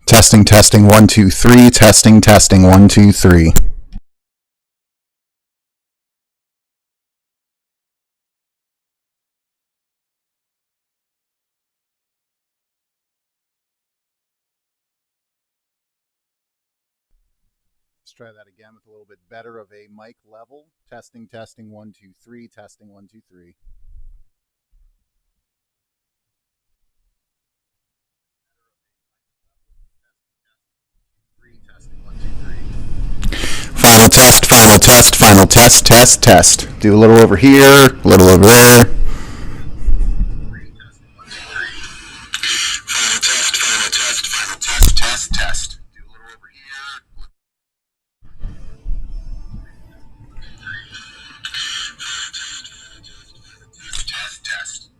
Testing, testing, 1, 2, 3. Testing, testing, 1, 2, 3. Let's try that again with a little bit better of a mic level. Testing, testing, 1, 2, 3. Testing, 1, 2, 3. Final test, final test, final test, test, test. Do a little over here, a little over there. Final test, final test, final test, test, test. Do a little over here. Test, test.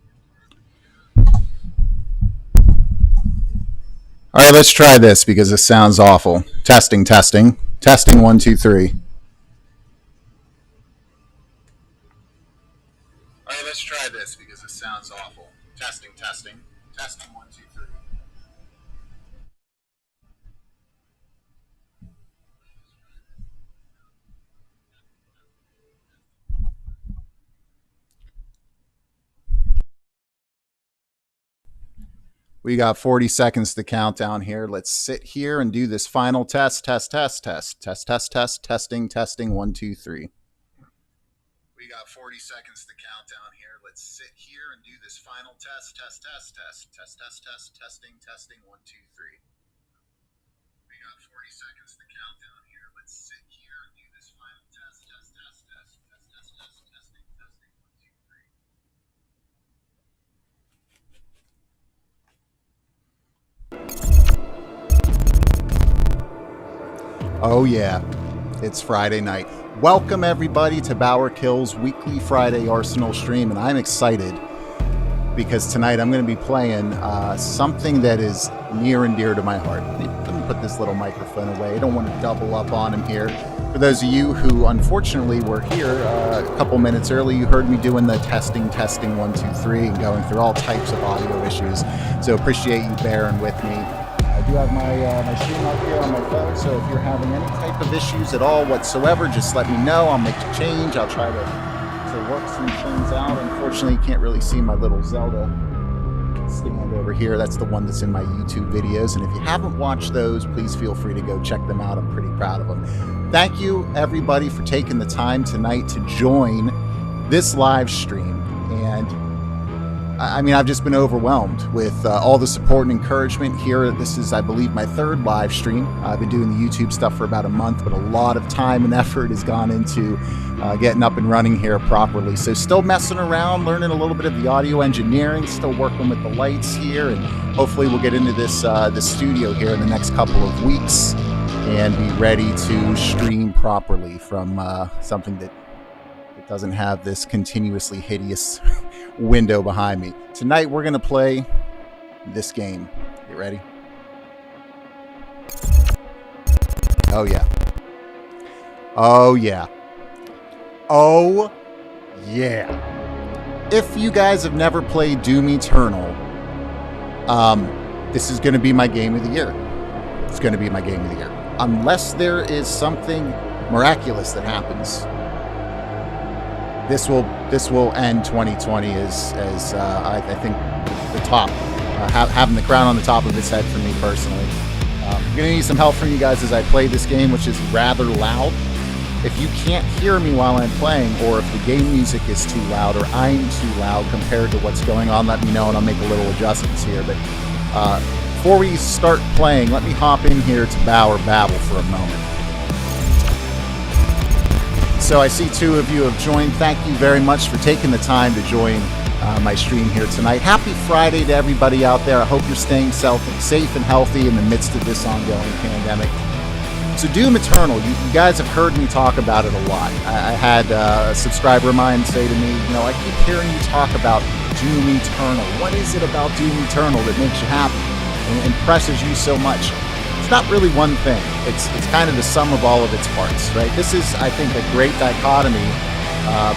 All right, let's try this because this sounds awful. Testing, testing. Testing, 1, 2, 3. All right, let's try this because it sounds awful. Testing, testing. Testing, 1, 2, 3. We got 40 seconds to count down here. Let's sit here and do this final test, test, test, test, test, test, test, testing, testing, 1, 2, 3. We got 40 seconds to count down here. Let's sit here and do this final test, test, test, test, test, test, test, testing, testing, 1, 2, 3. We got 40 seconds to count down here. Let's sit here and do this final test, test, test, test, test, test, test, testing, testing, 1, 2, 3. Oh yeah, it's Friday night. Welcome everybody to BauerKillz weekly Friday Arsenal stream, and I'm excited because tonight I'm going to be playing something that is near and dear to my heart. Let me put this little microphone away. I don't want to double up on him here. For those of you who unfortunately were here a couple minutes early, you heard me doing the testing, 1, 2, 3, and going through all types of audio issues. So appreciate you bearing with me. I do have my stream up here on my phone, so if you're having any type of issues at all whatsoever, just let me know. I'll make a change. I'll try to work some things out. Unfortunately, you can't really see my little Zelda stand over here. That's the one that's in my YouTube videos, and if you haven't watched those, please feel free to go check them out. I'm pretty proud of them. Thank you, everybody, for taking the time tonight to join this live stream. And I mean, I've just been overwhelmed with all the support and encouragement here. This is, I believe, my third live stream. I've been doing the YouTube stuff for about a month, but a lot of time and effort has gone into getting up and running here properly. So still messing around, learning a little bit of the audio engineering, still working with the lights here, and hopefully we'll get into this studio here in the next couple of weeks and be ready to stream properly from something that doesn't have this continuously hideous window behind me. Tonight we're gonna play this game. You ready? Oh yeah. Oh yeah. Oh yeah. If you guys have never played Doom Eternal, this is gonna be my game of the year. It's gonna be my game of the year. Unless there is something miraculous that happens. This will end 2020 as I think the top, having the crown on the top of its head for me personally. I'm gonna need some help from you guys as I play this game, which is rather loud. If you can't hear me while I'm playing, or if the game music is too loud, or I'm too loud compared to what's going on, let me know and I'll make a little adjustments here. But before we start playing, let me hop in here to Bauer Babel for a moment. So I see two of you have joined. Thank you very much for taking the time to join my stream here tonight. Happy Friday to everybody out there. I hope you're staying safe and healthy in the midst of this ongoing pandemic. So Doom Eternal, you guys have heard me talk about it a lot. I had a subscriber of mine say to me, you know, I keep hearing you talk about Doom Eternal. What is it about Doom Eternal that makes you happy and impresses you so much? It's not really one thing. It's kind of the sum of all of its parts, right? This is, I think, a great dichotomy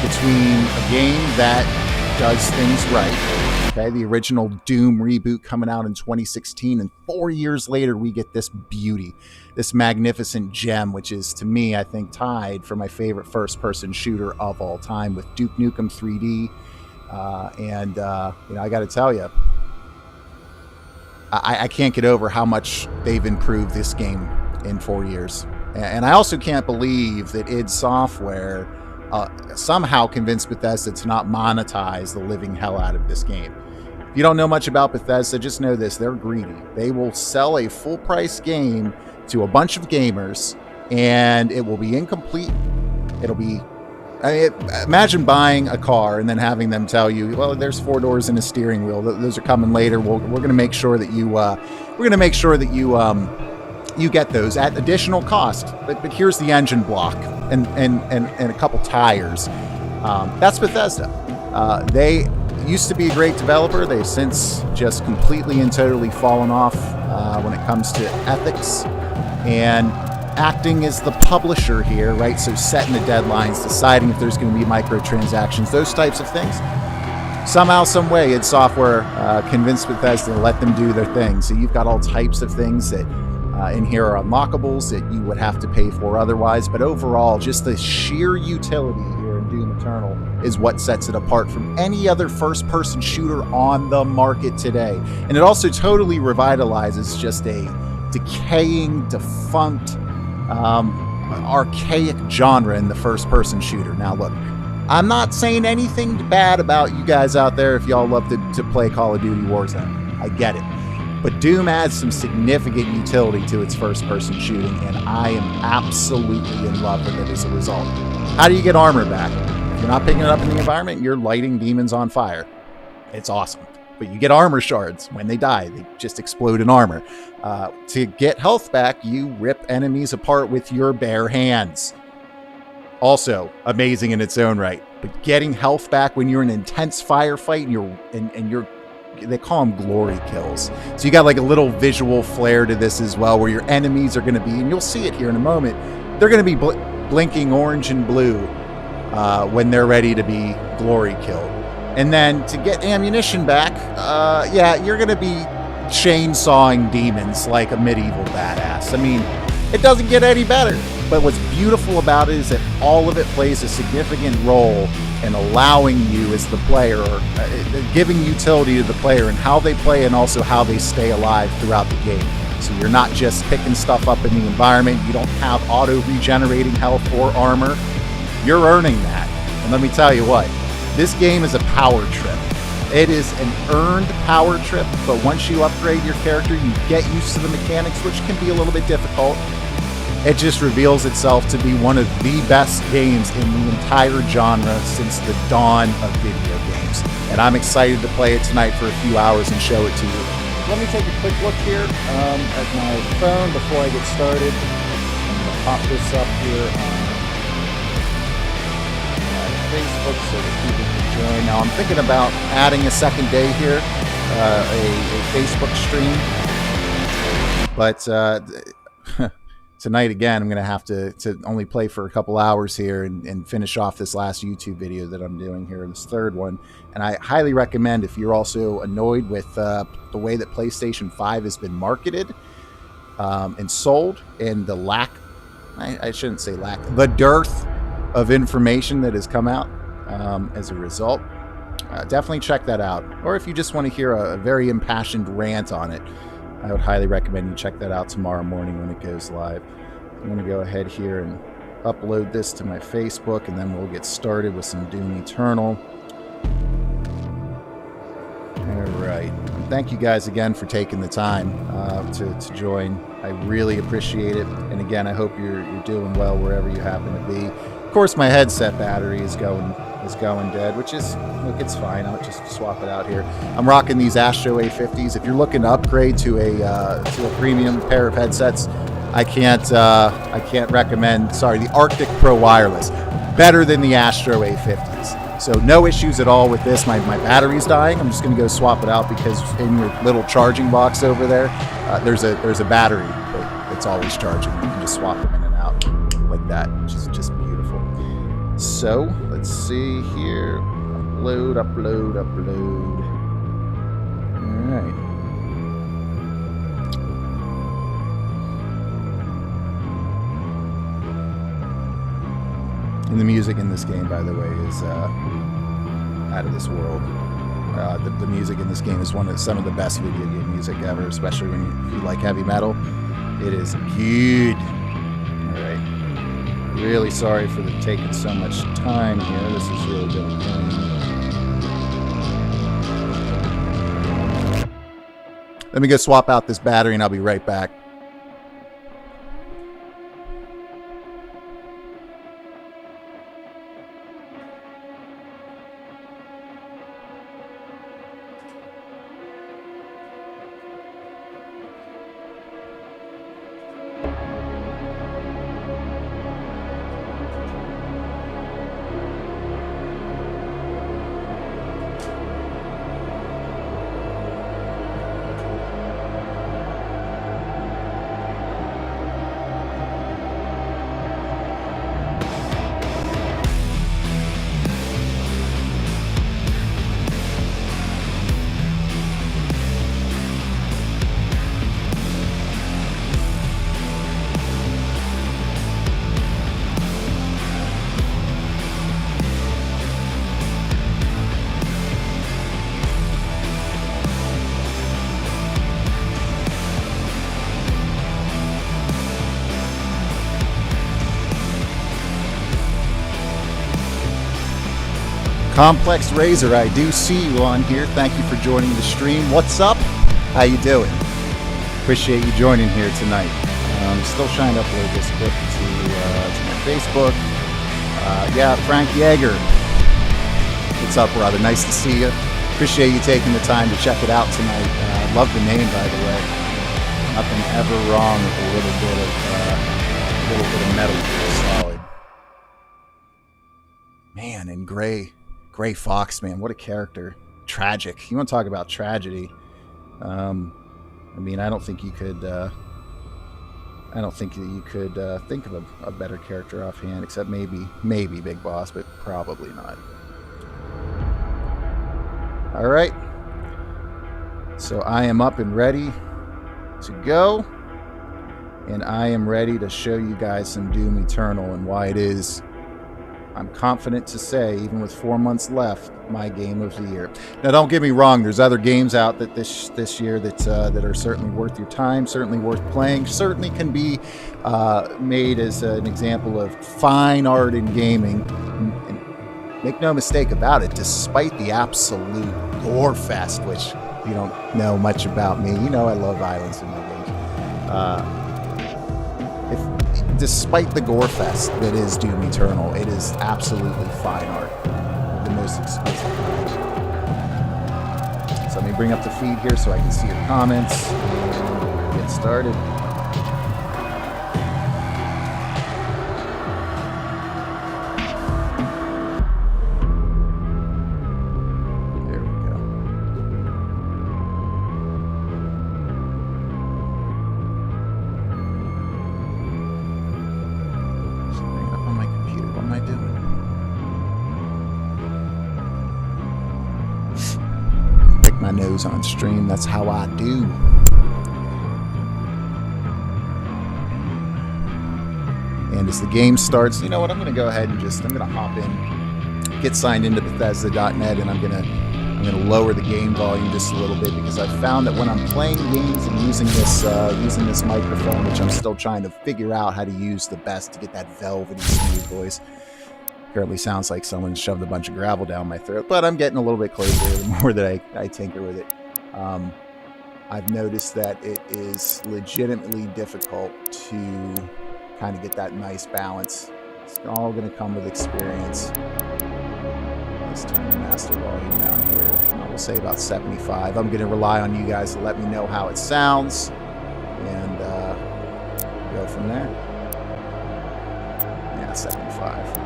between a game that does things right. Okay, the original Doom reboot coming out in 2016, and 4 years later we get this beauty, this magnificent gem, which is, to me, I think, tied for my favorite first-person shooter of all time with Duke Nukem 3D. You know, I got to tell you, I can't get over how much they've improved this game in 4 years. And I also can't believe that id Software somehow convinced Bethesda to not monetize the living hell out of this game. If you don't know much about Bethesda, just know this: they're greedy. They will sell a full-price game to a bunch of gamers, and it will be incomplete. It'll be... imagine buying a car and then having them tell you, well, there's 4 doors and a steering wheel. Those are coming later. We're going to make sure that you get those at additional cost. But here's the engine block and a couple tires. That's Bethesda. They used to be a great developer. They've since just completely and totally fallen off when it comes to ethics and acting as the publisher here, right? So setting the deadlines, deciding if there's going to be microtransactions, those types of things. Somehow, some way, id Software convinced Bethesda to let them do their thing. So you've got all types of things that in here are unlockables that you would have to pay for otherwise. But overall, just the sheer utility here in Doom Eternal is what sets it apart from any other first-person shooter on the market today. And it also totally revitalizes just a decaying, defunct, archaic genre in the first-person shooter. Now, look, I'm not saying anything bad about you guys out there if y'all love to play Call of Duty Warzone. I get it. But Doom adds some significant utility to its first-person shooting, and I am absolutely in love with it as a result. How do you get armor back? If you're not picking it up in the environment, you're lighting demons on fire. It's awesome. But you get armor shards. When they die, they just explode in armor. To get health back, you rip enemies apart with your bare hands. Also amazing in its own right. But getting health back when you're in an intense firefight and you're they call them glory kills. So you got like a little visual flair to this as well, where your enemies are going to be, and you'll see it here in a moment, they're going to be blinking orange and blue when they're ready to be glory killed. And then to get ammunition back, yeah, you're going to be chainsawing demons like a medieval badass. I mean, it doesn't get any better. But what's beautiful about it is that all of it plays a significant role in allowing you as the player, or giving utility to the player and how they play and also how they stay alive throughout the game. So you're not just picking stuff up in the environment. You don't have auto-regenerating health or armor. You're earning that. And let me tell you what, this game is a power trip. It is an earned power trip, but once you upgrade your character, you get used to the mechanics, which can be a little bit difficult. It just reveals itself to be one of the best games in the entire genre since the dawn of video games. And I'm excited to play it tonight for a few hours and show it to you. Let me take a quick look here at my phone before I get started. I'm going to pop this up here on Facebook so that people can join. Now I'm thinking about adding a second day here, a Facebook stream. But tonight, again, I'm going to have to only play for a couple hours here and finish off this last YouTube video that I'm doing here, this third one. And I highly recommend, if you're also annoyed with the way that PlayStation 5 has been marketed and sold, and the lack, I shouldn't say lack, the dearth of information that has come out as a result, definitely check that out. Or if you just want to hear a very impassioned rant on it, I would highly recommend you check that out tomorrow morning when it goes live. I'm going to go ahead here and upload this to my Facebook, and then we'll get started with some Doom Eternal. All right. Thank you guys again for taking the time to join. I really appreciate it. And again, I hope you're doing well wherever you happen to be. Of course, my headset battery is going dead, which is, look, it's fine. I'll just swap it out here. I'm rocking these Astro A50s. If you're looking to upgrade to a premium pair of headsets, I can't recommend. Sorry, the Arctic Pro Wireless, better than the Astro A50s. So no issues at all with this. My battery's dying. I'm just going to go swap it out because in your little charging box over there, there's a battery that's always charging. You can just swap them in and out like that, which is just beautiful. So let's see here. Upload, upload, upload. Alright. And the music in this game, by the way, is out of this world. The music in this game is some of the best video game music ever, especially when you like heavy metal. It is good. Alright. Really sorry for taking so much time here. This is really good. Let me go swap out this battery and I'll be right back. Complex Razor, I do see you on here. Thank you for joining the stream. What's up? How you doing? Appreciate you joining here tonight. I'm still trying to upload this clip to my Facebook. Yeah, Frank Yeager. What's up, brother? Nice to see you. Appreciate you taking the time to check it out tonight. Love the name, by the way. Nothing ever wrong with a little bit of metal. Solid. Man, and Gray Fox, man, what a character. Tragic. You want to talk about tragedy? I mean, I don't think you could. I don't think that you could think of a better character offhand, except maybe Big Boss, but probably not. All right. So I am up and ready to go, and I am ready to show you guys some Doom Eternal and why it is, I'm confident to say, even with 4 months left, my game of the year. Now, don't get me wrong. There's other games out that this year that are certainly worth your time, certainly worth playing, certainly can be made as an example of fine art in gaming. And make no mistake about it, despite the absolute gore fest, which you don't know much about me. You know I love violence in my games. Despite the gore fest that is Doom Eternal, it is absolutely fine art. The most exquisite kind. So let me bring up the feed here so I can see your comments and get started. There we go. Bring it up on my computer. What am I doing? My nose on stream, that's how I do. And as the game starts, you know what, I'm gonna go ahead and I'm gonna hop in, get signed into Bethesda.net, and I'm gonna lower the game volume just a little bit, because I found that when I'm playing games and using this microphone, which I'm still trying to figure out how to use the best to get that velvety smooth voice. Apparently sounds like someone shoved a bunch of gravel down my throat, but I'm getting a little bit closer the more that I tinker with it. I've noticed that it is legitimately difficult to kind of get that nice balance. It's all going to come with experience. Let's turn the master volume down here. I will say about 75. I'm going to rely on you guys to let me know how it sounds, and go from there. Yeah, 75.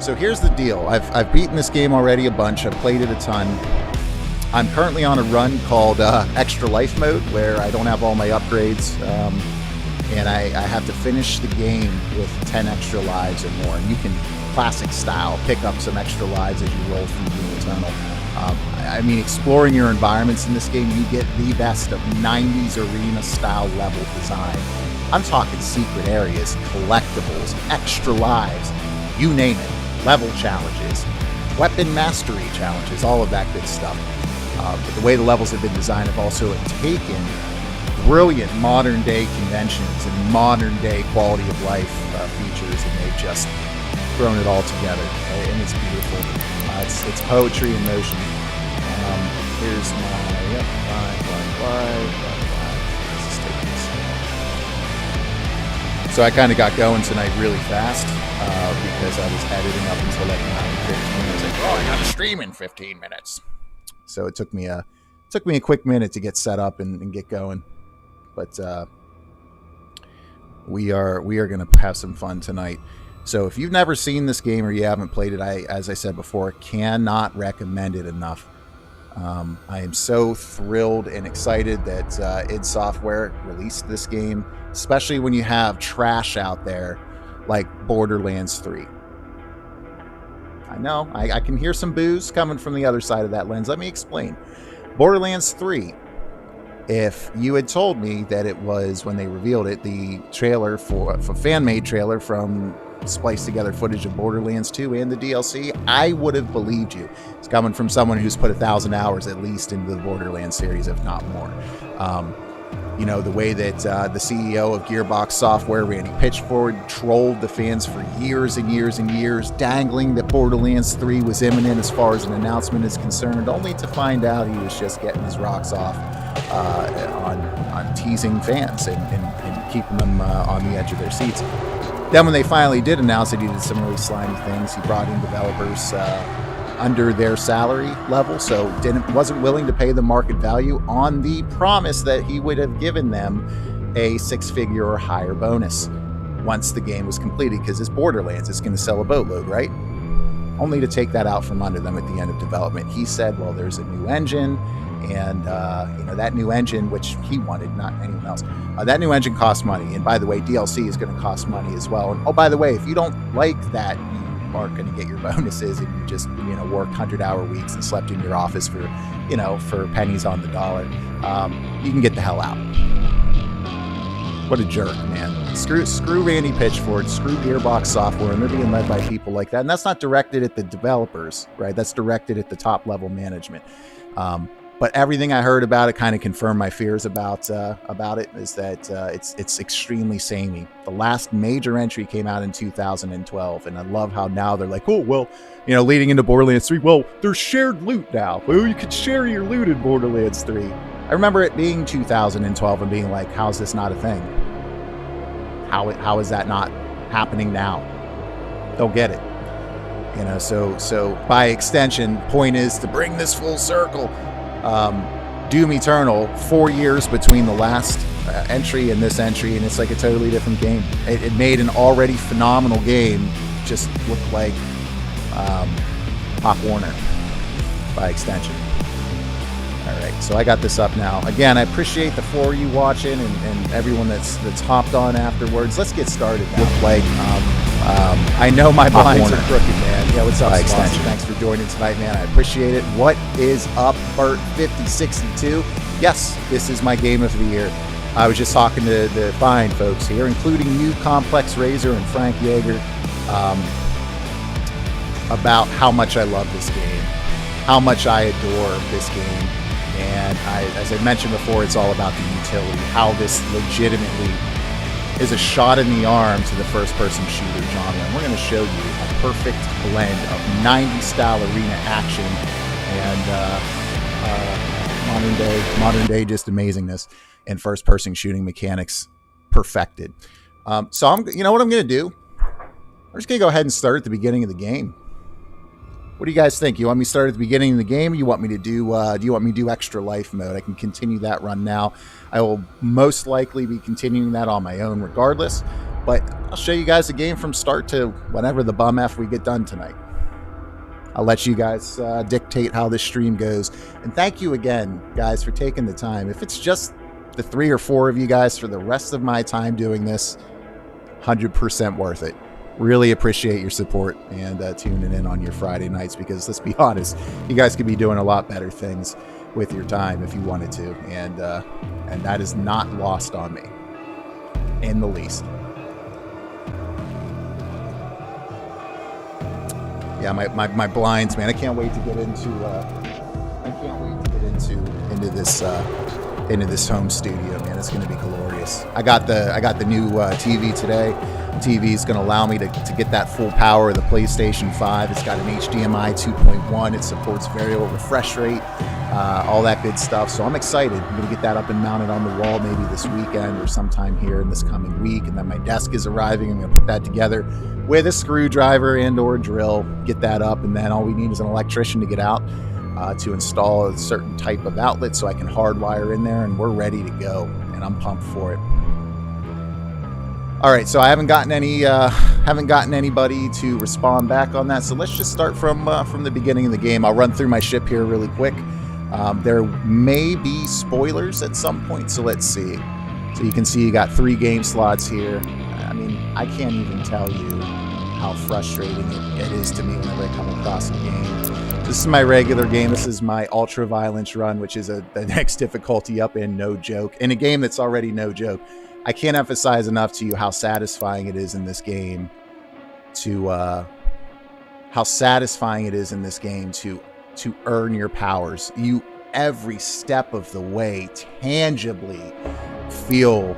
So here's the deal. I've beaten this game already a bunch. I've played it a ton. I'm currently on a run called Extra Life Mode, where I don't have all my upgrades, and I have to finish the game with 10 extra lives or more. And you can classic style. Pick up some extra lives as you roll through Doom Eternal. I mean, exploring your environments in this game, you get the best of 90s arena style level design. I'm talking secret areas, collectibles, extra lives, you name it, level challenges, weapon mastery challenges, all of that good stuff. But the way the levels have been designed have also taken brilliant modern day conventions and modern day quality of life features, and they've just thrown it all together, and it's beautiful. It's poetry in motion. Here's my, yep, This is taking this. So I kind of got going tonight really fast because I was editing up until like 9:15. I was like, oh, I got to stream in 15 minutes. So it took me a quick minute to get set up and get going. But we are going to have some fun tonight. So if you've never seen this game or you haven't played it, as I said before, cannot recommend it enough. I am so thrilled and excited that id Software released this game, especially when you have trash out there like Borderlands 3. I know, I can hear some boos coming from the other side of that lens. Let me explain. Borderlands 3, if you had told me that it was, when they revealed it, the trailer for fan-made trailer from spliced together footage of Borderlands 2 and the DLC, I would have believed you. It's coming from someone who's put 1,000 hours at least into the Borderlands series, if not more. You know, the way that the CEO of Gearbox Software, Randy Pitchford, trolled the fans for years and years and years, dangling that Borderlands 3 was imminent as far as an announcement is concerned, only to find out he was just getting his rocks off on teasing fans and keeping them on the edge of their seats. Then when they finally did announce it, he did some really slimy things. He brought in developers under their salary level, so wasn't willing to pay the market value on the promise that he would have given them a 6-figure or higher bonus once the game was completed, because it's Borderlands, it's going to sell a boatload, right? Only to take that out from under them at the end of development. He said, well, there's a new engine, and you know, that new engine, which he wanted, not anyone else, that new engine costs money. And by the way, DLC is going to cost money as well. And oh, by the way, if you don't like that, you aren't going to get your bonuses, and you just, you know, worked 100-hour weeks and slept in your office for, you know, for pennies on the dollar, you can get the hell out. What a jerk, man. Screw Randy Pitchford, screw Gearbox Software, and they're being led by people like that. And that's not directed at the developers, right? That's directed at the top level management. But everything I heard about it kind of confirmed my fears about it, is that it's extremely samey. The last major entry came out in 2012, and I love how now they're like, oh, well, you know, leading into Borderlands 3, well, there's shared loot now. Well, you could share your loot in Borderlands 3. I remember it being 2012 and being like, how's this not a thing? How is that not happening now? They'll get it. You know, so by extension, point is to bring this full circle. Doom Eternal, 4 years between the last entry and this entry, and it's like a totally different game. It made an already phenomenal game just look like Pop Warner by extension. All right, so I got this up now. Again, I appreciate the 4 of you watching and everyone that's hopped on afterwards. Let's get started now. Look like I know my blinds are crooked, man. Yeah, what's up, Extension? Thanks for joining tonight, man. I appreciate it. What is up, Bert5062? Yes, this is my game of the year. I was just talking to the fine folks here, including you, Complex Razor, and Frank Yeager, about how much I love this game, how much I adore this game. And as I mentioned before, it's all about the utility, how this legitimately is a shot in the arm to the first-person shooter genre. And we're going to show you a perfect blend of 90s style arena action and modern day just amazingness and first-person shooting mechanics perfected. So you know what I'm going to do? I'm just going to go ahead and start at the beginning of the game. What do you guys think? You want me to start at the beginning of the game, or you want me to do you want me to do extra life mode? I can continue that run now. I will most likely be continuing that on my own regardless, but I'll show you guys the game from start to whenever the bum F we get done tonight. I'll let you guys dictate how this stream goes. And thank you again, guys, for taking the time. If it's just the 3 or 4 of you guys for the rest of my time doing this, 100% worth it. Really appreciate your support and tuning in on your Friday nights, because let's be honest, you guys could be doing a lot better things with your time if you wanted to, and that is not lost on me in the least. Yeah, my blinds, man. I can't wait to get into into this home studio, man. It's going to be glorious. I got the new TV today. TV is going to allow me to get that full power of the PlayStation 5. It's got an HDMI 2.1. It supports variable refresh rate, all that good stuff. So I'm excited. I'm going to get that up and mounted on the wall maybe this weekend or sometime here in this coming week. And then my desk is arriving. I'm going to put that together with a screwdriver and or drill, get that up, and then all we need is an electrician to get out to install a certain type of outlet so I can hardwire in there, and we're ready to go, and I'm pumped for it. All right, so I haven't gotten anybody to respond back on that, so let's just start from the beginning of the game. I'll run through my ship here really quick. There may be spoilers at some point, so let's see. So you can see you got 3 game slots here. I mean, I can't even tell you how frustrating it is to me whenever I come across a game. This is my regular game. This is my ultra violence run, which is the next difficulty up, in no joke. In a game that's already no joke. I can't emphasize enough to you how satisfying it is in this game to earn your powers. You, every step of the way, tangibly feel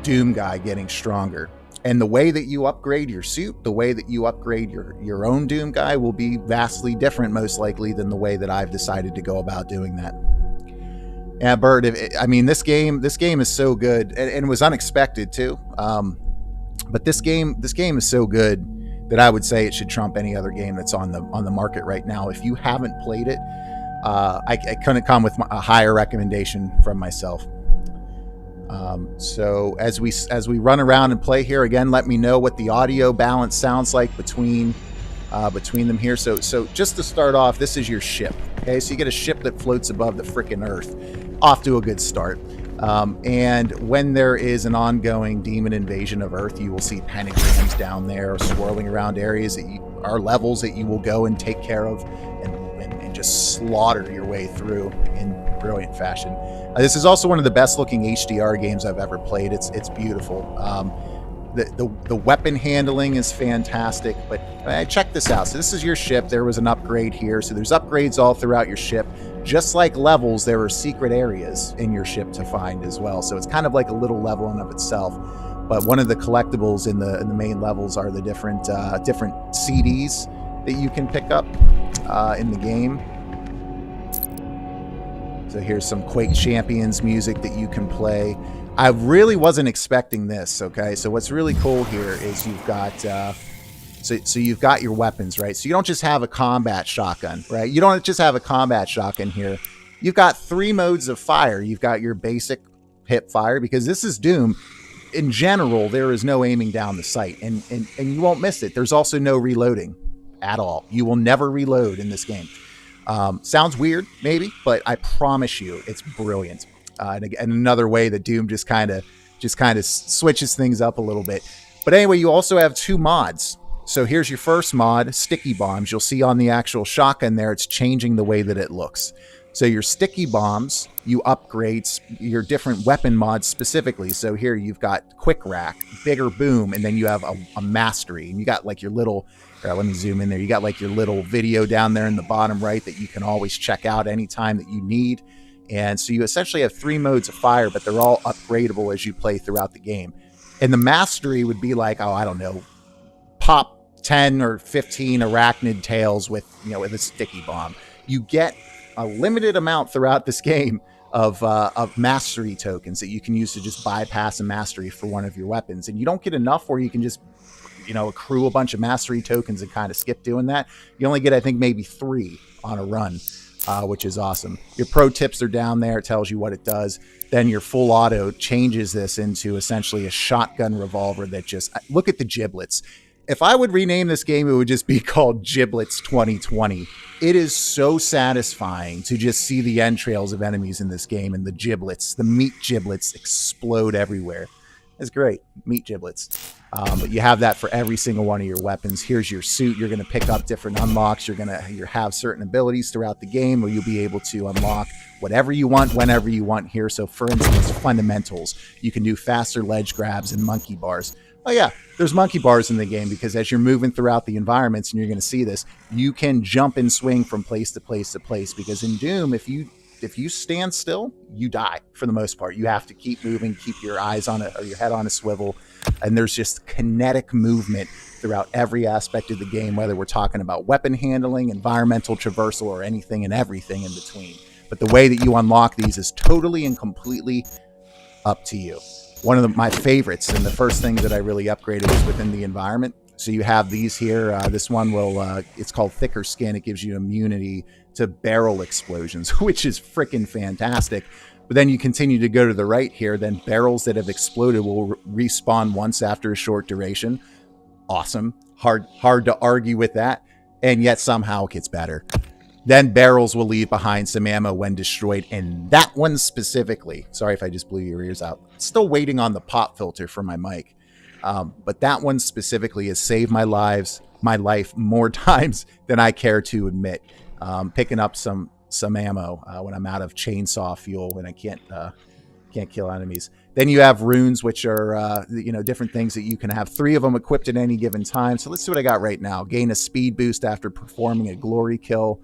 Doom Guy getting stronger. And the way that you upgrade your suit, the way that you upgrade your own Doom Guy will be vastly different, most likely, than the way that I've decided to go about doing that. Yeah, Bert, I mean, this game is so good, and it was unexpected too. But this game is so good that I would say it should trump any other game that's on the market right now. If you haven't played it, I couldn't come with a higher recommendation from myself. So as we run around and play here, again, let me know what the audio balance sounds like between them here. So just to start off, this is your ship. Okay, so you get a ship that floats above the frickin' Earth. Off to a good start. And when there is an ongoing demon invasion of Earth, you will see pentagrams down there swirling around areas that are levels that you will go and take care of and just slaughter your way through in brilliant fashion. This is also one of the best looking HDR games I've ever played. It's beautiful. The weapon handling is fantastic, but check this out. So this is your ship. There was an upgrade here. So there's upgrades all throughout your ship. Just like levels, there are secret areas in your ship to find as well. So it's kind of like a little level in of itself. But one of the collectibles in the main levels are the different CDs that you can pick up in the game. So here's some Quake Champions music that you can play. I really wasn't expecting this, okay? So what's really cool here is you've got so you've got your weapons, right? So you don't just have a combat shotgun, right? You don't just have a combat shotgun here. You've got 3 modes of fire. You've got your basic hip fire, because this is Doom. In general, there is no aiming down the sight, and you won't miss it. There's also no reloading at all. You will never reload in this game. Sounds weird, maybe, but I promise you, it's brilliant. And another way that Doom just kind of switches things up a little bit. But anyway, you also have 2 mods. So here's your first mod, sticky bombs. You'll see on the actual shotgun there, it's changing the way that it looks. So your sticky bombs, you upgrade your different weapon mods specifically. So here you've got quick rack, bigger boom, and then you have a mastery. And you got like your little, let me zoom in there. You got like your little video down there in the bottom right that you can always check out anytime that you need. And so you essentially have 3 modes of fire, but they're all upgradable as you play throughout the game. And the mastery would be like, oh, I don't know, pop 10 or 15 arachnid tails with a sticky bomb. You get a limited amount throughout this game of mastery tokens that you can use to just bypass a mastery for one of your weapons. And you don't get enough where you can just, accrue a bunch of mastery tokens and kind of skip doing that. You only get, I think, maybe 3 on a run. Which is awesome. Your pro tips are down there. It tells you what it does. Then your full auto changes this into essentially a shotgun revolver that just, look at the giblets. If I would rename this game, it would just be called Giblets 2020. It is so satisfying to just see the entrails of enemies in this game, and the giblets, the meat giblets, explode everywhere. It's great. Meat giblets. But you have that for every single one of your weapons. Here's your suit. You're going to pick up different unlocks. You're going to have certain abilities throughout the game where you'll be able to unlock whatever you want, whenever you want here. So for instance, fundamentals. You can do faster ledge grabs and monkey bars. Oh yeah, there's monkey bars in the game because as you're moving throughout the environments, and you're going to see this, you can jump and swing from place to place to place, because in Doom, if you stand still, you die for the most part. You have to keep moving, keep your eyes on it or your head on a swivel. And there's just kinetic movement throughout every aspect of the game, whether we're talking about weapon handling, environmental traversal, or anything and everything in between. But the way that you unlock these is totally and completely up to you. One of my favorites and the first thing that I really upgraded is within the environment. So you have these here. This one will, it's called Thicker Skin. It gives you immunity to barrel explosions, which is freaking fantastic. But then you continue to go to the right here, then barrels that have exploded will respawn once after a short duration. Awesome. Hard to argue with that. And yet somehow it gets better. Then barrels will leave behind some ammo when destroyed. And that one specifically, sorry if I just blew your ears out, still waiting on the pop filter for my mic. But that one specifically has saved my life more times than I care to admit. Picking up some ammo when I'm out of chainsaw fuel and I can't kill enemies. Then you have runes, which are different things that you can have. 3 of them equipped at any given time. So let's see what I got right now. Gain a speed boost after performing a glory kill.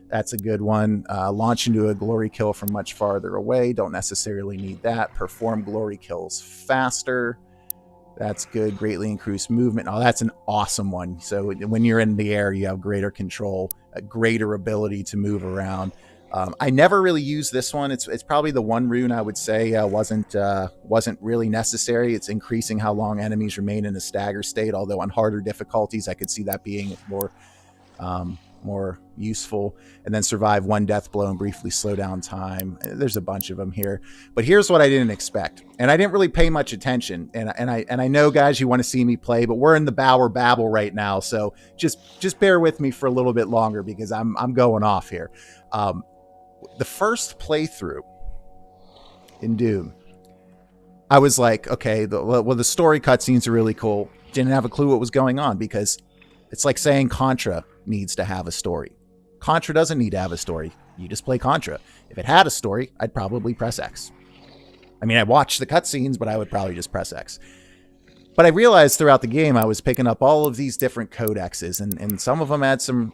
That's a good one. Launch into a glory kill from much farther away. Don't necessarily need that. Perform glory kills faster. That's good. Greatly increased movement. Oh, that's an awesome one. So when you're in the air, you have greater control, a greater ability to move around. I never really used this one. It's probably the one rune I would say wasn't really necessary. It's increasing how long enemies remain in a stagger state. Although on harder difficulties, I could see that being more useful. And then survive 1 death blow and briefly slow down time. There's a bunch of them here, but here's what I didn't expect, and I didn't really pay much attention. And I know, guys, you want to see me play, but we're in the Bauer babble right now, so just bear with me for a little bit longer because I'm going off here. The first playthrough in Doom, I was like, okay, the story cutscenes are really cool. Didn't have a clue what was going on because it's like saying Contra needs to have a story. Contra doesn't need to have a story. You just play Contra. If it had a story, I'd probably press X. I mean, I watched the cutscenes, but I would probably just press X. But I realized throughout the game, I was picking up all of these different codexes, and some of them had some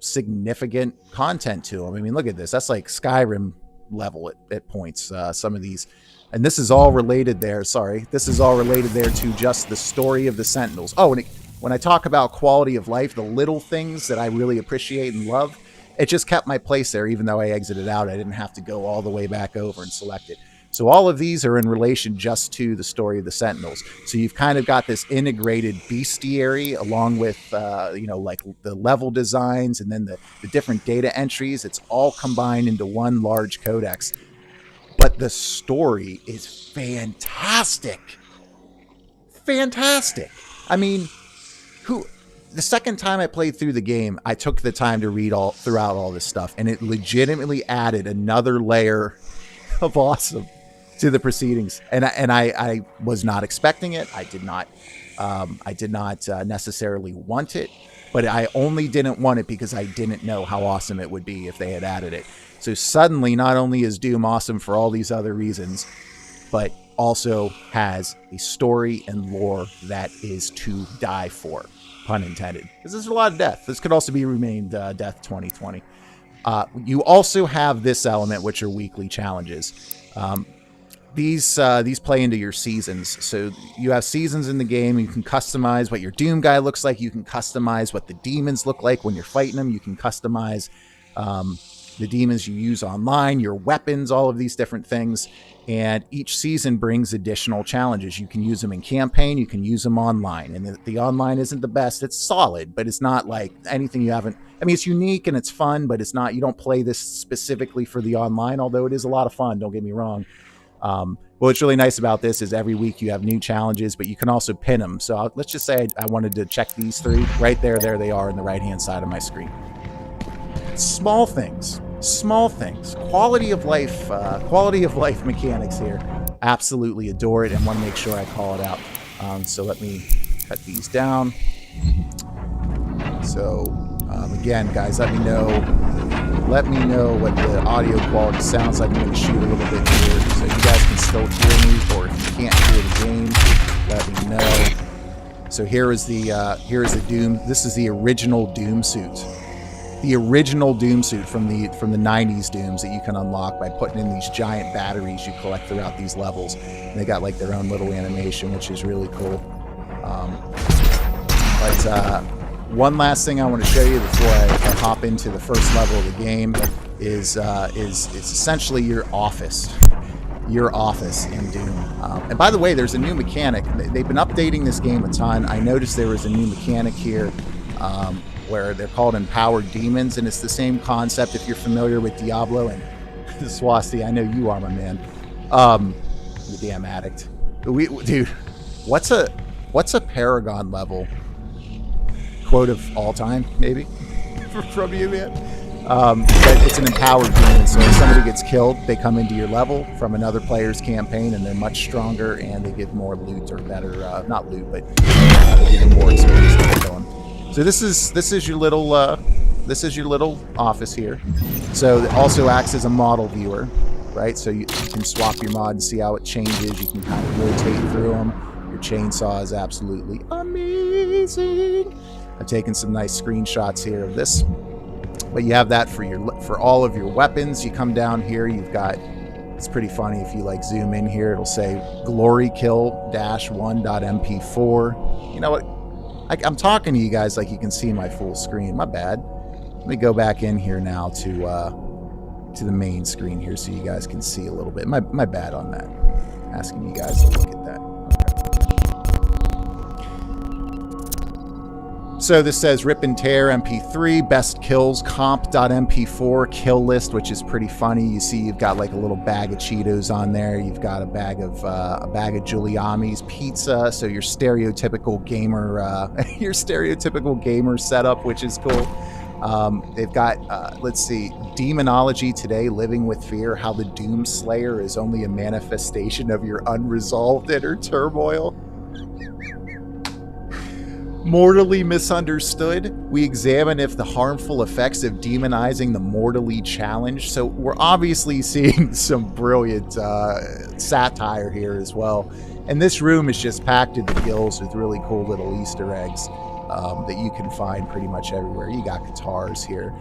significant content to them. I mean, look at this. That's like Skyrim level at points, some of these. And this is all related there. Sorry. This is all related there to just the story of the Sentinels. Oh, and when I talk about quality of life, the little things that I really appreciate and love, it just kept my place there. Even though I exited out, I didn't have to go all the way back over and select it. So all of these are in relation just to the story of the Sentinels. So you've kind of got this integrated bestiary along with, like the level designs and then the different data entries. It's all combined into one large codex. But the story is fantastic. Fantastic. I mean, the second time I played through the game, I took the time to read throughout all this stuff, and it legitimately added another layer of awesome to the proceedings. And I was not expecting it. I did not necessarily want it, but I only didn't want it because I didn't know how awesome it would be if they had added it. So suddenly, not only is Doom awesome for all these other reasons, but also has a story and lore that is to die for, pun intended. Because there's a lot of death. This could also be renamed Death 2020. You also have this element, which are weekly challenges. These play into your seasons. So you have seasons in the game. You can customize what your Doom guy looks like. You can customize what the demons look like when you're fighting them. You can customize the demons you use online, your weapons, all of these different things. And each season brings additional challenges. You can use them in campaign. You can use them online. And the online isn't the best. It's solid, but it's not like anything you haven't. I mean, it's unique and it's fun, but it's not. You don't play this specifically for the online, although it is a lot of fun. Don't get me wrong. What's really nice about this is every week you have new challenges, but you can also pin them. So let's just say I wanted to check these 3 right there. There they are on the right-hand side of my screen. Small things, quality of life mechanics here. Absolutely adore it and want to make sure I call it out. So let me cut these down. So again, guys, let me know what the audio quality sounds like. I'm going to shoot a little bit here so you guys can still hear me, or if you can't hear the game, let me know. So here is the Doom. This is the original Doom suit. The original Doom suit from the 90s Dooms that you can unlock by putting in these giant batteries you collect throughout these levels. And they got like their own little animation, which is really cool. One last thing I want to show you before I hop into the first level of the game is essentially your office. Your office in Doom. And by the way, there's a new mechanic. They've been updating this game a ton. I noticed there was a new mechanic here where they're called empowered demons, and it's the same concept if you're familiar with Diablo. And Swasti, I know you are, my man. You damn addict. Dude, what's a Paragon level quote of all time, maybe? From you, man? But it's an empowered demon, so if somebody gets killed, they come into your level from another player's campaign, and they're much stronger, and they give more loot, or better, not loot, but they give them more experience to kill them. So this is your little office here. So it also acts as a model viewer, right? So you can swap your mod and see how it changes. You can kind of rotate through them. Your chainsaw is absolutely amazing. I've taken some nice screenshots here of this. But you have that for all of your weapons. You come down here, you've got, it's pretty funny if you like zoom in here, it'll say BauerKillz-1.mp4. You know what? I'm talking to you guys like you can see my full screen. My bad. Let me go back in here now to the main screen here so you guys can see a little bit. My bad on that. Asking you guys to look at that. So this says Rip and Tear MP3, Best Kills, Comp.mp4, Kill List, which is pretty funny. You see you've got like a little bag of Cheetos on there. You've got a bag of Giuliani's pizza. So your stereotypical gamer setup, which is cool. They've got, let's see, Demonology Today, Living with Fear, how the Doom Slayer is only a manifestation of your unresolved inner turmoil. Mortally Misunderstood. We examine if the harmful effects of demonizing the mortally challenged. So we're obviously seeing some brilliant satire here as well. And this room is just packed to the gills with really cool little Easter eggs that you can find pretty much everywhere. You got guitars here.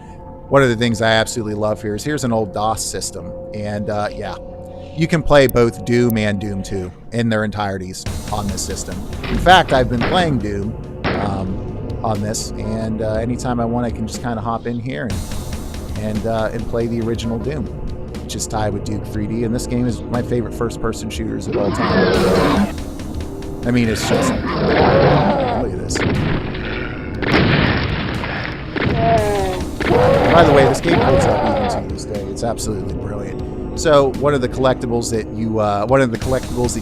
One of the things I absolutely love here is here's an old DOS system. And yeah, you can play both Doom and Doom 2 in their entireties on this system. In fact, I've been playing Doom on this, and anytime I want, I can just kind of hop in here and play the original Doom, which is tied with Duke 3D. And this game is my favorite first-person shooters of all time. I mean, it's just look at this. By the way, this game holds up even to this day. It's absolutely brilliant. So one of the collectibles that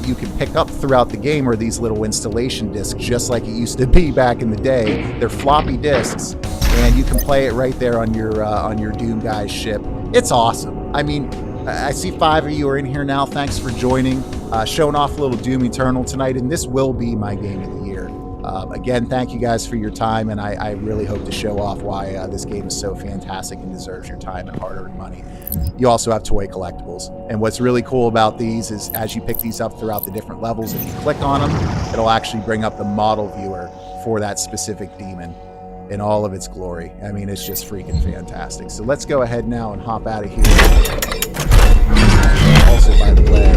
you can pick up throughout the game are these little installation discs, just like it used to be back in the day. They're floppy discs, and you can play it right there on your Doom Guys ship. It's awesome. I mean, I see 5 of you are in here now. Thanks for joining, showing off a little Doom Eternal tonight, and this will be my game of the year. Again, thank you guys for your time, and I really hope to show off why this game is so fantastic and deserves your time and hard-earned money. You also have toy collectibles, and what's really cool about these is as you pick these up throughout the different levels, if you click on them, it'll actually bring up the model viewer for that specific demon in all of its glory. I mean, it's just freaking fantastic. So let's go ahead now and hop out of here. Also, by the way,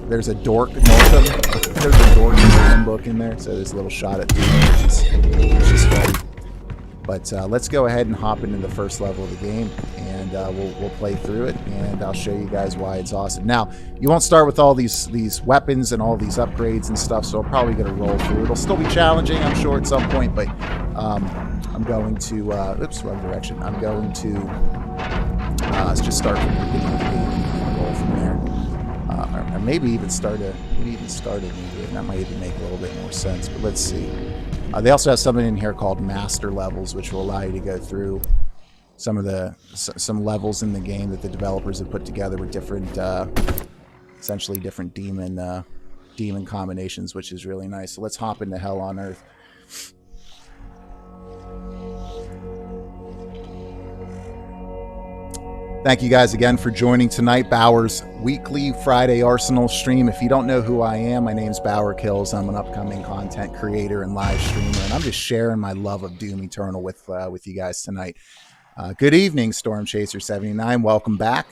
there's a Dork Northam. There's a Dork Northam book in there, so there's a little shot at Doom, which is fun. But let's go ahead and hop into the first level of the game, and we'll play through it, and I'll show you guys why it's awesome. Now, you won't start with all these weapons and all these upgrades and stuff, so I'm probably going to roll through. It'll still be challenging, I'm sure, at some point, but I'm going to, oops, wrong direction. I'm going to, let's just start from the beginning of the game and roll from there. Or maybe even start a medium. That might even make a little bit more sense, but let's see. They also have something in here called master levels, which will allow you to go through some levels in the game that the developers have put together with different, essentially different demon combinations, which is really nice. So let's hop into Hell on Earth. Thank you guys again for joining tonight. Bauer's weekly Friday Arsenal stream. If you don't know who I am, my name's BauerKillz. I'm an upcoming content creator and live streamer, and I'm just sharing my love of Doom Eternal with you guys tonight. Good evening, Storm Chaser 79. Welcome back.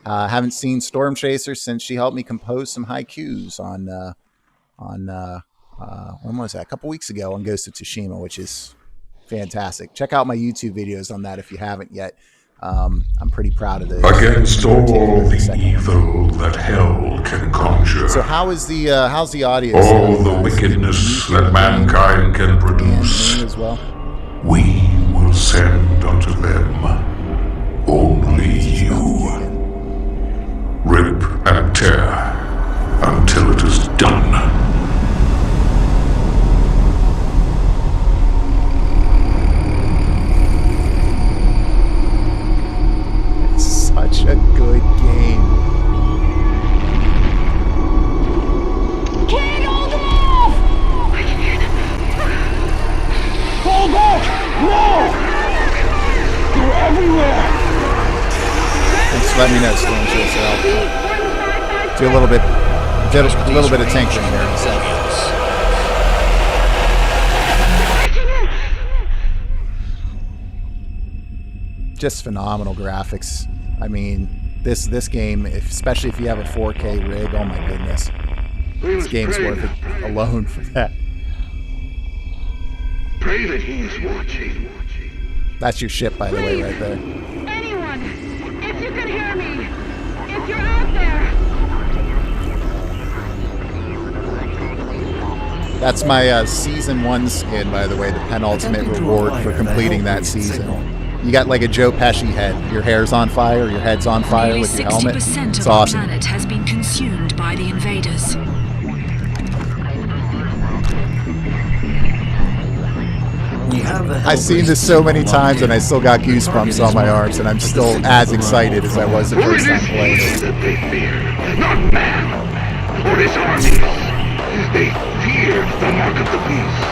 Haven't seen Storm Chaser since she helped me compose some haikus on when was that? A couple weeks ago on Ghost of Tsushima, which is fantastic. Check out my YouTube videos on that if you haven't yet. I'm pretty proud of this. Against all the evil that hell can conjure. So how's the audience? All the wickedness that mankind can produce. As well. We will send unto them only you. Rip and tear until it is done. Such a good game. Can't hold them off! I can hear them. Hold back! No! They're everywhere! Just let me know, Storm Chaser. I'll do a little bit of tinkering there in a second. Just phenomenal graphics. I mean, this game, especially if you have a 4K rig, oh my goodness. This game's worth it alone for that. Pray that he is watching. That's your ship, by the way, right there. Anyone, if you can hear me, if you're out there. That's my Season 1 skin, by the way, the penultimate reward for completing that season. You got like a Joe Pesci head. Your hair's on fire, your head's on fire with your helmet. It's awesome. The planet has been consumed by the invaders. I've seen this so many times and I still got goosebumps on my arms, and I'm still as excited as I was the first time playing it. That they fear, not man or his armies. They feared the mark of the beast.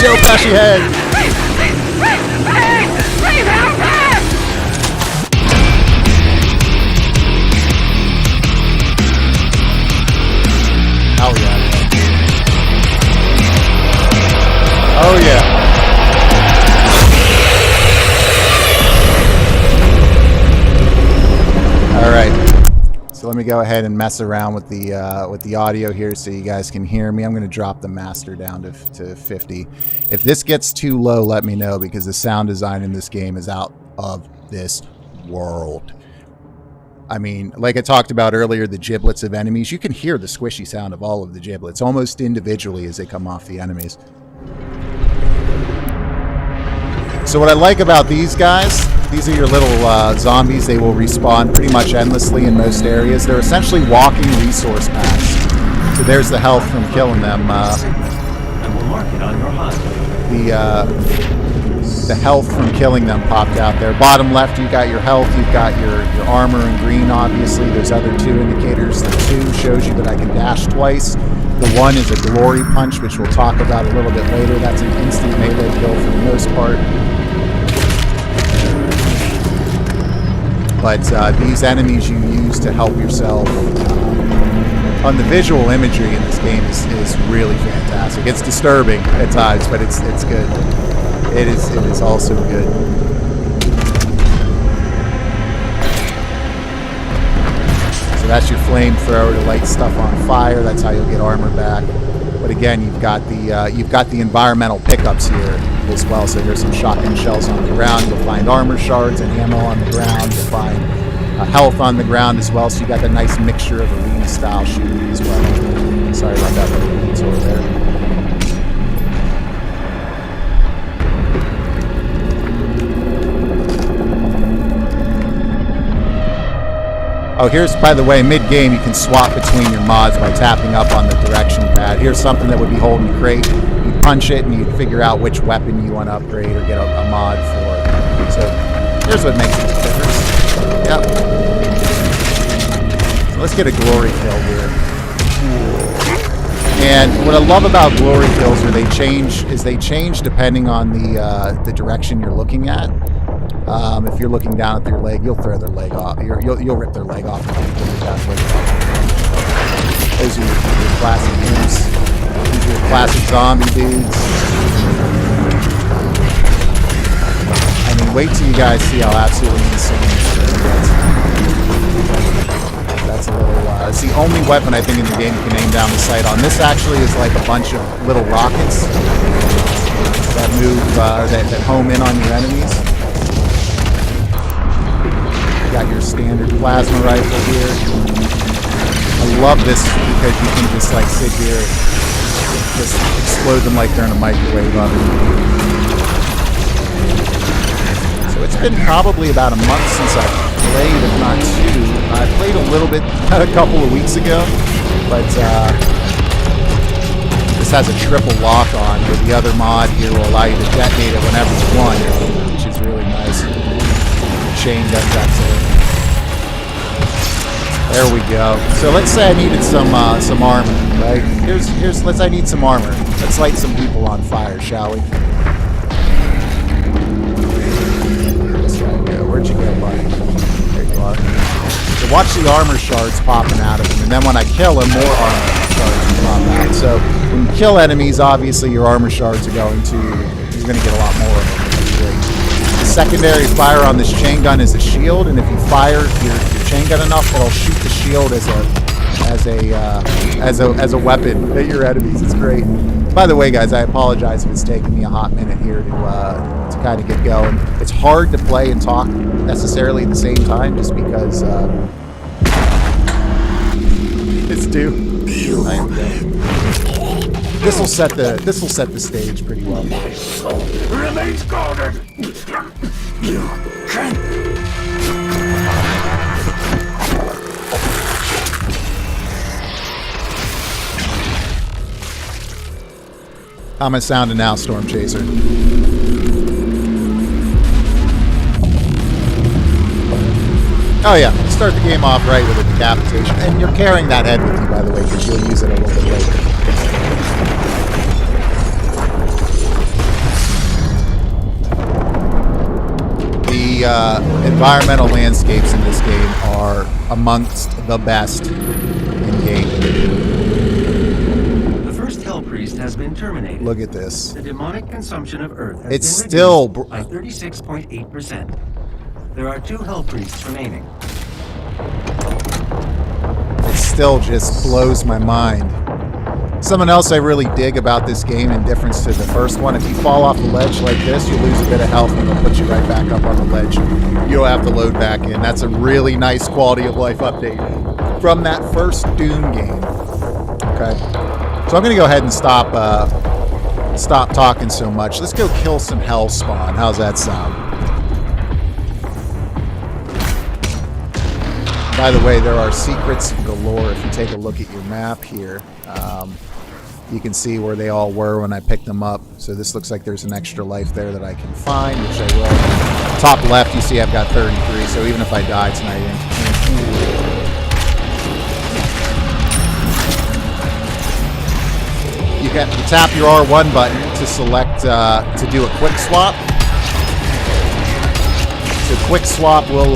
Joe Pesci head. Oh yeah. Oh yeah. All right. So let me go ahead and mess around with the audio here so you guys can hear me. I'm going to drop the master down to 50. If this gets too low, let me know, because the sound design in this game is out of this world. I mean, like I talked about earlier, the giblets of enemies, you can hear the squishy sound of all of the giblets almost individually as they come off the enemies. So what I like about these guys, these are your little zombies. They will respawn pretty much endlessly in most areas. They're essentially walking resource packs. So there's the health from killing them. The health from killing them popped out there. Bottom left, you've got your health. You've got your armor in green, obviously. There's other two indicators. The 2 shows you that I can dash twice. The 1 is a glory punch, which we'll talk about a little bit later. That's an instant melee kill for the most part. But these enemies you use to help yourself. On the visual imagery in this game is really fantastic. It's disturbing at times, but it's good. It is also good. So that's your flamethrower to light stuff on fire. That's how you'll get armor back. But again, you've got the environmental pickups here as well. So there's some shotgun shells on the ground. You'll find armor shards and ammo on the ground. You'll find health on the ground as well. So you got that nice mixture of arena style shooting as well. Sorry about that little detour there. Oh, here's, by the way, mid-game, you can swap between your mods by tapping up on the direction pad. Here's something that would be holding the crate. You punch it, and you figure out which weapon you want to upgrade or get a mod for. So here's what makes a big difference. Yep. So let's get a glory kill here. And what I love about glory kills are they change depending on the direction you're looking at. If you're looking down at their leg, you'll throw their leg off. You'll rip their leg off. Those are your classic dudes. These are your classic zombie dudes. I mean, wait till you guys see how absolutely insane this is. That's a little. It's the only weapon I think in the game you can aim down the sight on. This actually is like a bunch of little rockets that move, that home in on your enemies. Got your standard plasma rifle here. I love this because you can just like sit here, just explode them like they're in a microwave oven. So it's been probably about a month since I played, if not two. I played a little bit a couple of weeks ago, but this has a triple lock on, where the other mod here will allow you to detonate it whenever you want, which is really nice. Chain gun excellent. There we go. So let's say I needed some armor, right? I need some armor. Let's light some people on fire, shall we? This guy go. Where'd you go, buddy? There you are. So watch the armor shards popping out of him, and then when I kill him, more armor shards will pop out. So when you kill enemies, obviously your armor shards are going to, you're going to get a lot more of them. That's great. The secondary fire on this chain gun is a shield, and if you fire your chain gun enough, it'll shoot the shield as a weapon at your enemies. It's great. By the way, guys, I apologize if it's taking me a hot minute here to kind of get going. It's hard to play and talk necessarily at the same time, just because it's due. This will set the stage pretty well. Remains guarded. You can't. How am I sounding now, Storm Chaser? Oh yeah, start the game off right with a decapitation. And you're carrying that head with you, by the way, because you'll use it a little bit later. The environmental landscapes in this game are amongst the best in game. The first Hell Priest has been terminated. Look at this. The demonic consumption of Earth has It's been still reduced by 36.8%. There are 2 Hell Priests remaining. It still just blows my mind. Something else I really dig about this game, in difference to the first one, if you fall off the ledge like this, you lose a bit of health and it'll put you right back up on the ledge. You don't have to load back in. That's a really nice quality of life update from that first Doom game. Okay, so I'm going to go ahead and stop talking so much. Let's go kill some hell spawn. How's that sound? By the way, there are secrets galore. If you take a look at your map here, you can see where they all were when I picked them up. So this looks like there's an extra life there that I can find, which I will. Top left, you see I've got 33, so even if I die tonight, you tap your R1 button to select, to do a quick swap. So quick swap will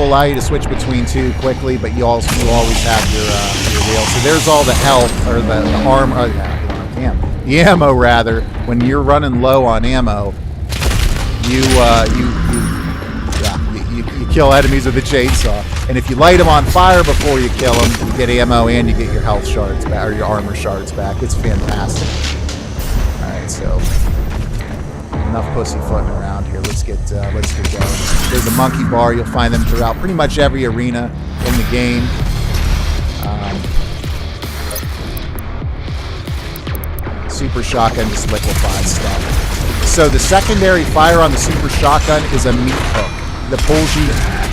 allow you to switch between two quickly, but you always have your wheel. So there's all the health, or the armor, the ammo rather. When you're running low on ammo, you kill enemies with a chainsaw. And if you light them on fire before you kill them, you get ammo and you get your health shards back, or your armor shards back. It's fantastic. All right, so enough pussyfooting around here. Let's get going. There's a monkey bar. You'll find them throughout pretty much every arena in the game. Super shotgun just liquefies stuff. So the secondary fire on the super shotgun is a meat hook. that pulls you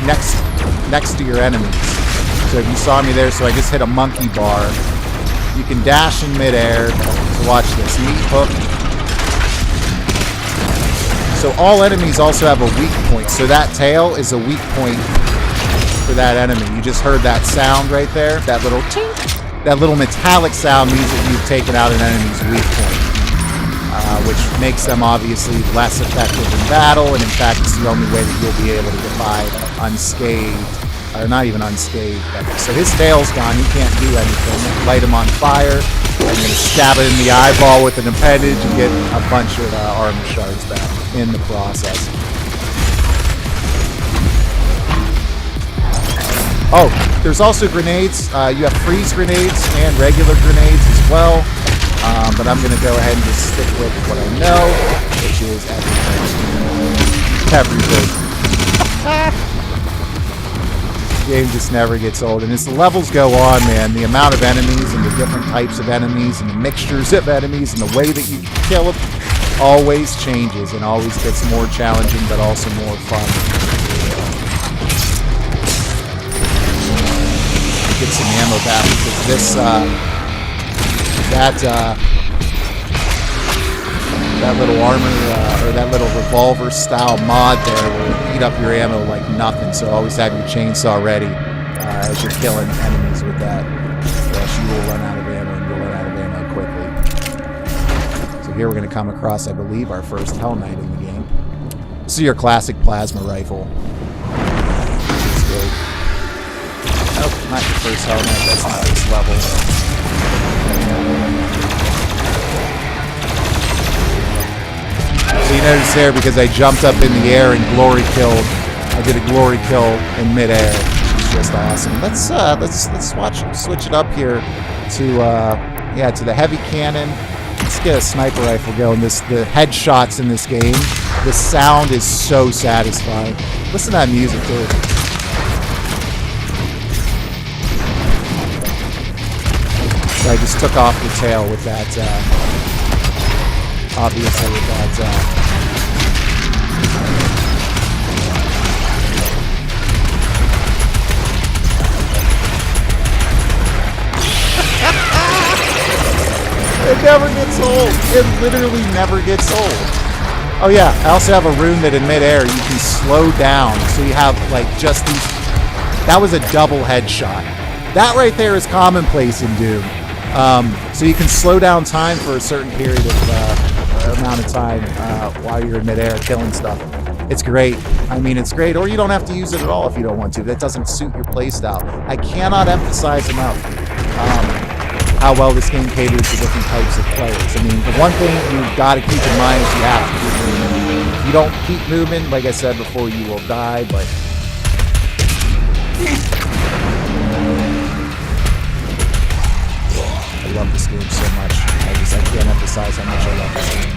next to your enemies. So if you saw me there, so I just hit a monkey bar. You can dash in midair. So watch this. Meat hook. So all enemies also have a weak point. So that tail is a weak point for that enemy. You just heard that sound right there. That little tink. That little metallic sound means that you've taken out an enemy's weak point. Which makes them obviously less effective in battle, and in fact it's the only way that you'll be able to get by unscathed, or not even unscathed. So his tail's gone, he can't do anything. Light him on fire, and then stab it in the eyeball with an appendage and get a bunch of armor shards back in the process. Oh, there's also grenades. You have freeze grenades and regular grenades as well. But I'm going to go ahead and just stick with what I know, which is everything. The game just never gets old. And as the levels go on, man, the amount of enemies and the different types of enemies and the mixtures of enemies and the way that you kill them always changes and always gets more challenging, but also more fun. Get some ammo back because this, that little armor, or that little revolver style mod there will eat up your ammo like nothing, so always have your chainsaw ready as you're killing enemies with that. Or else you will run out of ammo, and you'll run out of ammo quickly. So here we're going to come across, I believe, our first Hell Knight in the game. This is your classic plasma rifle. It's good. Nope, not your first Hell Knight, that's not this level. So you notice there, because I jumped up in the air and glory killed, I did a glory kill in midair, which is just awesome. Let's switch it up here to the heavy cannon. Let's get a sniper rifle going. The headshots in this game, the sound is so satisfying. Listen to that music too. So I just took off the tail with that. Obviously with that it never gets old. It literally never gets old. Oh yeah, I also have a rune that in midair you can slow down. So you have like just these. That was a double headshot. That right there is commonplace in Doom. So you can slow down time for a certain period of amount of time while you're in midair killing stuff. It's great. I mean, it's great. Or you don't have to use it at all if you don't want to. That doesn't suit your playstyle. I cannot emphasize enough how well this game caters to different types of players. I mean, the one thing you've got to keep in mind is you have to keep moving. If you don't keep moving, like I said before, you will die, but I love this game so much. I can't emphasize how much I love this game.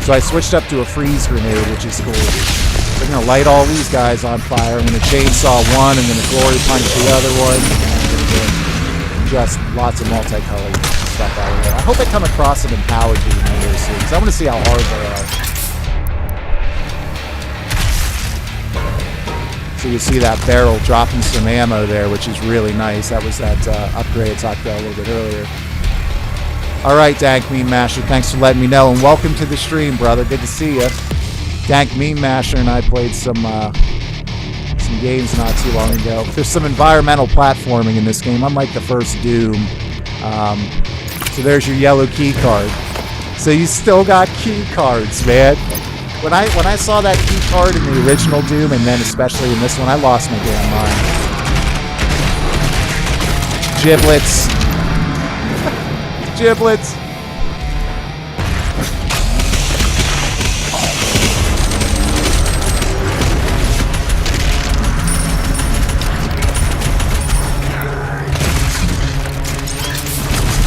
So I switched up to a freeze grenade, which is cool. So I'm going to light all these guys on fire. I'm going to chainsaw one. I'm going to glory punch the other one. And I'm going to get just lots of multicolored stuff out of there. I hope I come across some empowered demons very soon, because I want to see how hard they are. So you see that barrel dropping some ammo there, which is really nice. That was that upgrade I talked about a little bit earlier. All right, Dank Meme Masher, thanks for letting me know, and welcome to the stream, brother. Good to see you. Dank Meme Masher and I played some games not too long ago. There's some environmental platforming in this game, unlike the first Doom. So there's your yellow key card. So you still got key cards, man. When I saw that key card in the original Doom, and then especially in this one, I lost my damn mind. Giblets. Giblets.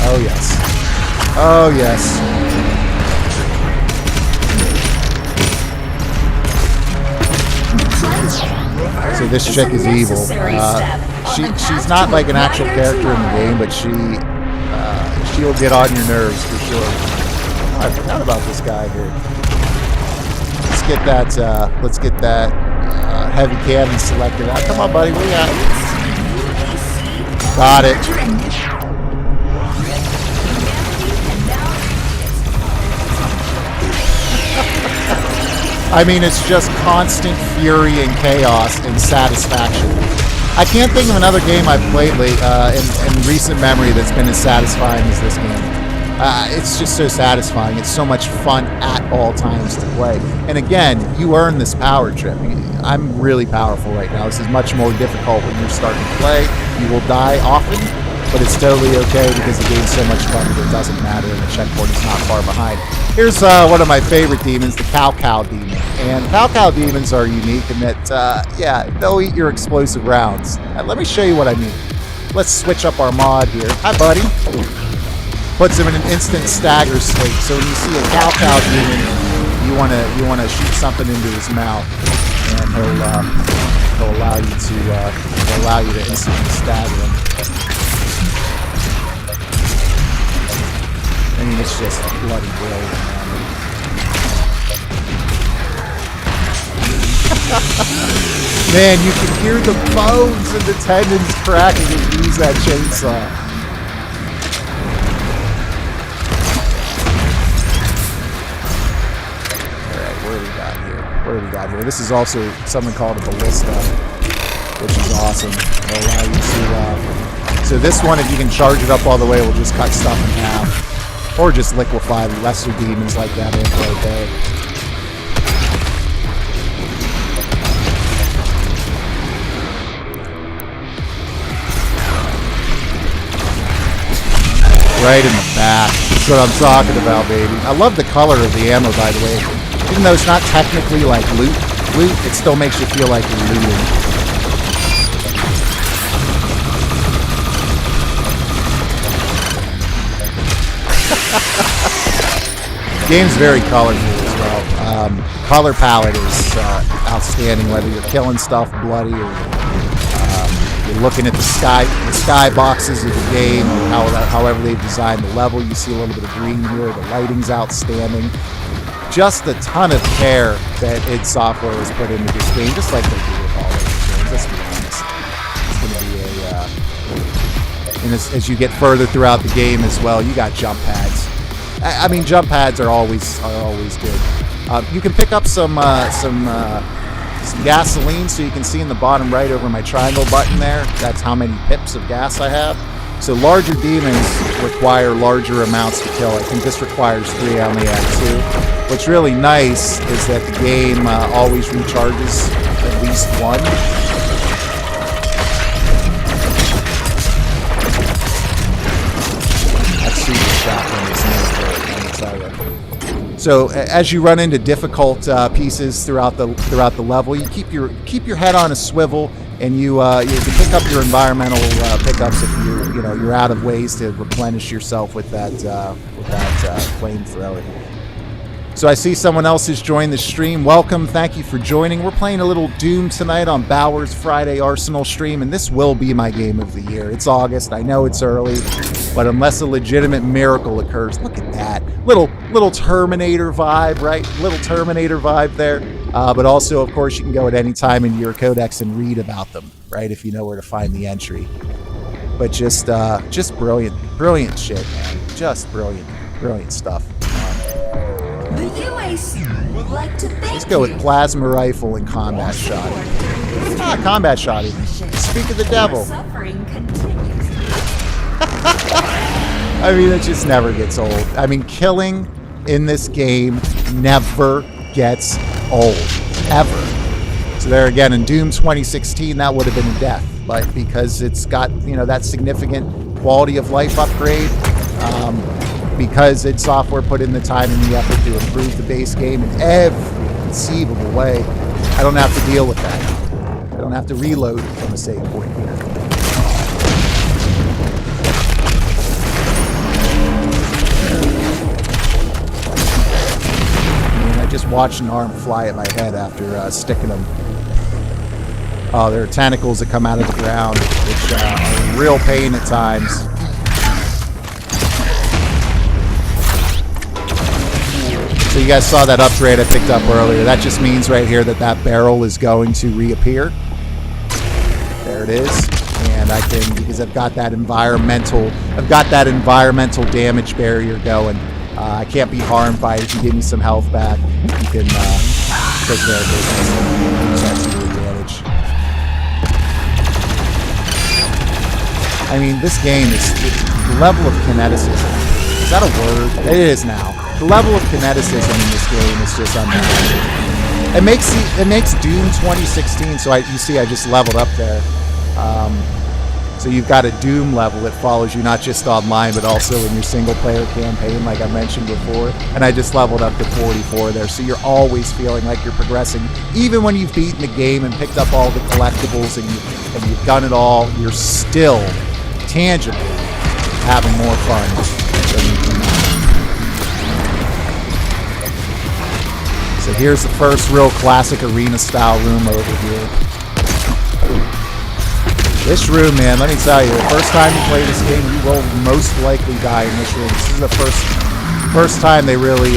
Oh yes. Oh yes. So this chick is evil. She's not like an actual character in the game, but she'll get on your nerves for sure. Oh, I forgot about this guy here. Let's get that heavy cannon selected out. Come on, buddy. We got it. Got it. I mean, it's just constant fury and chaos and satisfaction. I can't think of another game I've played in recent memory that's been as satisfying as this game. It's just so satisfying. It's so much fun at all times to play. And again, you earn this power trip. I'm really powerful right now. This is much more difficult when you're starting to play. You will die often, but it's totally okay because the game's so much fun that it doesn't matter and the checkpoint is not far behind. Here's one of my favorite demons, the Cow demon. And Cow demons are unique in that, yeah, they'll eat your explosive rounds. Let me show you what I mean. Let's switch up our mod here. Hi, buddy. Puts him in an instant stagger state. So when you see a Cow demon, you wanna shoot something into his mouth, and he'll allow you to instantly stagger him. I mean, it's just bloody brilliant, man. Man, you can hear the bones and the tendons cracking as you use that chainsaw. What do we got here? This is also something called a ballista, which is awesome. It'll allow you to, so this one, if you can charge it up all the way, will just cut stuff in half. Or just liquefy lesser demons like that right there. Right in the back. That's what I'm talking about, baby. I love the color of the ammo, by the way. Even though it's not technically like loot, it still makes you feel like you're looting. Game's very colorful as well. Color palette is outstanding, whether you're killing stuff bloody or you're looking at the sky boxes of the game, or however they've designed the level. You see a little bit of green here. The lighting's outstanding. Just a ton of care that id Software has put into this game, just like they do with all of these games. Let's be honest. It's going to be and as you get further throughout the game as well, you got jump pads. I mean, jump pads are always good. You can pick up some gasoline, so you can see in the bottom right over my triangle button there. That's how many pips of gas I have. So larger demons require larger amounts to kill. I think this requires 3, I only have 2. What's really nice is that the game always recharges at least 1. That super shotgun is no joke, let me tell you. So as you run into difficult pieces throughout the level, you keep your head on a swivel, and you can pick up your environmental pickups if you're out of ways to replenish yourself with that flamethrower. So I see someone else has joined the stream. Welcome, thank you for joining. We're playing a little Doom tonight on Bauer's Friday Arsenal stream, and this will be my game of the year. It's August, I know it's early, but unless a legitimate miracle occurs, look at that. Little Terminator vibe, right? Little Terminator vibe there. But also, of course, you can go at any time into your codex and read about them, right? If you know where to find the entry. But just brilliant shit, man. Just brilliant stuff. The UAC would like to thank Let's go with plasma rifle and combat shot. Combat shot even. Speak of the devil. Suffering continues. I mean, it just never gets old. I mean, killing in this game never gets old. Ever. So there again, in Doom 2016, that would have been a death. But because it's got, that significant quality of life upgrade, because id Software put in the time and the effort to improve the base game in every conceivable way, I don't have to deal with that. I don't have to reload from a save point here. I just watched an arm fly at my head after sticking them. Oh, there are tentacles that come out of the ground, which are a real pain at times. So you guys saw that upgrade I picked up earlier. That just means right here that that barrel is going to reappear. There it is. And I can, because I've got that environmental damage barrier going. I can't be harmed by it. If you give me some health back, you can take care of business and protect your advantage. I mean, this game is the level of kineticism. Is that a word? It is now. The level of kineticism in this game is just unbelievable. It makes Doom 2016. So you see, I just leveled up there. So you've got a Doom level that follows you not just online, but also in your single-player campaign, like I mentioned before. And I just leveled up to 44 there. So you're always feeling like you're progressing. Even when you've beaten the game and picked up all the collectibles and you've done it all, you're still tangibly having more fun than you do now. So here's the first real classic arena-style room over here. This room, man, let me tell you, the first time you play this game, you will most likely die in this room. This is the first time they really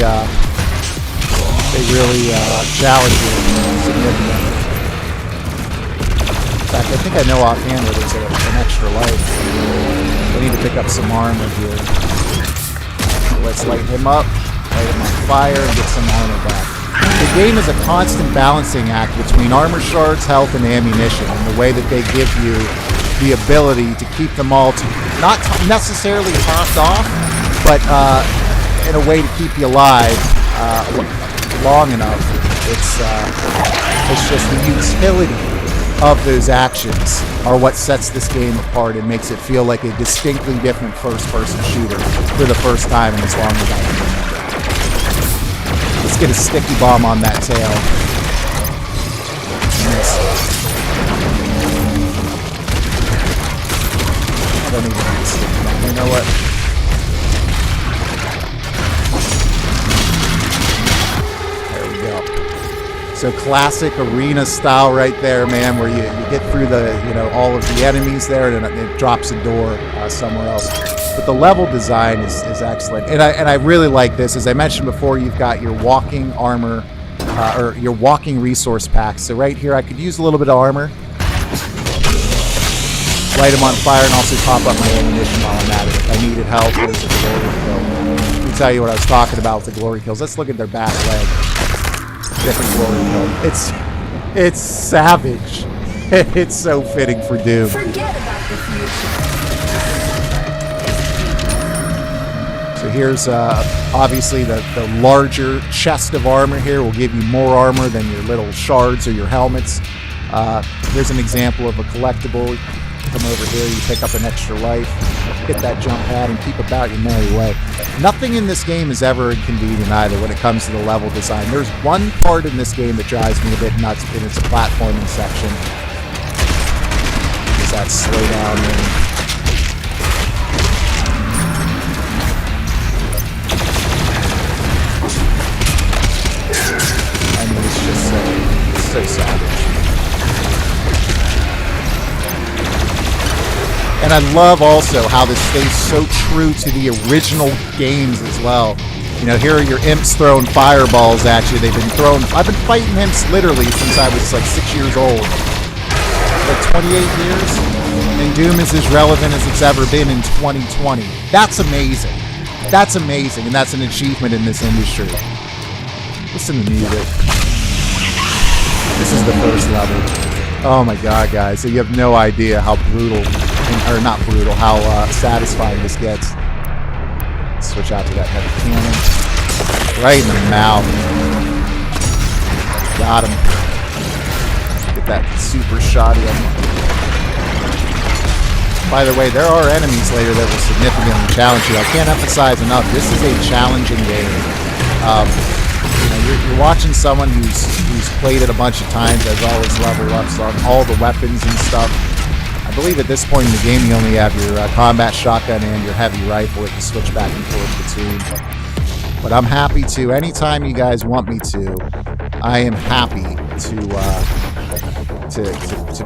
challenge you significantly. In fact, I think I know offhand that there's an extra life. I need to pick up some armor here. So let's light him up, light him on fire, and get some armor back. The game is a constant balancing act between armor shards, health, and ammunition, and the way that they give you the ability to keep them all not necessarily topped off, but in a way to keep you alive long enough. It's just the utility of those actions are what sets this game apart and makes it feel like a distinctly different first-person shooter for the first time in as long as I can remember. Let's get a sticky bomb on that tail. Miss. I don't even need a sticky bomb. You know what? There we go. So classic arena style right there, man, where you get through the, all of the enemies there and it drops a door somewhere else. But the level design is excellent, and I really like this. As I mentioned before, you've got your walking armor, or your walking resource packs. So right here, I could use a little bit of armor, light them on fire, and also top up my ammunition while I'm at it. If I needed help, there's a glory kill. Let me tell you what I was talking about with the glory kills. Let's look at their back leg. Different glory kill. It's savage. It's so fitting for Doom. Forget about the future. So here's obviously the larger chest of armor here will give you more armor than your little shards or your helmets. Here's an example of a collectible. Come over here, you pick up an extra life, hit that jump pad, and keep about your merry way. Nothing in this game is ever inconvenient either when it comes to the level design. There's one part in this game that drives me a bit nuts, and it's a platforming section. Is that slow down and so savage. And I love also how this stays so true to the original games as well. Here are your imps throwing fireballs at you. I've been fighting imps literally since I was like 6 years old. Like 28 years? And Doom is as relevant as it's ever been in 2020. That's amazing. That's amazing, and that's an achievement in this industry. Listen to the music. This is the first level. Oh my god, guys. So you have no idea how brutal, or not brutal, how satisfying this gets. Switch out to that heavy cannon. Right in the mouth. Got him. Get that super shotty on him. By the way, there are enemies later that will significantly challenge you. I can't emphasize enough, this is a challenging game. You're watching someone who's played it a bunch of times, has all his level ups on all the weapons and stuff. I believe at this point in the game you only have your combat shotgun and your heavy rifle that you switch back and forth between. But I'm happy to, anytime you guys want me to, I am happy to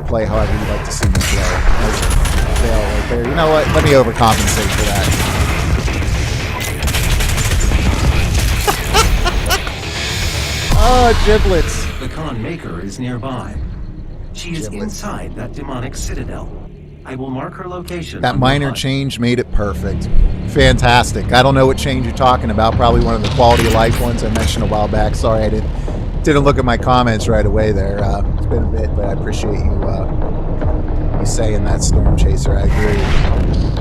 play however you'd like to see me play. Fail right there. You know what? Let me overcompensate for that. Oh, giblets. The con maker is nearby. She is inside that demonic citadel. I will mark her location. That minor change made it perfect. Fantastic. I don't know what change you're talking about. Probably one of the quality of life ones I mentioned a while back. Sorry, I didn't look at my comments right away there. It's been a bit, but I appreciate you saying that, Storm Chaser. I agree.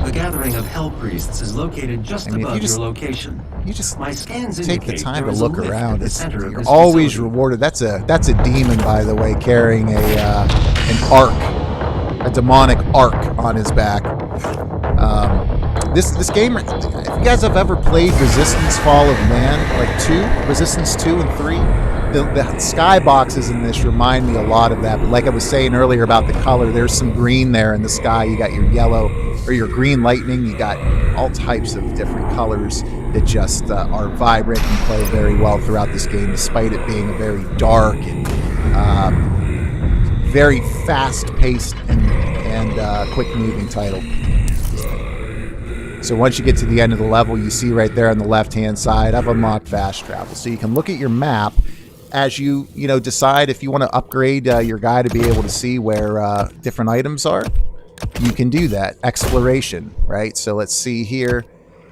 The gathering of Hell Priests is located just above your location. You just My scans take the indicate time there to is a look lift around. at the center of You're this always facility. rewarded. That's a demon, by the way, carrying an arc, a demonic arc on his back. This game, if you guys have ever played Resistance Fall of Man, like 2, Resistance 2 and 3, the skyboxes in this remind me a lot of that. But like I was saying earlier about the color, there's some green there in the sky. You got your yellow or your green lightning. You got all types of different colors that just are vibrant and play very well throughout this game, despite it being a very dark and very fast-paced and quick-moving title. So once you get to the end of the level, you see right there on the left-hand side, I've unlocked fast travel. So you can look at your map as you decide if you want to upgrade your guy to be able to see where different items are. You can do that. Exploration, right? So let's see here.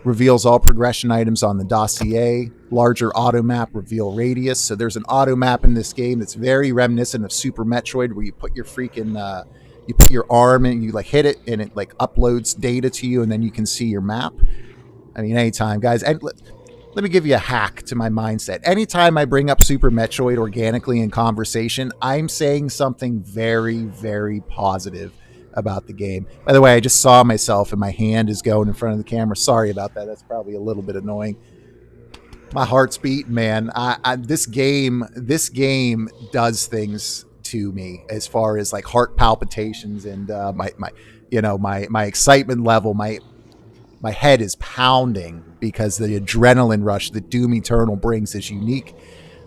Reveals all progression items on the dossier. Larger auto map, reveal radius. So there's an auto map in this game that's very reminiscent of Super Metroid, where you put your freaking you put your arm and you like hit it and it like uploads data to you, and then you can see your map. I mean, anytime, guys. And let me give you a hack to my mindset. Anytime I bring up Super Metroid organically in conversation, I'm saying something very, very positive about the game. By the way, I just saw myself and my hand is going in front of the camera. Sorry about that. That's probably a little bit annoying. My heart's beating, man. This game does things to me as far as like heart palpitations and my excitement level. My head is pounding because the adrenaline rush that Doom Eternal brings is unique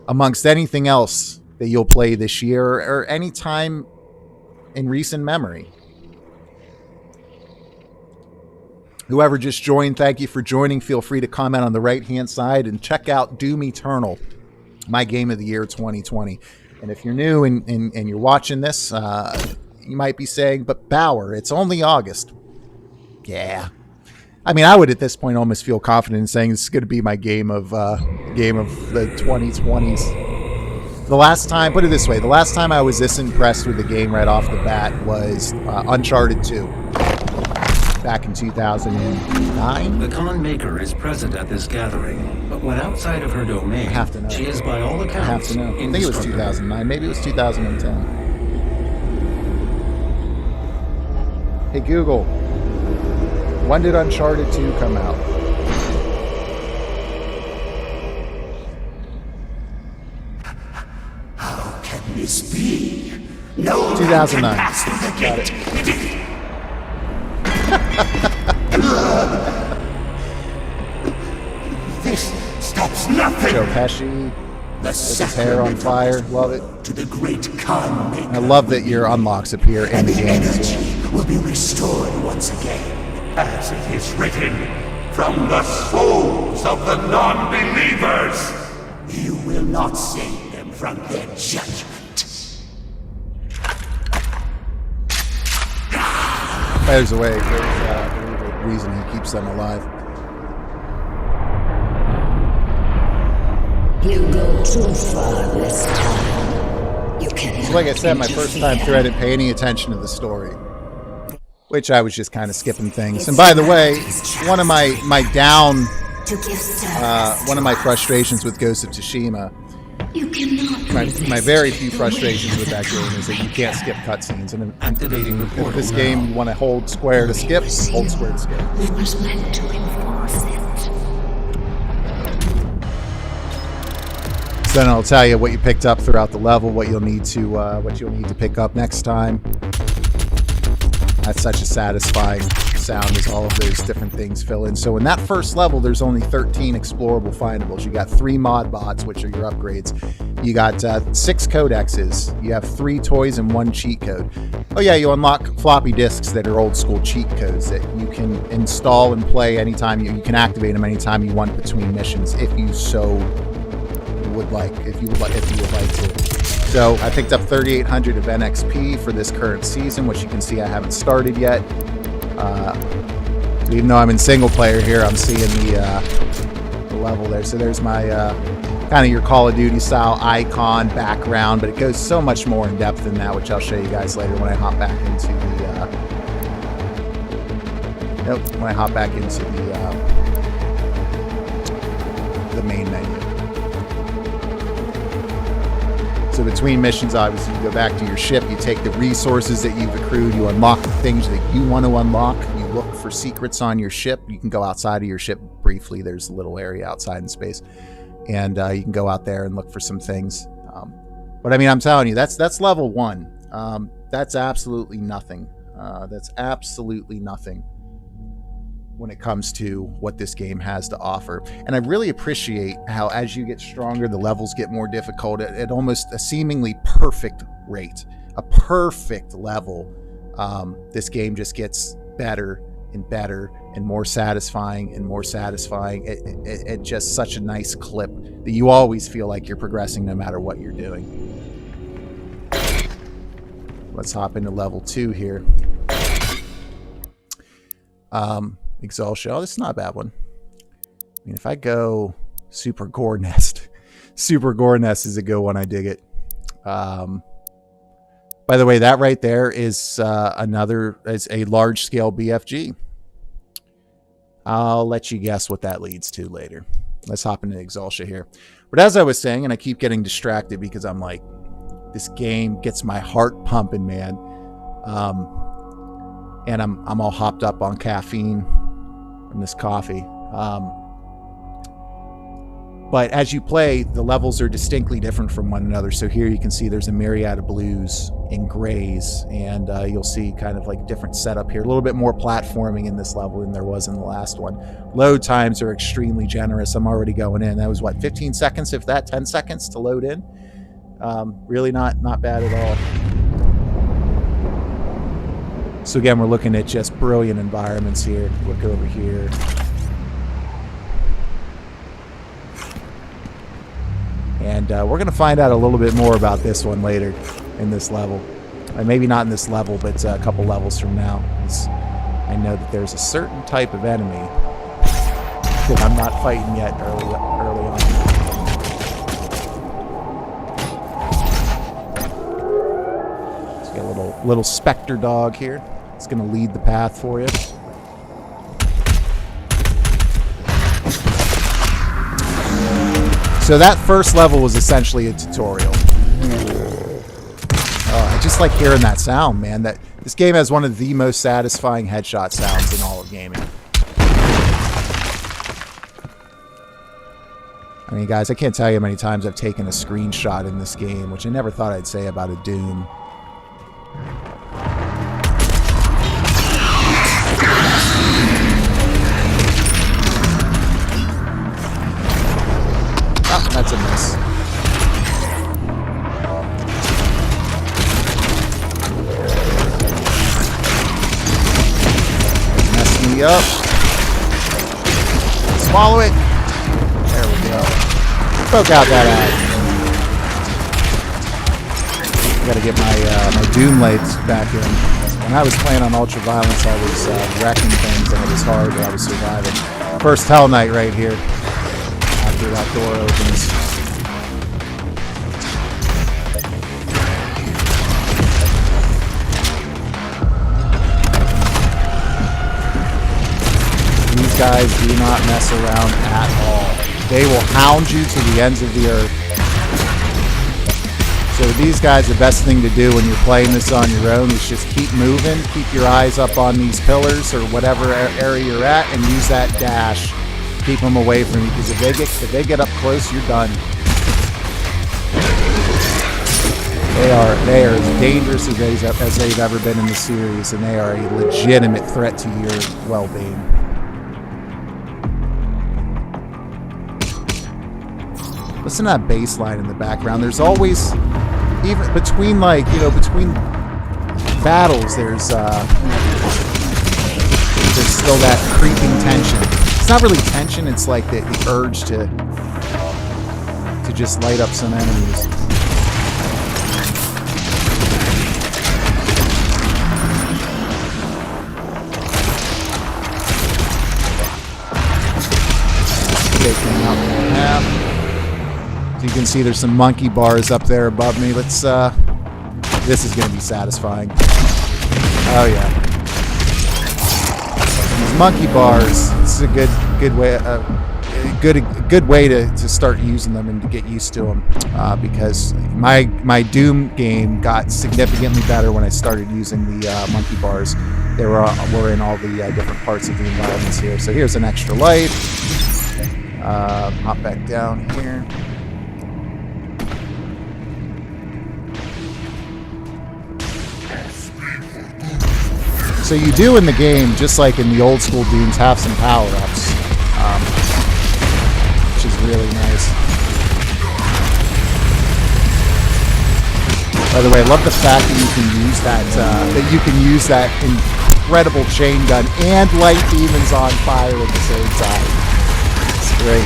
amongst anything else that you'll play this year or any time in recent memory. Whoever just joined, thank you for joining. Feel free to comment on the right-hand side and check out Doom Eternal, my game of the year 2020. And if you're new and you're watching this, you might be saying, but Bauer, it's only August. Yeah. I mean, I would at this point almost feel confident in saying this is going to be my game of the 2020s. The last time, put it this way, the last time I was this impressed with the game right off the bat was Uncharted 2. Back in 2009. The con maker is present at this gathering, but when outside of her domain, I have to know. she is by all accounts I have to know. I think it was 2009. Maybe it was 2010. Hey Google, when did Uncharted 2 come out? How can this be? No 2009. Pass through the gate. This stops nothing. Joe Pesci, The with his hair on fire. Love it. to the great Khan maker. I love that your unlocks appear in the game as well. Energy will be restored once again, as it is written, from the souls of the non-believers. You will not save them from their judgment. There's a way. There's a reason he keeps them alive. You go too far this time. You cannot. So like I said, my first time through, I didn't pay any attention to the story, which I was just kind of skipping things. And by the way, one of my frustrations with Ghost of Tsushima, You cannot. my very few frustrations with that game is that you can't skip cutscenes. And Activating the if portal this now. game, you want to hold square to skip, hold square to skip. We was meant to enforce it. So then I'll tell you what you picked up throughout the level, what you'll need to pick up next time. That's such a satisfying sound as all of those different things fill in. So in that first level, there's only 13 explorable findables. You got 3 mod bots, which are your upgrades. You got 6 codexes. You have 3 toys and 1 cheat code. Oh yeah, you unlock floppy disks that are old school cheat codes that you can install and play anytime. You can activate them anytime you want between missions if you so would like to. So I picked up 3,800 of NXP for this current season, which you can see I haven't started yet. Even though I'm in single player here, I'm seeing the level there. So there's my kind of your Call of Duty style icon background, but it goes so much more in depth than that, which I'll show you guys later when I hop back into the main menu. So between missions, obviously, you go back to your ship, you take the resources that you've accrued, you unlock the things that you want to unlock, you look for secrets on your ship. You can go outside of your ship briefly. There's a little area outside in space, and you can go out there and look for some things. But I mean, I'm telling you, that's level 1. That's absolutely nothing. That's absolutely nothing when it comes to what this game has to offer. And I really appreciate how as you get stronger, the levels get more difficult at almost a seemingly perfect rate, a perfect level. This game just gets better and better and more satisfying and more satisfying at just such a nice clip that you always feel like you're progressing no matter what you're doing. Let's hop into level 2 here. Exhaustion. Oh, this is not a bad one. I mean, if I go Super Gore Nest, Super Gore Nest is a good one. I dig it. By the way, that right there is is a large scale BFG. I'll let you guess what that leads to later. Let's hop into Exhaustion here. But as I was saying, and I keep getting distracted because I'm like, this game gets my heart pumping, man. And I'm all hopped up on caffeine from this coffee. But as you play, the levels are distinctly different from one another. So here you can see there's a myriad of blues and grays, and you'll see kind of like different setup here. A little bit more platforming in this level than there was in the last one. Load times are extremely generous. I'm already going in. That was what, 15 seconds, if that, 10 seconds to load in. Really not bad at all. So again, we're looking at just brilliant environments here. Look over here. And we're going to find out a little bit more about this one later in this level. Maybe not in this level, but a couple levels from now. I know that there's a certain type of enemy that I'm not fighting yet early on. So we got a little specter dog here. It's going to lead the path for you. So that first level was essentially a tutorial. I just like hearing that sound, man. This game has one of the most satisfying headshot sounds in all of gaming. I mean, guys, I can't tell you how many times I've taken a screenshot in this game, which I never thought I'd say about a Doom. That's a miss. Mess me up. Swallow it. There we go. Poke out that eye. Gotta get my Doom lights back in. When I was playing on Ultraviolence, I was wrecking things and it was hard, but I was surviving. First Hell Night right here. After that door opens. These guys do not mess around at all. They will hound you to the ends of the earth. So these guys, the best thing to do when you're playing this on your own is just keep moving, keep your eyes up on these pillars or whatever area you're at, and use that dash. Keep them away from you, because if they get up close, you're done. They are as dangerous as they've ever been in the series, and they are a legitimate threat to your well-being. Listen to that bass line in the background. There's always, even between between battles, there's still that creeping tension. It's not really tension, it's like the urge to to just light up some enemies. Taking them out in half. So you can see there's some monkey bars up there above me. Let's this is going to be satisfying. Oh yeah. These monkey bars, this is a good way to start using them and to get used to them, because my Doom game got significantly better when I started using the monkey bars. They were in all the different parts of the environments here. So here's an extra life. Hop back down here. So you do in the game, just like in the old school Dooms, have some power-ups, which is really nice. By the way, I love the fact that you can use that incredible chain gun and light demons on fire at the same time. It's great.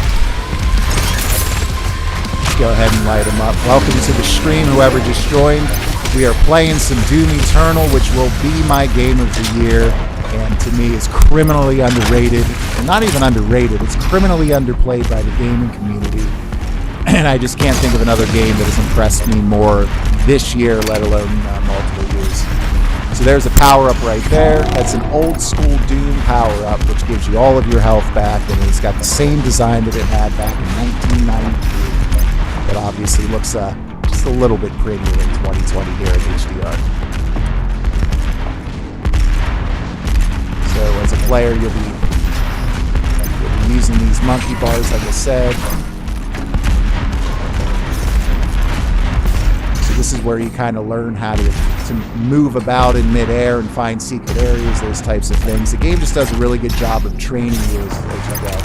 Let's go ahead and light them up. Welcome to the stream, whoever just joined. We are playing some Doom Eternal, which will be my game of the year, and to me is criminally underrated. And not even underrated, it's criminally underplayed by the gaming community. And I just can't think of another game that has impressed me more this year, let alone multiple years. So there's a power-up right there. That's an old-school Doom power-up, which gives you all of your health back, and it's got the same design that it had back in 1993. But obviously looks just a little bit prettier in 2020 here at HDR. So as a player, you'll be using these monkey bars, like I said. So this is where you kind of learn how to move about in midair and find secret areas, those types of things. The game just does a really good job of training you as you go.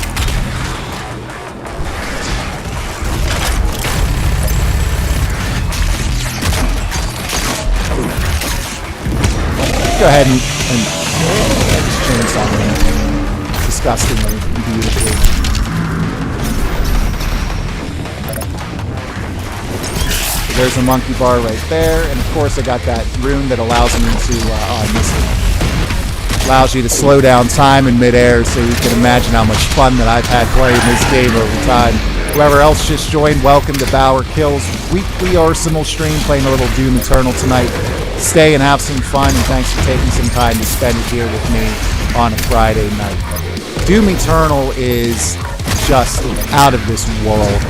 Go ahead and just chainsaw me disgustingly and beautifully. So there's a monkey bar right there, and of course I got that rune that allows me to allows you to slow down time in midair, so you can imagine how much fun that I've had playing this game over time. Whoever else just joined, welcome to BauerKillz weekly Arsenal stream, playing a little Doom Eternal tonight. Stay and have some fun, and thanks for taking some time to spend it here with me on a Friday night. Doom Eternal is just out of this world.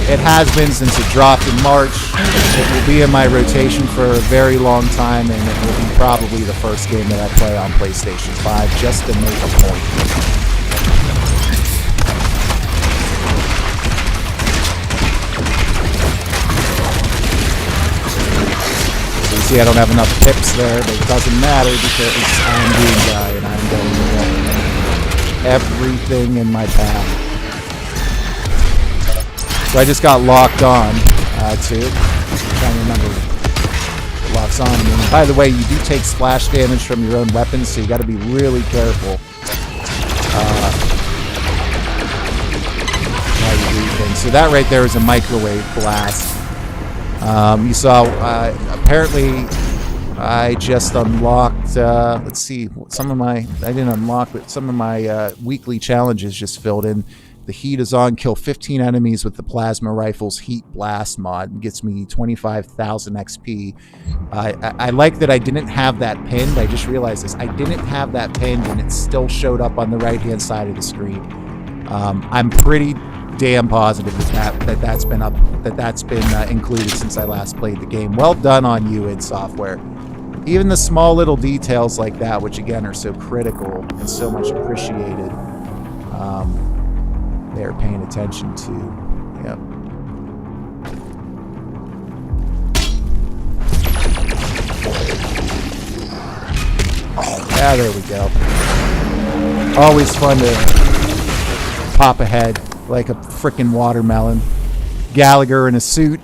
It has been since it dropped in March. It will be in my rotation for a very long time, and it will be probably the first game that I play on PlayStation 5 just to make a point. See, I don't have enough pips there, but it doesn't matter because I'm Doom guy and I'm going to get everything in my path. So I just got locked on too. I'm trying to remember what locks on. And by the way, you do take splash damage from your own weapons, so you got to be really careful how you do things. So that right there is a microwave blast. You saw, apparently, I just unlocked, let's see, I didn't unlock, but some of my weekly challenges just filled in. The heat is on, kill 15 enemies with the plasma rifle's heat blast mod. It gets me 25,000 XP. I like that I didn't have that pinned. I just realized this. I didn't have that pinned, and it still showed up on the right-hand side of the screen. I'm pretty damn positive that's been included since I last played the game. Well done on you, id Software. Even the small little details like that, which again are so critical and so much appreciated, they're paying attention to. Yep. Yeah, there we go. Always fun to pop ahead like a frickin' watermelon. Gallagher in a suit.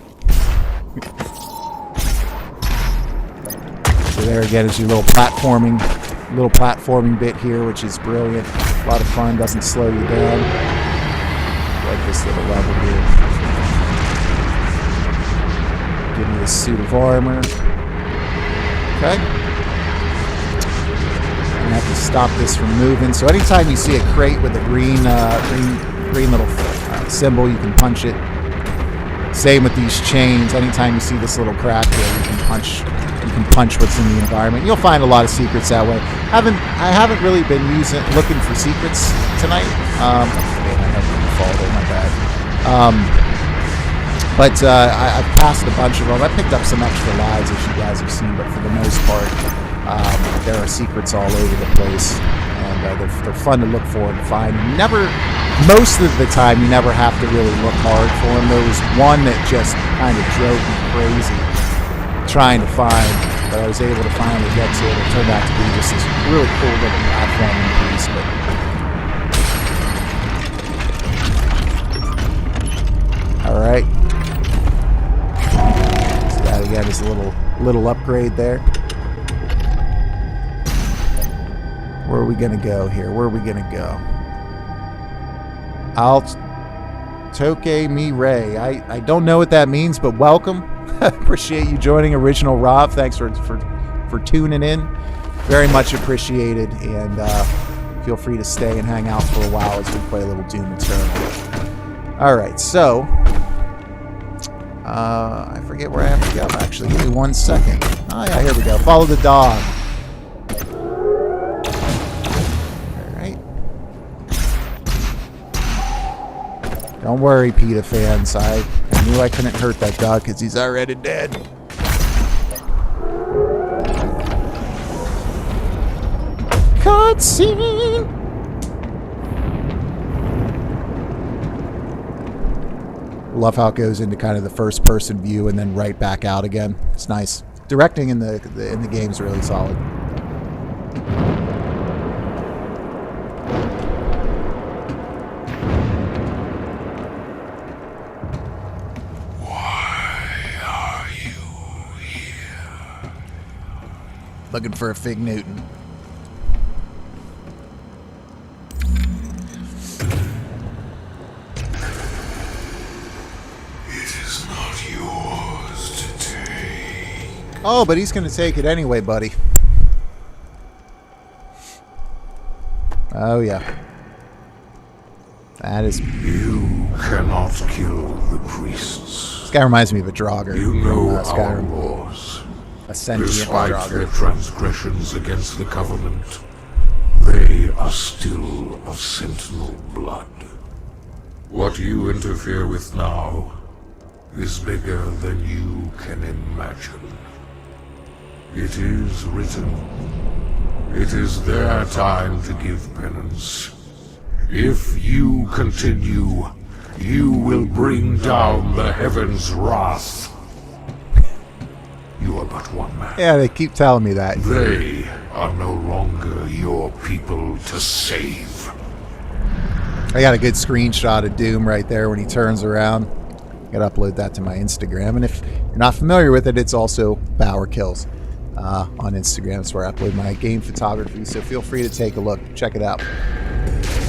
So there again is your little platforming bit here, which is brilliant. A lot of fun, doesn't slow you down. Like this little level here. Give me a suit of armor. Okay. I have to stop this from moving. So anytime you see a crate with a green little symbol, you can punch it. Same with these chains. Anytime you see this little crack here, you can punch what's in the environment. You'll find a lot of secrets that way. I haven't really been looking for secrets tonight. I have to fall there, my bad. But I've passed a bunch of them. I picked up some extra lives, as you guys have seen, but for the most part, there are secrets all over the place, and they're fun to look for and find. Most of the time, you never have to really look hard for them. There was one that just kind of drove me crazy trying to find, but I was able to finally get to it. It turned out to be just this really cool little platforming piece, but all right. So that again is a little upgrade there. Where are we gonna go here? Where are we gonna go? Toke Mi Ray. I don't know what that means, but welcome. Appreciate you joining. Original Rob, thanks for tuning in. Very much appreciated, and feel free to stay and hang out for a while as we play a little Doom Eternal. All right, so I forget where I have to go. Actually, give me 1 second. Oh yeah, here we go. Follow the dog. Don't worry, PETA fans. I knew I couldn't hurt that dog because he's already dead. Cutscene! Love how it goes into kind of the first-person view and then right back out again. It's nice. Directing in the game is really solid. Looking for a Fig Newton. It is not yours to take. Oh, but he's going to take it anyway, buddy. Oh, yeah. That is... You cannot kill the priests. This guy reminds me of a Draugr. You know our Skyrim. laws. A sentient Despite Draugr. their transgressions against the Covenant, they are still of Sentinel blood. What you interfere with now is bigger than you can imagine. It is written. It is their time to give penance. If you continue, you will bring down the heavens' wrath. You are but one man. Yeah, they keep telling me that. They are no longer your people to save. I got a good screenshot of Doom right there when he turns around. I got to upload that to my Instagram. And if you're not familiar with it, it's also BauerKillz on Instagram. It's where I upload my game photography. So feel free to take a look. Check it out.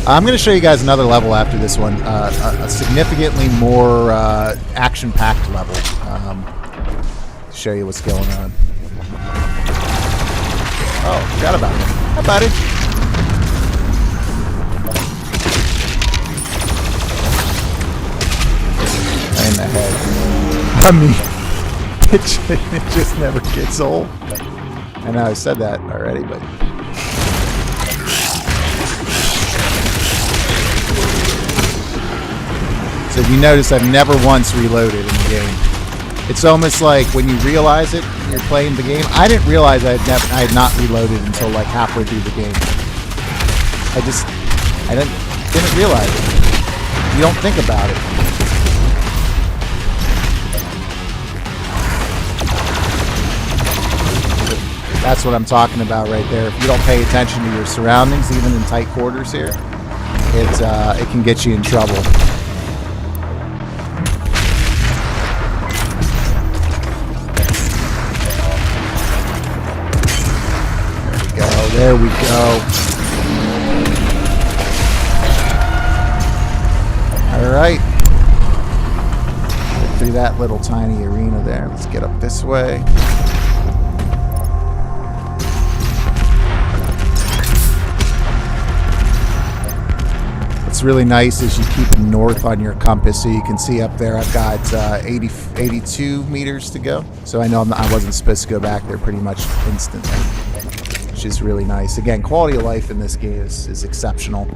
I'm going to show you guys another level after this one. A significantly more action-packed level. Show you what's going on. Oh, forgot about it. Hi, buddy. In the head. I mean, it just never gets old. I know I said that already, but... So if you notice, I've never once reloaded in the game. It's almost like when you realize it when you're playing the game. I didn't realize I had not reloaded until like halfway through the game. I didn't realize it. You don't think about it. That's what I'm talking about right there. If you don't pay attention to your surroundings, even in tight quarters here, it can get you in trouble. There we go. All right. through that little tiny arena there. Let's get up this way. What's really nice is you keep north on your compass, so you can see up there I've got 82 meters to go. So I know I wasn't supposed to go back there pretty much instantly, which is really nice. Again, quality of life in this game is exceptional.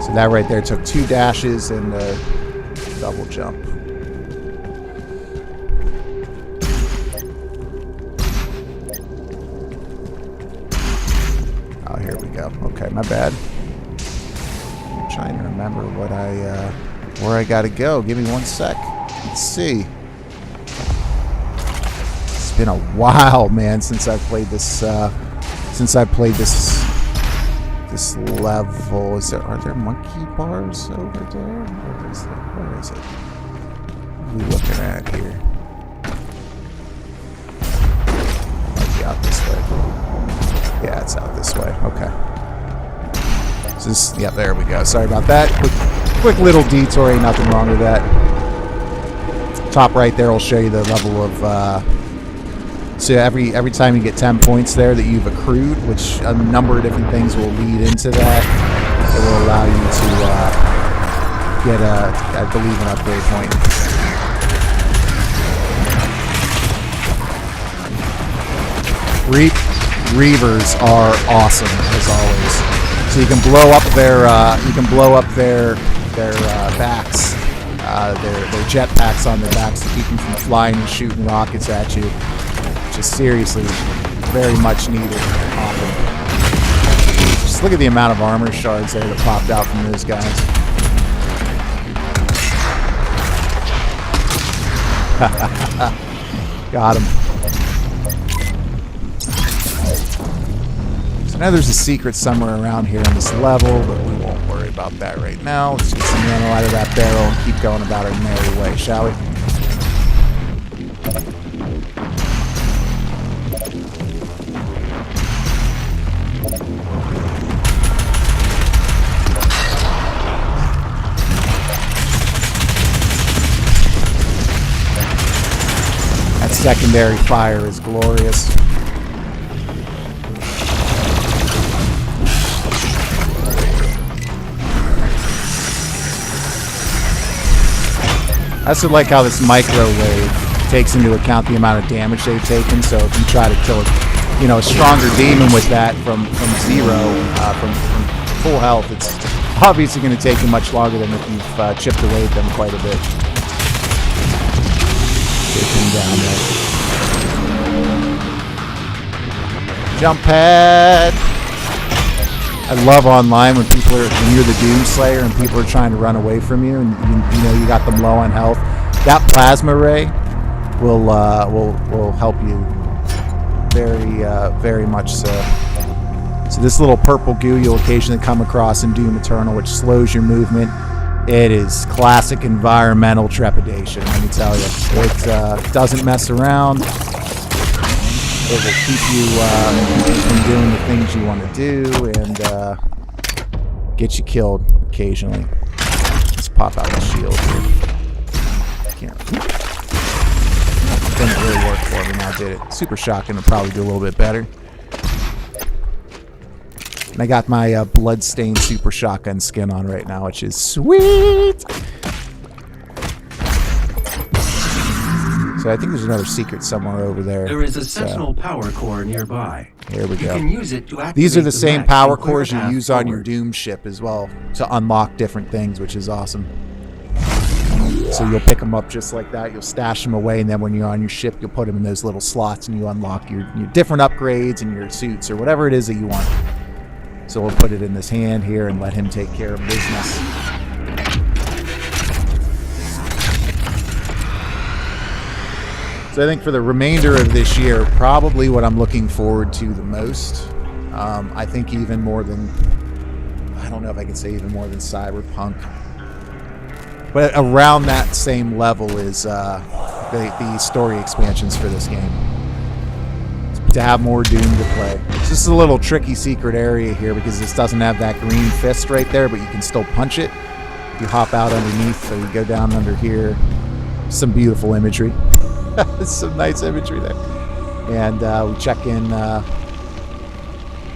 So that right there took 2 dashes and a double jump. Oh, here we go. Okay, my bad. I'm trying to remember what where I gotta go. Give me 1 sec. Let's see. It's been a while, man, since I played this. This level. Are there monkey bars over there? Where is it? What are we looking at here? Might be out this way. Yeah, it's out this way. Okay. So this, yeah, there we go. Sorry about that. Quick little detour. Ain't nothing wrong with that. Top right there will show you the level of. So every time you get 10 points there that you've accrued, which a number of different things will lead into that, it will allow you to get I believe, an upgrade point. Reavers are awesome as always. So you can blow up their backs, their jet packs on their backs to keep them from flying and shooting rockets at you. Just seriously very much needed often. Just look at the amount of armor shards there that popped out from those guys. Got him. So now there's a secret somewhere around here in this level, but we won't worry about that right now. Let's get some ammo out of that barrel and keep going about our merry way, shall we? Secondary fire is glorious. I also like how this microwave takes into account the amount of damage they've taken. So if you try to kill a stronger demon with that from zero, from full health, it's obviously going to take you much longer than if you've chipped away at them quite a bit. Down there. Jump pad. I love online when you're the Doomslayer and people are trying to run away from you, and you got them low on health. That plasma ray will help you very much so. So this little purple goo you'll occasionally come across in Doom Eternal, which slows your movement. It is classic environmental trepidation, let me tell you. It doesn't mess around. It will keep you from doing the things you want to do and get you killed occasionally. Let's pop out the shield here. Didn't really work for me now, did it? Super Shotgun will probably do a little bit better. And I got my bloodstained Super Shotgun skin on right now, which is sweet. So I think there's another secret somewhere over there. There is a Sentinel power core nearby. Here we go. You can use it to activate These are the same mech power and clear cores you path use on your forward. Doom ship as well to unlock different things, which is awesome. So you'll pick them up just like that. You'll stash them away, and then when you're on your ship, you'll put them in those little slots, and you unlock your different upgrades and your suits or whatever it is that you want. So we'll put it in this hand here and let him take care of business. So I think for the remainder of this year, probably what I'm looking forward to the most, I think even more than, I don't know if I can say even more than Cyberpunk, but around that same level is the story expansions for this game. To have more Doom to play. It's just a little tricky secret area here because this doesn't have that green fist right there, but you can still punch it. you hop out underneath, or you go down under here. Some beautiful imagery. Some nice imagery there. And we check in,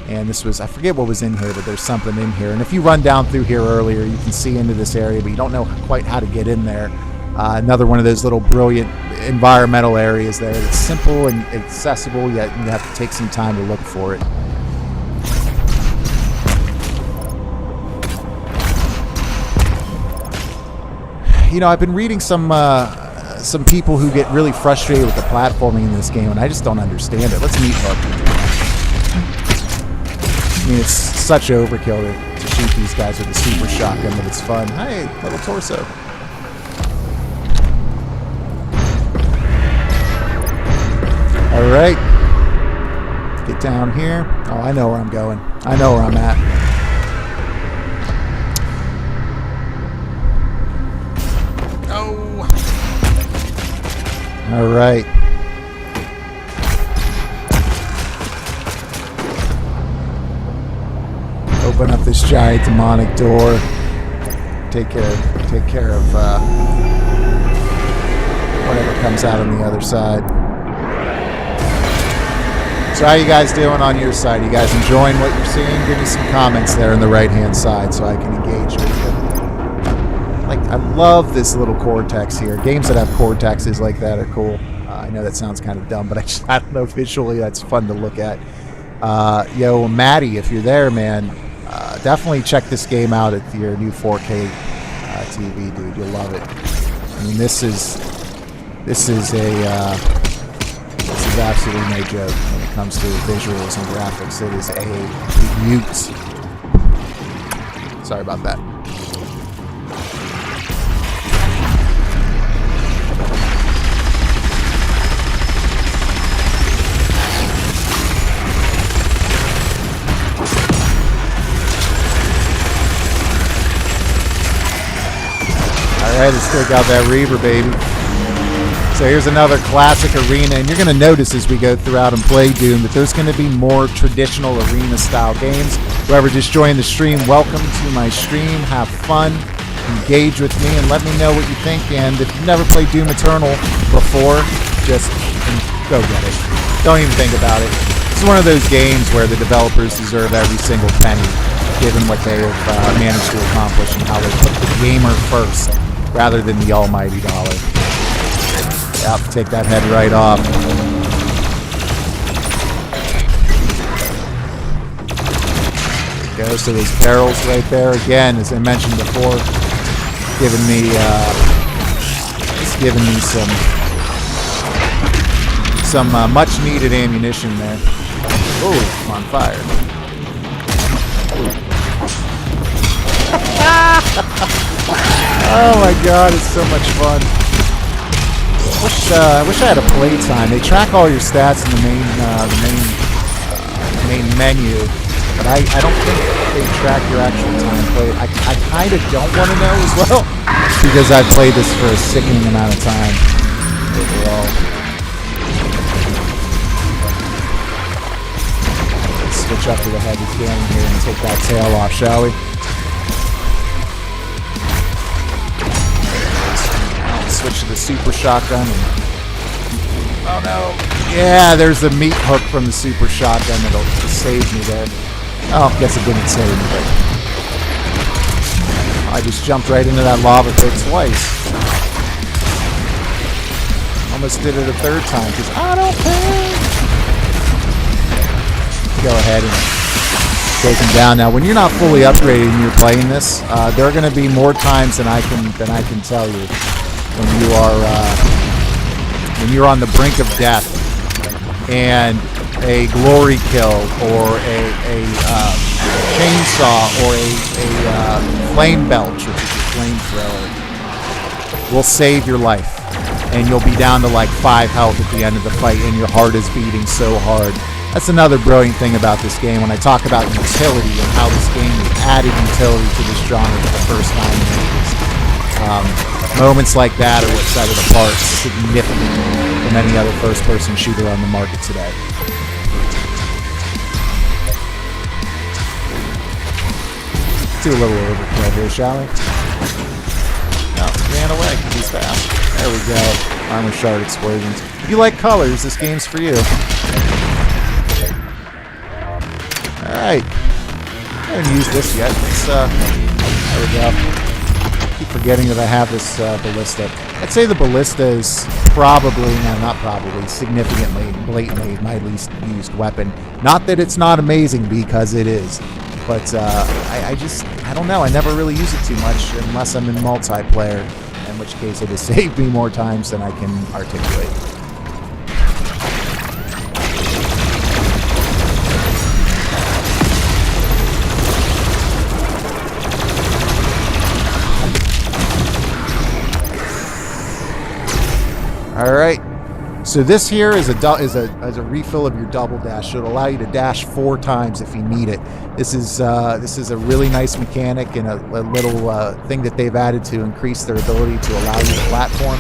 and this was, I forget what was in here, but there's something in here. And if you run down through here earlier, you can see into this area, but you don't know quite how to get in there. Another one of those little brilliant environmental areas there that's simple and accessible, yet you have to take some time to look for it. You know, I've been reading some people who get really frustrated with the platforming in this game, and I just don't understand it. Let's meet Hook. I mean, it's such overkill to shoot these guys with a super shotgun, but it's fun. Hey, little torso. All right. Get down here. Oh, I know where I'm going. I know where I'm at. Oh. All right. Open up this giant demonic door. Take care of whatever comes out on the other side. So how you guys doing on your side? You guys enjoying what you're seeing? Give me some comments there on the right-hand side so I can engage with you. Like, I love this little cortex here. Games that have cortexes like that are cool. I know that sounds kind of dumb, but I don't know, visually that's fun to look at. Yo, Maddie, if you're there, man, definitely check this game out at your new 4K TV, dude. You'll love it. I mean, this is absolutely no joke when it comes to visuals and graphics. It is a beaut. Sorry about that. Alright, let's take out that Reaver, baby. So here's another classic arena, and you're going to notice as we go throughout and play Doom that there's going to be more traditional arena-style games. Whoever just joined the stream, welcome to my stream. Have fun, engage with me, and let me know what you think. And if you've never played Doom Eternal before, just go get it. Don't even think about it. This is one of those games where the developers deserve every single penny, given what they have managed to accomplish and how they put the gamer first rather than the almighty dollar. Yep, take that head right off. Goes to those barrels right there again, as I mentioned before, giving me some much needed ammunition there. Oh, I'm on fire. Oh my god, it's so much fun. I wish I had a playtime. They track all your stats in the main menu, but I don't think they track your actual time played. I kind of don't want to know as well, because I've played this for a sickening amount of time overall. Let's switch up to the heavy cannon here and take that tail off, shall we? Switch to the super shotgun. Oh no! Yeah, there's the meat hook from the super shotgun that'll save me there. Oh, I guess it didn't save me, but I just jumped right into that lava pit twice. Almost did it a third time because I don't care. Go ahead and take him down. Now, when you're not fully upgraded and you're playing this, there are going to be more times than I can tell you. When you're on the brink of death and a glory kill or a chainsaw or a flame belch, which is a flamethrower, will save your life, and you'll be down to like 5 health at the end of the fight, and your heart is beating so hard. That's another brilliant thing about this game. When I talk about utility and how this game added utility to this genre for the first time in ages. Moments like that are what set it apart significantly from any other first-person shooter on the market today. Let's do a little overkill here, shall we? Oh, ran away because he's fast. There we go. Armor shard explosions. If you like colors, this game's for you. Alright. I haven't used this yet. There we go. I keep forgetting that I have this ballista. I'd say the ballista is probably, no, not probably, significantly, blatantly my least used weapon. Not that it's not amazing, because it is. But I don't know. I never really use it too much unless I'm in multiplayer, in which case it has saved me more times than I can articulate. All right. So this here is a refill of your double dash. So it'll allow you to dash 4 times if you need it. This is a really nice mechanic and a little thing that they've added to increase their ability to allow you to platform.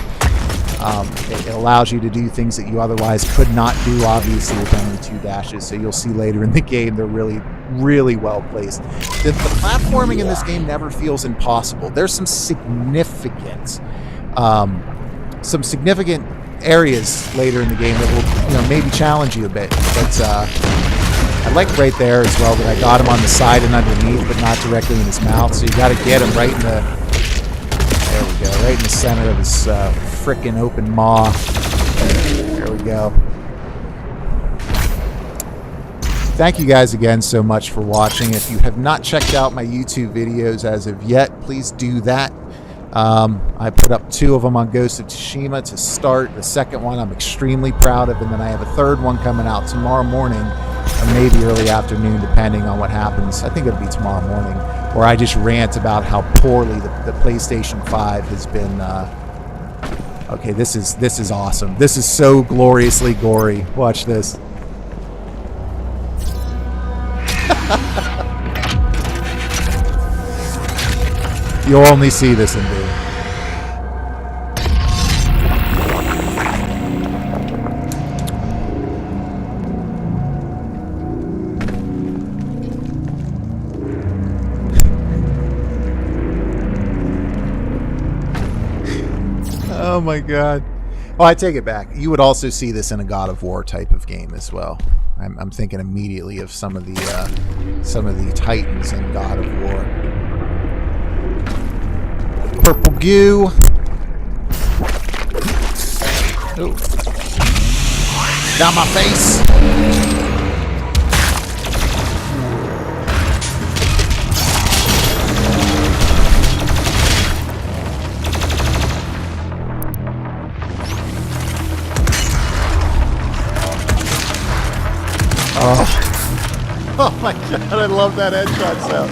It allows you to do things that you otherwise could not do, obviously, with only 2 dashes. So you'll see later in the game they're really, really well placed. The platforming in this game never feels impossible. There's some significant areas later in the game that will, maybe challenge you a bit. But I like right there as well that I got him on the side and underneath, but not directly in his mouth. So you got to get him right in the, there we go, right in the center of his frickin' open maw. There we go. Thank you guys again so much for watching. If you have not checked out my YouTube videos as of yet, please do that. I put up 2 of them on Ghost of Tsushima to start. The second one I'm extremely proud of, and then I have a third one coming out tomorrow morning, or maybe early afternoon, depending on what happens. I think it'll be tomorrow morning, where I just rant about how poorly the PlayStation 5 has been. Okay, this is awesome. This is so gloriously gory. Watch this. You'll only see this in Doom. Oh my god. Oh, I take it back. You would also see this in a God of War type of game as well. I'm thinking immediately of some of the Titans in God of War. Purple goo. Ooh. Down my face. Oh my god, I love that headshot sound.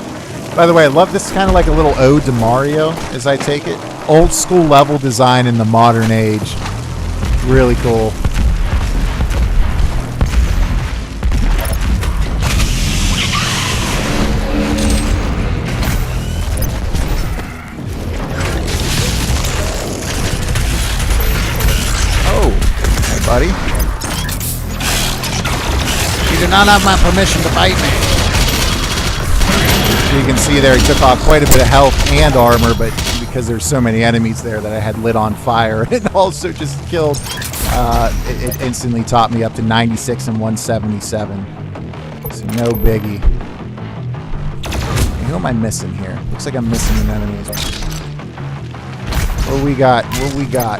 By the way, I love this, kind of like a little ode to Mario, as I take it. Old school level design in the modern age. Really cool. Oh, hey buddy. You do not have my permission to fight me. You can see there, he took off quite a bit of health and armor, but because there's so many enemies there that I had lit on fire and also just killed, it instantly topped me up to 96 and 177. So no biggie. Who am I missing here? Looks like I'm missing an enemy as well. What we got? What we got?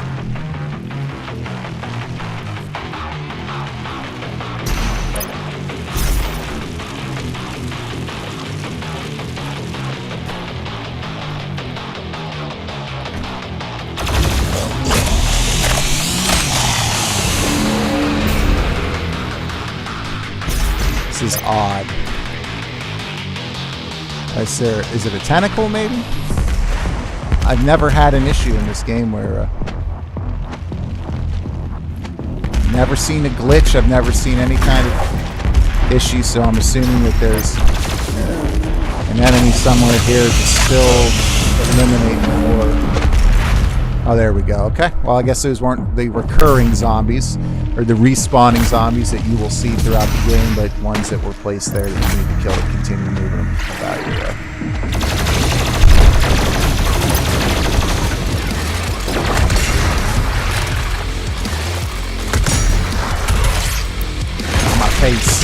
This is odd. Is it a tentacle, maybe? I've never had an issue in this game where... never seen a glitch. I've never seen any kind of issue, so I'm assuming that there's an enemy somewhere here to still eliminate more. Oh, there we go. Okay. Well, I guess those weren't the recurring zombies, or the respawning zombies that you will see throughout the game, but ones that were placed there that you need to kill to continue moving them about you there. face.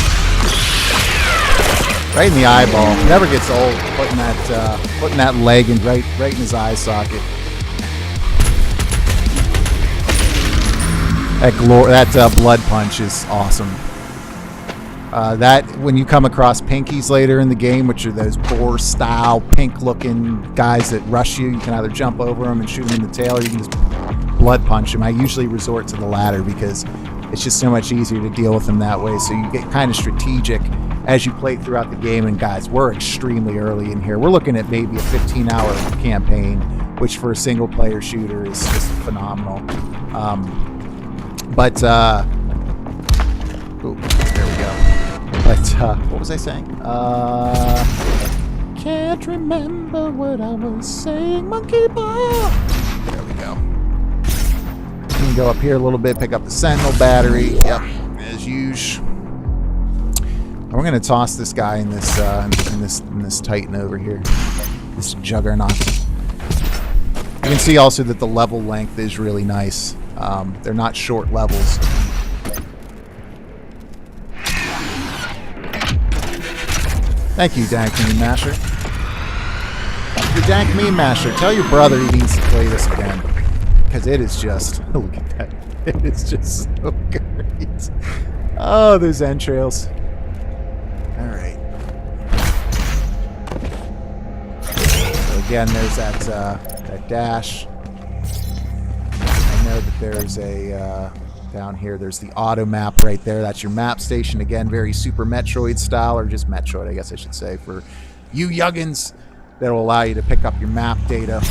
Right in the eyeball. Never gets old putting that leg in right in his eye socket. That blood punch is awesome. That when you come across pinkies later in the game, which are those boar style pink looking guys that rush you, you can either jump over them and shoot them in the tail, or you can just blood punch them. I usually resort to the latter because it's just so much easier to deal with them that way. So you get kind of strategic as you play throughout the game. And guys, we're extremely early in here. We're looking at maybe a 15-hour campaign, which for a single player shooter is just phenomenal. Ooh, there we go. But what was I saying? Can't remember what I was saying. Monkey ball. There we go. You can go up here a little bit, pick up the Sentinel battery. Yep, as usual. We're gonna toss this guy in this Titan over here. This Juggernaut. You can see also that the level length is really nice. They're not short levels. Thank you, Dank Meme Masher. Your Dank Meme Masher, tell your brother he needs to play this again. Because it is just, look at that. It is just so great. Oh, those entrails. Alright. So again, there's that dash. I know that there's a, down here, there's the auto map right there. That's your map station. Again, very Super Metroid style, or just Metroid, I guess I should say, for you youngins. That'll allow you to pick up your map data.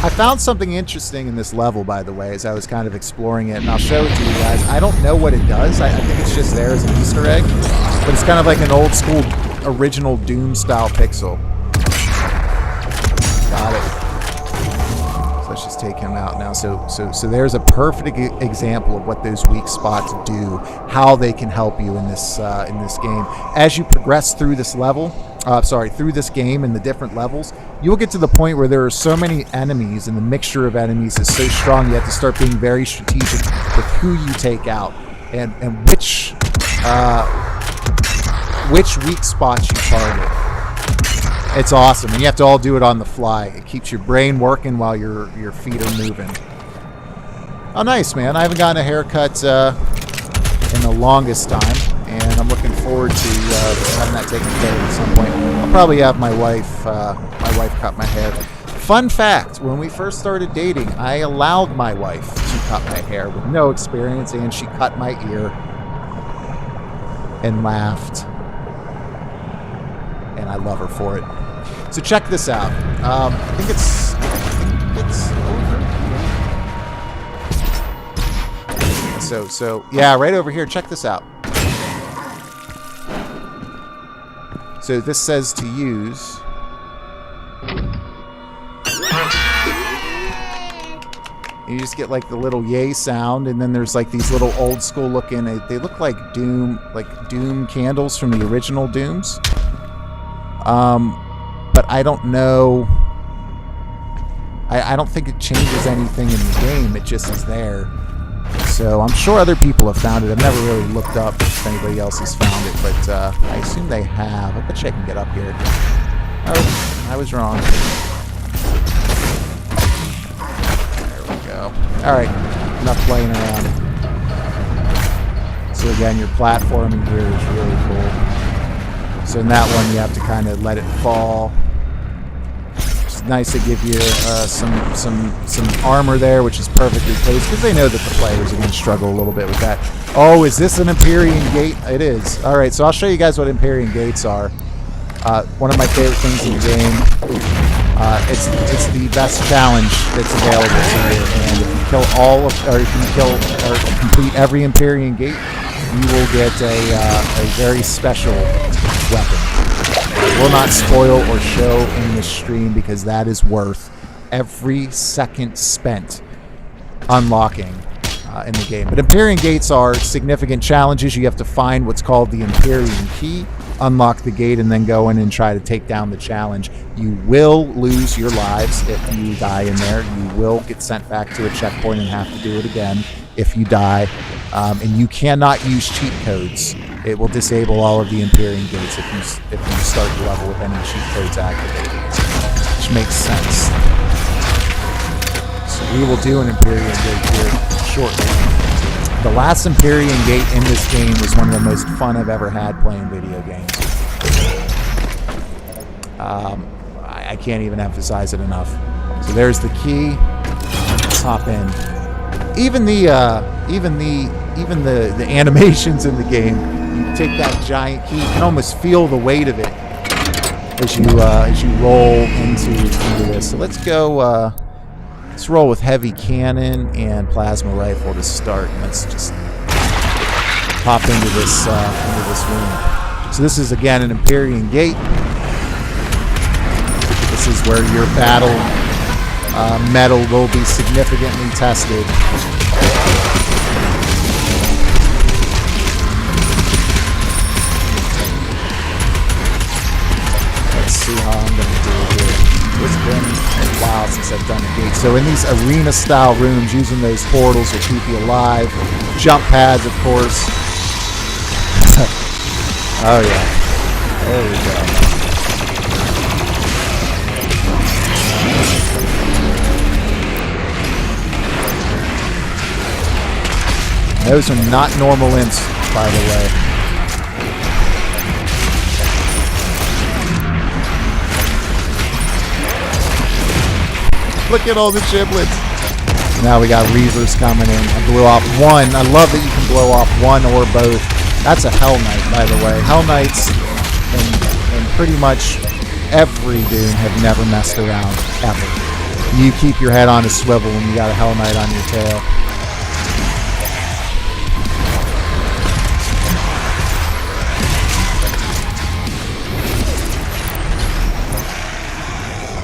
I found something interesting in this level, by the way, as I was kind of exploring it, and I'll show it to you guys. I don't know what it does. I think it's just there as an Easter egg, but it's kind of like an old school original Doom style pixel. Got it. Let's just take him out now. So there's a perfect example of what those weak spots do, how they can help you in this game. As you progress through this level, through this game and the different levels, you will get to the point where there are so many enemies, and the mixture of enemies is so strong. You have to start being very strategic with who you take out and which weak spots you target. It's awesome, and you have to all do it on the fly. It keeps your brain working while your feet are moving. Oh, nice, man. I haven't gotten a haircut in the longest time, and I'm looking forward to having that taken care of at some point. I'll probably have my wife cut my hair. Fun fact, when we first started dating, I allowed my wife to cut my hair with no experience, and she cut my ear and laughed. And I love her for it. So check this out. I think it's over. So yeah, right over here. Check this out. So this says to use. You just get like the little yay sound, and then there's like these little old school looking. They look like Doom candles from the original Dooms. But I don't know. I don't think it changes anything in the game. It just is there. So I'm sure other people have found it. I've never really looked up if anybody else has found it, but I assume they have. I bet you I can get up here. Oh, I was wrong. There we go. All right, enough playing around. So again, your platforming here is really cool. So in that one, you have to kind of let it fall. It's nice to give you some armor there, which is perfectly placed, because they know that the players are going to struggle a little bit with that. Oh, is this an Empyrean Gate? It is. All right, so I'll show you guys what Empyrean Gates are. One of my favorite things in the game. It's the best challenge that's available to you, and if you kill complete every Empyrean Gate, you will get a very special weapon. I will not spoil or show in this stream because that is worth every second spent unlocking in the game. But Empyrean Gates are significant challenges. You have to find what's called the Empyrean Key, unlock the gate, and then go in and try to take down the challenge. You will lose your lives if you die in there. You will get sent back to a checkpoint and have to do it again if you die. And you cannot use cheat codes it will disable all of the Empyrean gates if you start the level with any cheat codes activated, which makes sense. So we will do an Empyrean gate here shortly. The last Empyrean gate in this game was one of the most fun I've ever had playing video games. I can't even emphasize it enough. So there's the key. Let's hop in. Even the animations in the game. You take that giant key, you can almost feel the weight of it as you roll into this. So let's go. Let's roll with heavy cannon and plasma rifle to start. Let's just pop into this room. So this is again an Empyrean gate. This is where your battle metal will be significantly tested. Let's see how I'm going to do here. It's been a while since I've done a gate. So in these arena-style rooms, using those portals will keep you alive. Jump pads, of course. Oh yeah. There we go. Those are not normal imps, by the way. Look at all the giblets. Now we got Reavers coming in. I blew off one. I love that you can blow off one or both. That's a Hell Knight, by the way. Hell Knights in pretty much every Doom have never messed around, ever. You keep your head on a swivel when you got a Hell Knight on your tail.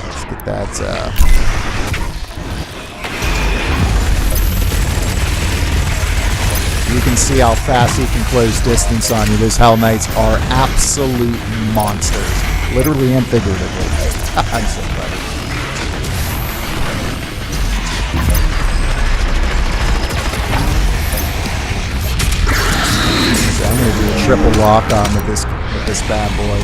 Let's get that. You can see how fast he can close distance on you. Those Hell Knights are absolute monsters. Literally and figuratively. I'm so funny. So I'm going to do a triple lock on with this bad boy.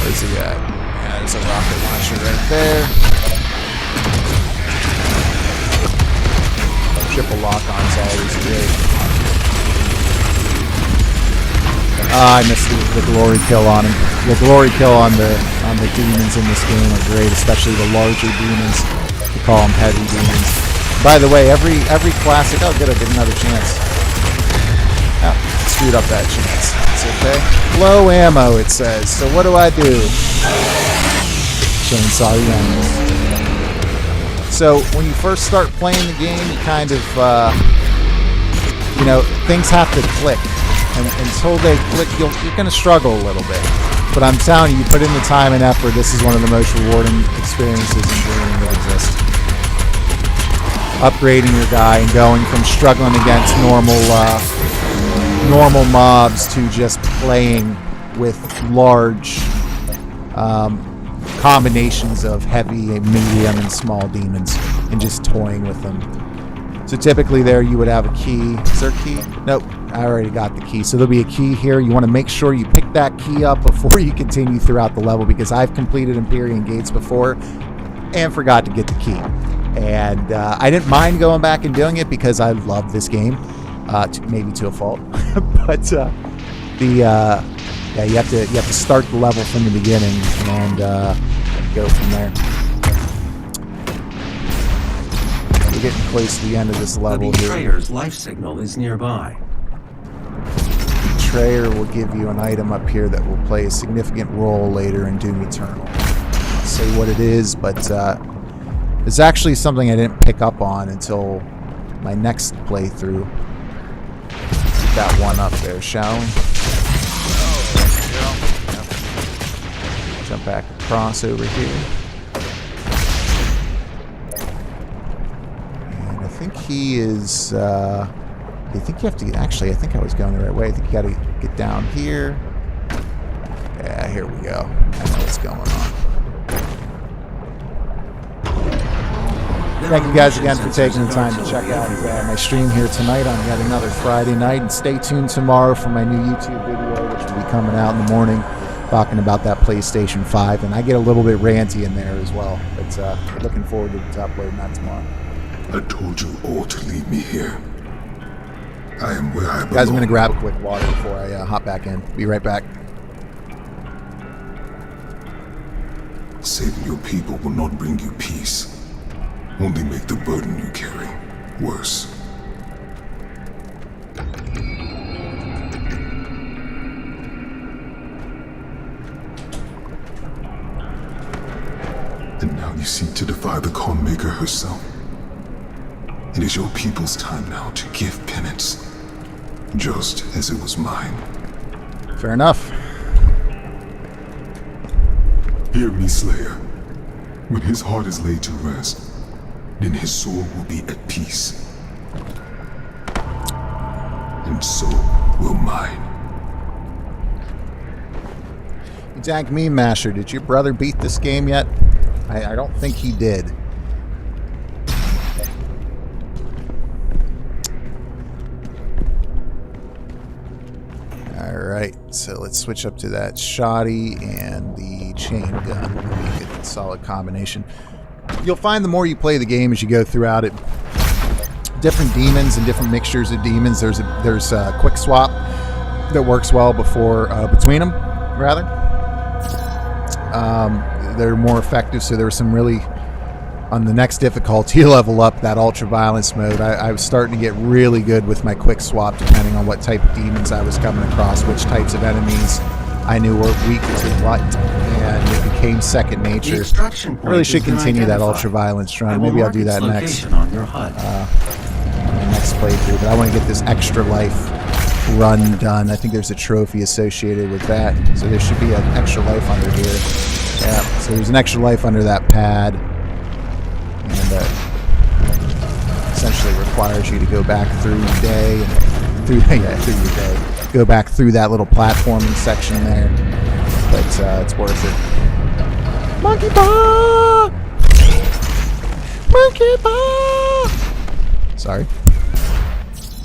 Where's he at? Yeah, there's a rocket launcher right there. Triple lock on's always great. I missed the glory kill on him. The glory kill on the demons in this game are great, especially the larger demons. We call them heavy demons. By the way, every classic. Oh, good, I get another chance. Oh, screwed up that chance. It's okay. Low ammo, it says. So what do? Chainsaw the enemies. So when you first start playing the game, you kind of, things have to click. And until they click, you're going to struggle a little bit. But I'm telling you, you put in the time and effort, this is one of the most rewarding experiences in gaming that exists. Upgrading your guy and going from struggling against normal mobs to just playing with large combinations of heavy, medium, and small demons and just toying with them. So typically there you would have a key. Is there a key? Nope, I already got the key. So there'll be a key here. You want to make sure you pick that key up before you continue throughout the level, because I've completed Empyrean Gates before and forgot to get the key. And I didn't mind going back and doing it because I love this game, maybe to a fault. But you have to start the level from the beginning and go from there. We're getting close to the end of this level The here. betrayer's life signal is nearby. Betrayer will give you an item up here that will play a significant role later in Doom Eternal. I'll say what it is, but it's actually something I didn't pick up on until my next playthrough. Get that one up there, shall we? Jump back across over here. And I think he is, I think you have to, actually, I think I was going the right way. I think you got to get down here. Yeah, here we go. I know what's going on. The Thank you guys again for taking the time to check out my stream here tonight on yet another Friday night. And stay tuned tomorrow for my new YouTube video, which will be coming out in the morning, talking about that PlayStation 5. And I get a little bit ranty in there as well. But looking forward to uploading that tomorrow. I told you all to leave me here. I am where I belong. Guys, I'm going to grab a quick water before I hop back in. Be right back. Saving your people will not bring you peace. Only make the burden you carry worse. And now you seek to defy the Khan Maker herself. It is your people's time now to give penance, just as it was mine. Fair enough. Hear me, Slayer. When his heart is laid to rest, then his soul will be at peace. And so will mine. Dank Meme Masher, did your brother beat this game yet? I don't think he did. Alright, so let's switch up to that shoddy and the chain gun. Make it a solid combination. You'll find the more you play the game as you go throughout it, different demons and different mixtures of demons. There's a quick swap that works well between them, rather. They're more effective, so there were some really, on the next difficulty level up, that ultra violence mode, I was starting to get really good with my quick swap, depending on what type of demons I was coming across, which types of enemies I knew were weak to what, and it became second nature. I really should continue that ultra violence run. Maybe I'll do that next on my next playthrough, but I want to get this extra life run done. I think there's a trophy associated with that, so there should be an extra life under here. Yeah, so there's an extra life under that pad, and essentially requires you to go back through your day and through your day. Go back through that little platforming section there, but it's worth it. Monkey paw! Monkey paw! Sorry,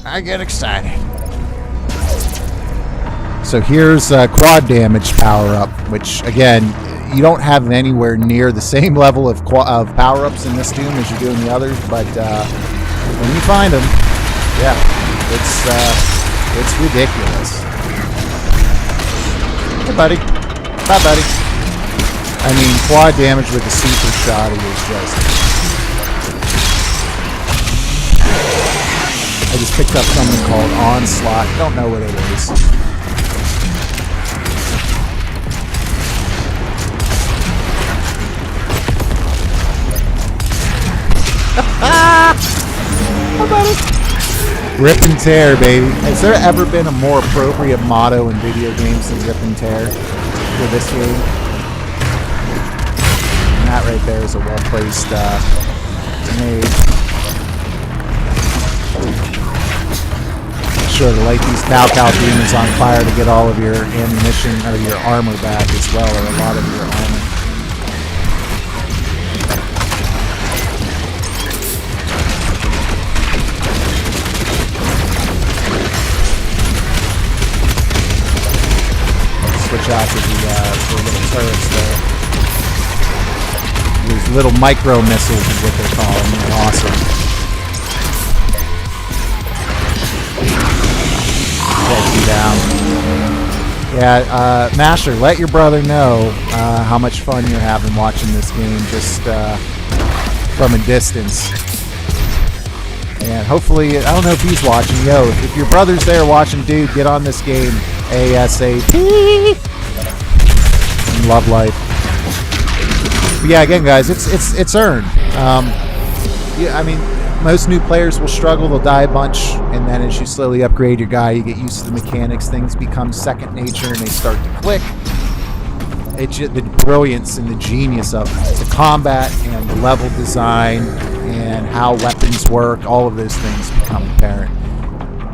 I get excited. So here's quad damage power up, which again, you don't have anywhere near the same level of power ups in this Doom as you do in the others, but when you find them, yeah, it's ridiculous. Hey, buddy. Bye, buddy. I mean, quad damage with the super shoddy is just... I just picked up something called Onslaught. Don't know what it is. Oh, buddy. Rip and tear, baby. Has there ever been a more appropriate motto in video games than rip and tear for this game? And that right there is a well-placed grenade. Make sure to light these cow demons on fire to get all of your ammunition or your armor back as well, or a lot of your armor. Switch out to the little turrets there. These little micro missiles is what they call them. They're awesome. Take you down. Yeah, Masher, let your brother know how much fun you're having watching this game just from a distance. And hopefully, I don't know if he's watching. Yo, if your brother's there watching, dude, get on this game ASAP. And love life. But yeah, again, guys, it's earned. Yeah, I mean, most new players will struggle. They'll die a bunch, and then as you slowly upgrade your guy, you get used to the mechanics. Things become second nature, and they start to click. It's just the brilliance and the genius of the combat and the level design and how weapons work. All of those things become apparent.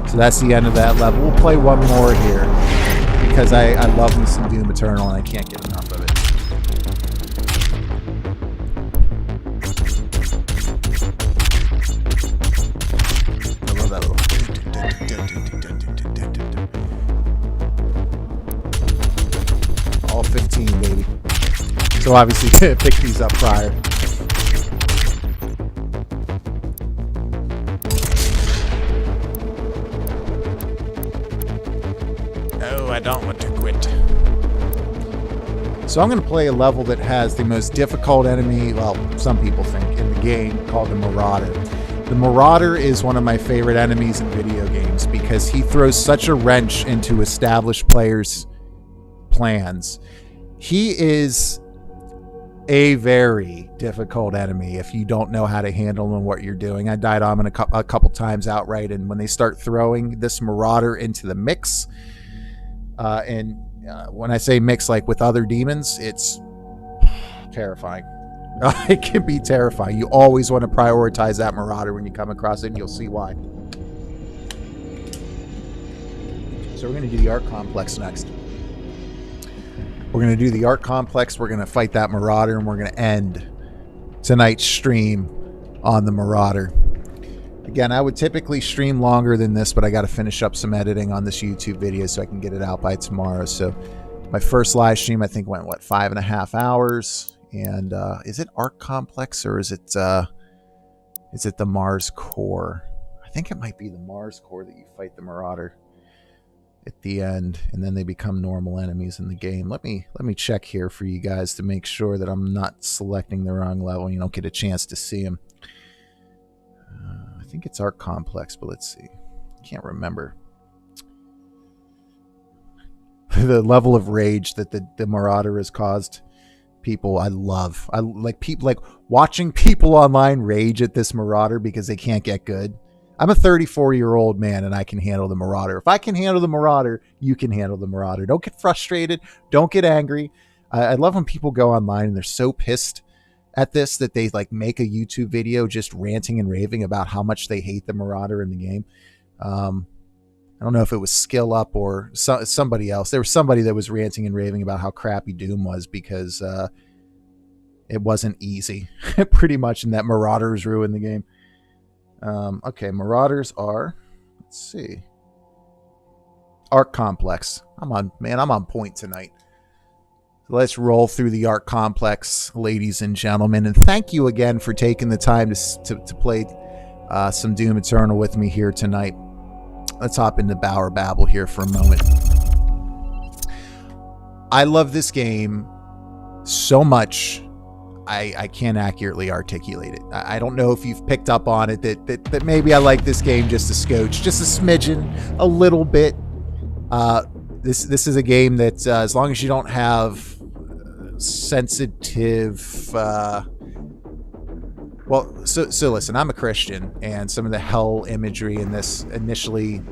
So that's the end of that level. We'll play one more here because I love me some Doom Eternal, and I can't get enough of it. So obviously pick these up prior. No, I don't want to quit. So I'm going to play a level that has the most difficult enemy, well, some people think, in the game, called the Marauder. The Marauder is one of my favorite enemies in video games because he throws such a wrench into established players' plans. He is a very difficult enemy if you don't know how to handle him and what you're doing. I died on him a couple times outright, and when they start throwing this Marauder into the mix, when I say mix, like with other demons, it's terrifying. It can be terrifying. You always want to prioritize that Marauder when you come across it, and you'll see why. So we're going to do the Art Complex next. We're going to do the Art Complex. We're going to fight that Marauder, and we're going to end tonight's stream on the Marauder. Again, I would typically stream longer than this, but I got to finish up some editing on this YouTube video so I can get it out by tomorrow. So my first live stream, I think, went, 5.5 hours? And is it Art Complex or is it the Mars Core? I think it might be the Mars Core that you fight the Marauder at the end, and then they become normal enemies in the game. Let me check here for you guys to make sure that I'm not selecting the wrong level. You don't get a chance to see them. I think it's Art Complex, but let's see. Can't remember. The level of rage that the Marauder has caused people, I love. I like people, like watching people online rage at this Marauder because they can't get good. I'm a 34-year-old man and I can handle the Marauder. If I can handle the Marauder, you can handle the Marauder. Don't get frustrated. Don't get angry. I love when people go online and they're so pissed at this that they like make a YouTube video just ranting and raving about how much they hate the Marauder in the game. I don't know if it was Skill Up or somebody else. There was somebody that was ranting and raving about how crappy Doom was because it wasn't easy, pretty much, and that Marauders ruined the game. Okay, Marauders are, let's see, Art Complex. I'm on point tonight. Let's roll through the Art Complex, ladies and gentlemen, and thank you again for taking the time to play some Doom Eternal with me here tonight. Let's hop into Bauer Babble here for a moment. I love this game so much, I can't accurately articulate it. I don't know if you've picked up on it that maybe I like this game just a scotch, just a smidgen, a little bit. This is a game that as long as you don't have sensitive... So listen, I'm a Christian, and some of the hell imagery in this initially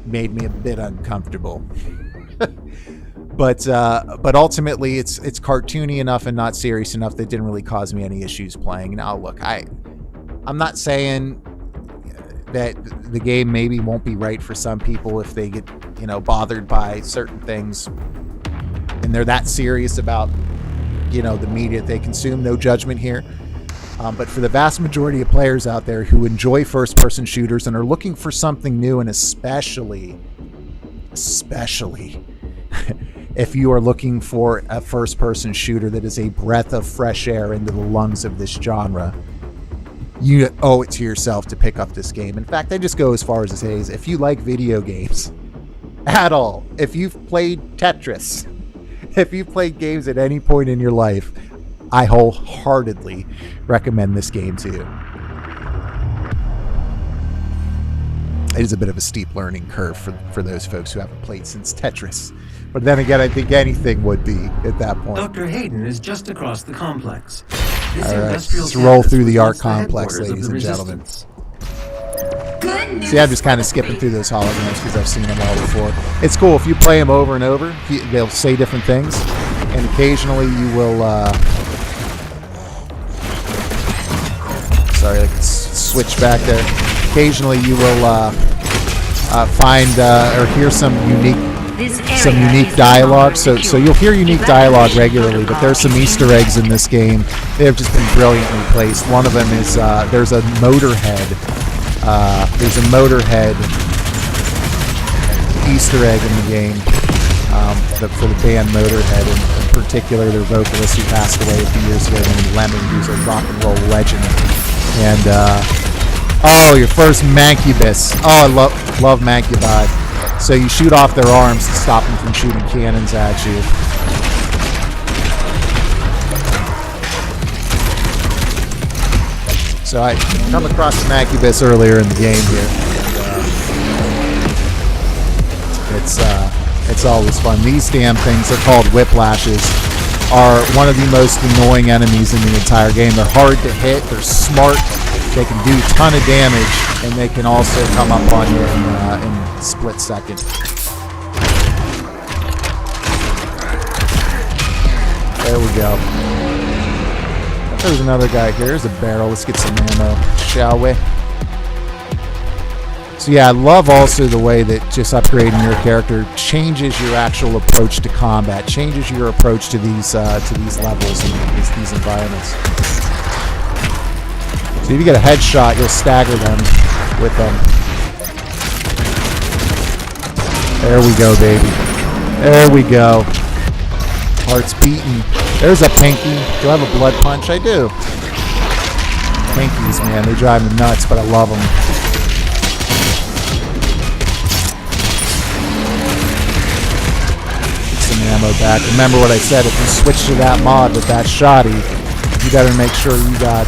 made me a bit uncomfortable. But ultimately, it's cartoony enough and not serious enough that it didn't really cause me any issues playing. Now, look, I'm not saying that the game maybe won't be right for some people if they get, bothered by certain things, and they're that serious about, the media they consume. No judgment here. But for the vast majority of players out there who enjoy first-person shooters and are looking for something new, and especially if you are looking for a first-person shooter that is a breath of fresh air into the lungs of this genre, you owe it to yourself to pick up this game. In fact, I just go as far as to say, if you like video games at all, if you've played Tetris, if you've played games at any point in your life, I wholeheartedly recommend this game to you. It is a bit of a steep learning curve for those folks who haven't played since Tetris. But then again, I think anything would be at that point. Dr. Hayden is just across the complex. All right, let's roll through the Art Complex, ladies and gentlemen. See, I'm just kind of skipping through those holograms because I've seen them all before. It's cool. If you play them over and over, they'll say different things. And occasionally you will... sorry, I can switch back there. Occasionally you will find or hear some unique dialogue. So you'll hear unique dialogue regularly, but there's some Easter eggs in this game. They have just been brilliantly placed. One of them is there's a Motorhead. There's a Motorhead Easter egg in the game. for the band Motorhead, in particular their vocalist who passed away a few years ago named Lemmy, who's a rock and roll legend. And oh, your first Mancubus. Oh, I love Mancubi. So you shoot off their arms to stop them from shooting cannons at you. So I come across the Mancubus earlier in the game here. And, it's always fun. These damn things, they're called whiplashes, are one of the most annoying enemies in the entire game. They're hard to hit, they're smart, they can do a ton of damage, and they can also come up on you in a split second. There we go. There's another guy here. There's a barrel. Let's get some ammo, shall we? So yeah, I love also the way that just upgrading your character changes your actual approach to combat, changes your approach to these levels and these environments. So if you get a headshot, you'll stagger them with them. There we go, baby. There we go. Heart's beating. There's a pinky. Do I have a blood punch? I do. Pinkies, man, they drive me nuts, but I love them. Ammo back. Remember what I said, if you switch to that mod with that shoddy, you better make sure you got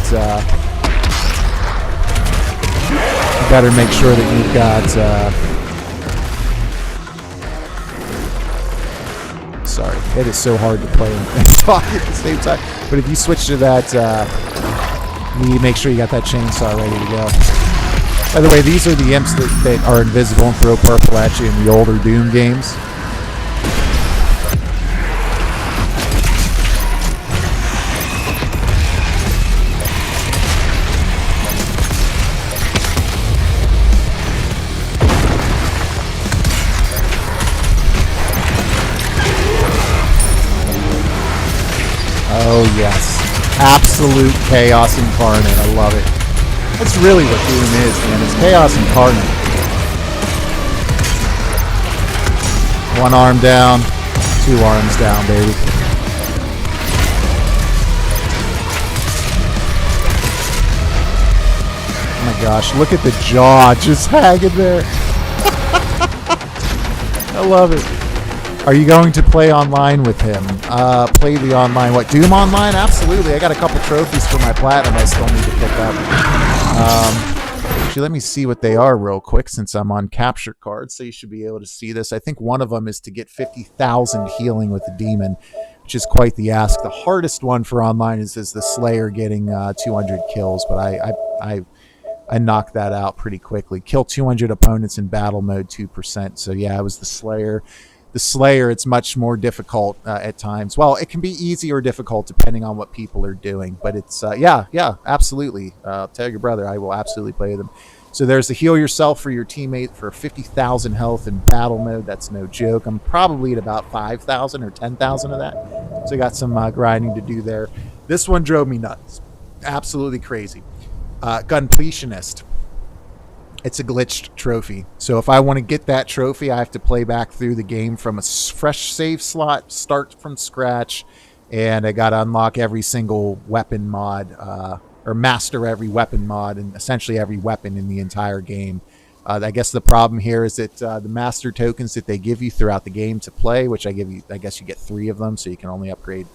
sorry, it is so hard to play and talk at the same time, but if you switch to that you make sure you got that chainsaw ready to go. By the way, these are the imps that are invisible and throw purple at you in the older Doom games. Oh yes, absolute chaos incarnate. I love it. That's really what Doom is, man. It's chaos incarnate. One arm down, two arms down, baby. Oh my gosh, look at the jaw just hanging there. I love it. Are you going to play online with him? Play the online, what, Doom Online? Absolutely. I got a couple trophies for my Platinum I still need to pick up. Actually, let me see what they are real quick since I'm on capture card, so you should be able to see this. I think one of them is to get 50,000 healing with the demon, which is quite the ask. The hardest one for online is the Slayer getting 200 kills, but I knocked that out pretty quickly. Kill 200 opponents in battle mode, 2%. So yeah, it was the Slayer. The Slayer, it's much more difficult at times. Well, it can be easy or difficult depending on what people are doing. But it's, yeah, absolutely. Tell your brother, I will absolutely play them. So there's the heal yourself for your teammate for 50,000 health in battle mode. That's no joke. I'm probably at about 5,000 or 10,000 of that. So I got some grinding to do there. This one drove me nuts. Absolutely crazy. Gunpletionist. It's a glitched trophy. So if I want to get that trophy, I have to play back through the game from a fresh save slot, start from scratch, and I got to unlock every single weapon mod, or master every weapon mod, and essentially every weapon in the entire game. I guess the problem here is that the master tokens that they give you throughout the game to play, which I guess you get 3 of them, so you can only upgrade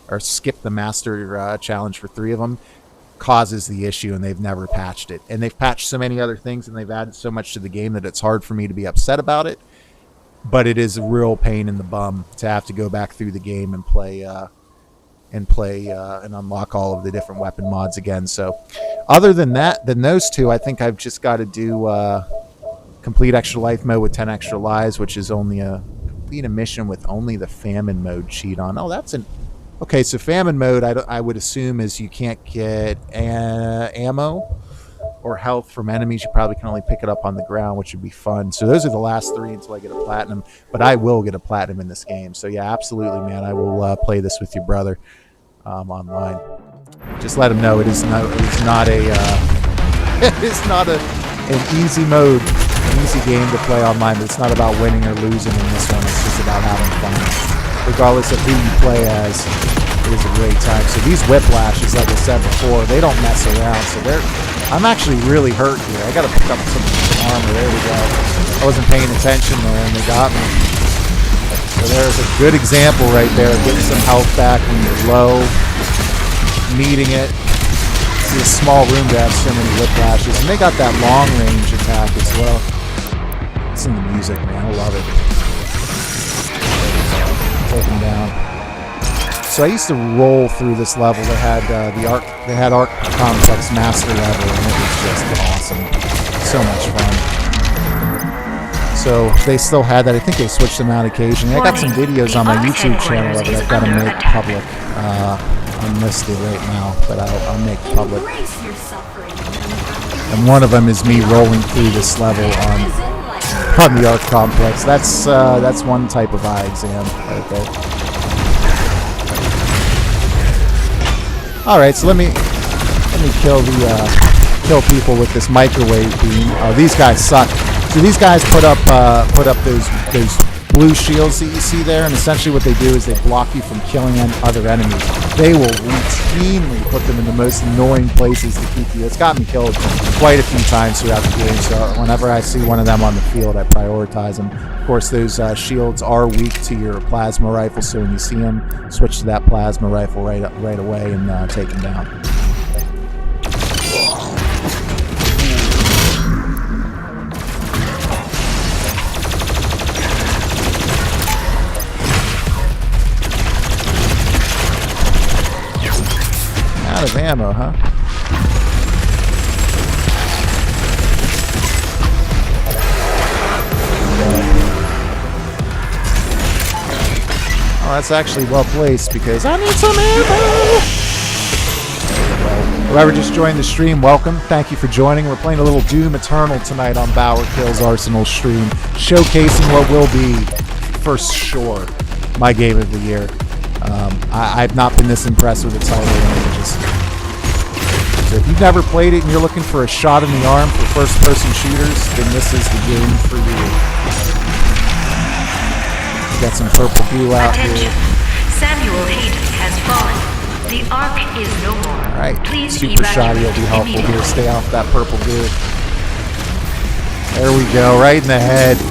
or skip the master challenge for 3 of them. Causes the issue, and they've never patched it. And they've patched so many other things, and they've added so much to the game that it's hard for me to be upset about it. But it is a real pain in the bum to have to go back through the game and play and unlock all of the different weapon mods again. So other than those two, I think I've just got to do complete extra life mode with 10 extra lives, which is only complete a mission with only the famine mode cheat on. Oh, that's an okay, so famine mode, I would assume, is you can't get ammo or health from enemies. You probably can only pick it up on the ground, which would be fun. So those are the last 3 until I get a platinum. But I will get a platinum in this game. So yeah, absolutely, man. I will play this with your brother online. Just let him know it is not an easy mode. An easy game to play online, but it's not about winning or losing in this one. It's just about having fun. Regardless of who you play as, it is a great time. So these whiplashes, like I said before, they don't mess around. So I'm actually really hurt here. I got to pick up some armor. There we go. I wasn't paying attention there, and they got me. So there's a good example right there of getting some health back when you're low, needing it. See a small room to have so many whiplashes, and they got that long range attack as well. It's in the music, man. I love it. Take him down. So I used to roll through this level. They had they had Arc Complex Master level, and it was just awesome. So much fun. So they still had that. I think they switched them out occasionally. I got some videos on my YouTube channel of it. I've got to make public. I missed it right now, but I'll make public. And one of them is me rolling through this level on the Arc Complex. That's one type of eye exam right there. All right, so let me kill people with this microwave beam. Oh, these guys suck. So these guys put up those blue shields that you see there, and essentially what they do is they block you from killing other enemies. They will routinely put them in the most annoying places to keep you. It's gotten me killed quite a few times throughout the game, so whenever I see one of them on the field, I prioritize them. Of course, those shields are weak to your plasma rifle, so when you see them, switch to that plasma rifle right away and take them down. Out of ammo, huh? Oh, that's actually well placed because I need some ammo! Whoever just joined the stream, welcome. Thank you for joining. We're playing a little Doom Eternal tonight on BauerKillz Arsenal stream, showcasing what will be, for sure, my game of the year. I've not been this impressed with the title in ages. So if you've never played it and you're looking for a shot in the arm for first-person shooters, then this is the game for you. Got some purple goo out here. Samuel Hayden has fallen. The Ark is no more. All right, Please super shoddy will be helpful here. Stay off that purple goo. There we go, right in the head.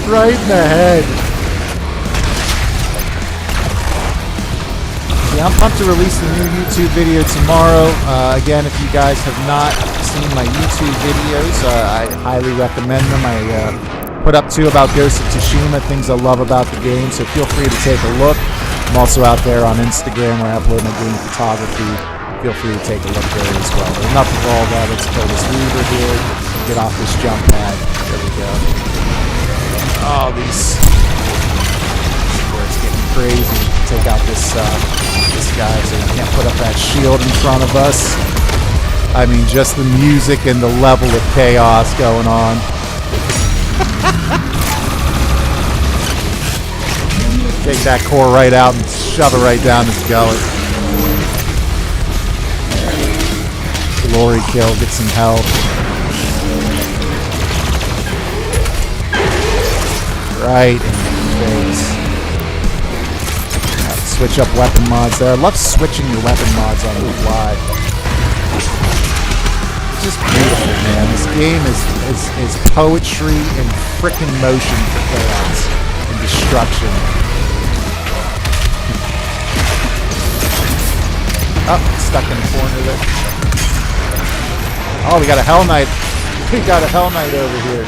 Right in the head. Yeah, I'm pumped to release the new YouTube video tomorrow. Again, if you guys have not seen my YouTube videos, I highly recommend them. I put up two about Ghost of Tsushima, things I love about the game, so feel free to take a look. I'm also out there on Instagram where I upload my game photography. Feel free to take a look there as well. But enough of all that. Let's kill this Weaver here. Get off this jump pad. There we go. Oh, these... where it's getting crazy. Take out this guy so he can't put up that shield in front of us. I mean, just the music and the level of chaos going on. Take that core right out and shove it right down his gullet. Glory kill, get some health. Right in the face. Switch up weapon mods there. I love switching your weapon mods on the fly. It's just beautiful, man. This game is poetry in frickin' motion for chaos and destruction. Oh, stuck in the corner there. Oh, we got a Hell Knight. We got a Hell Knight over here.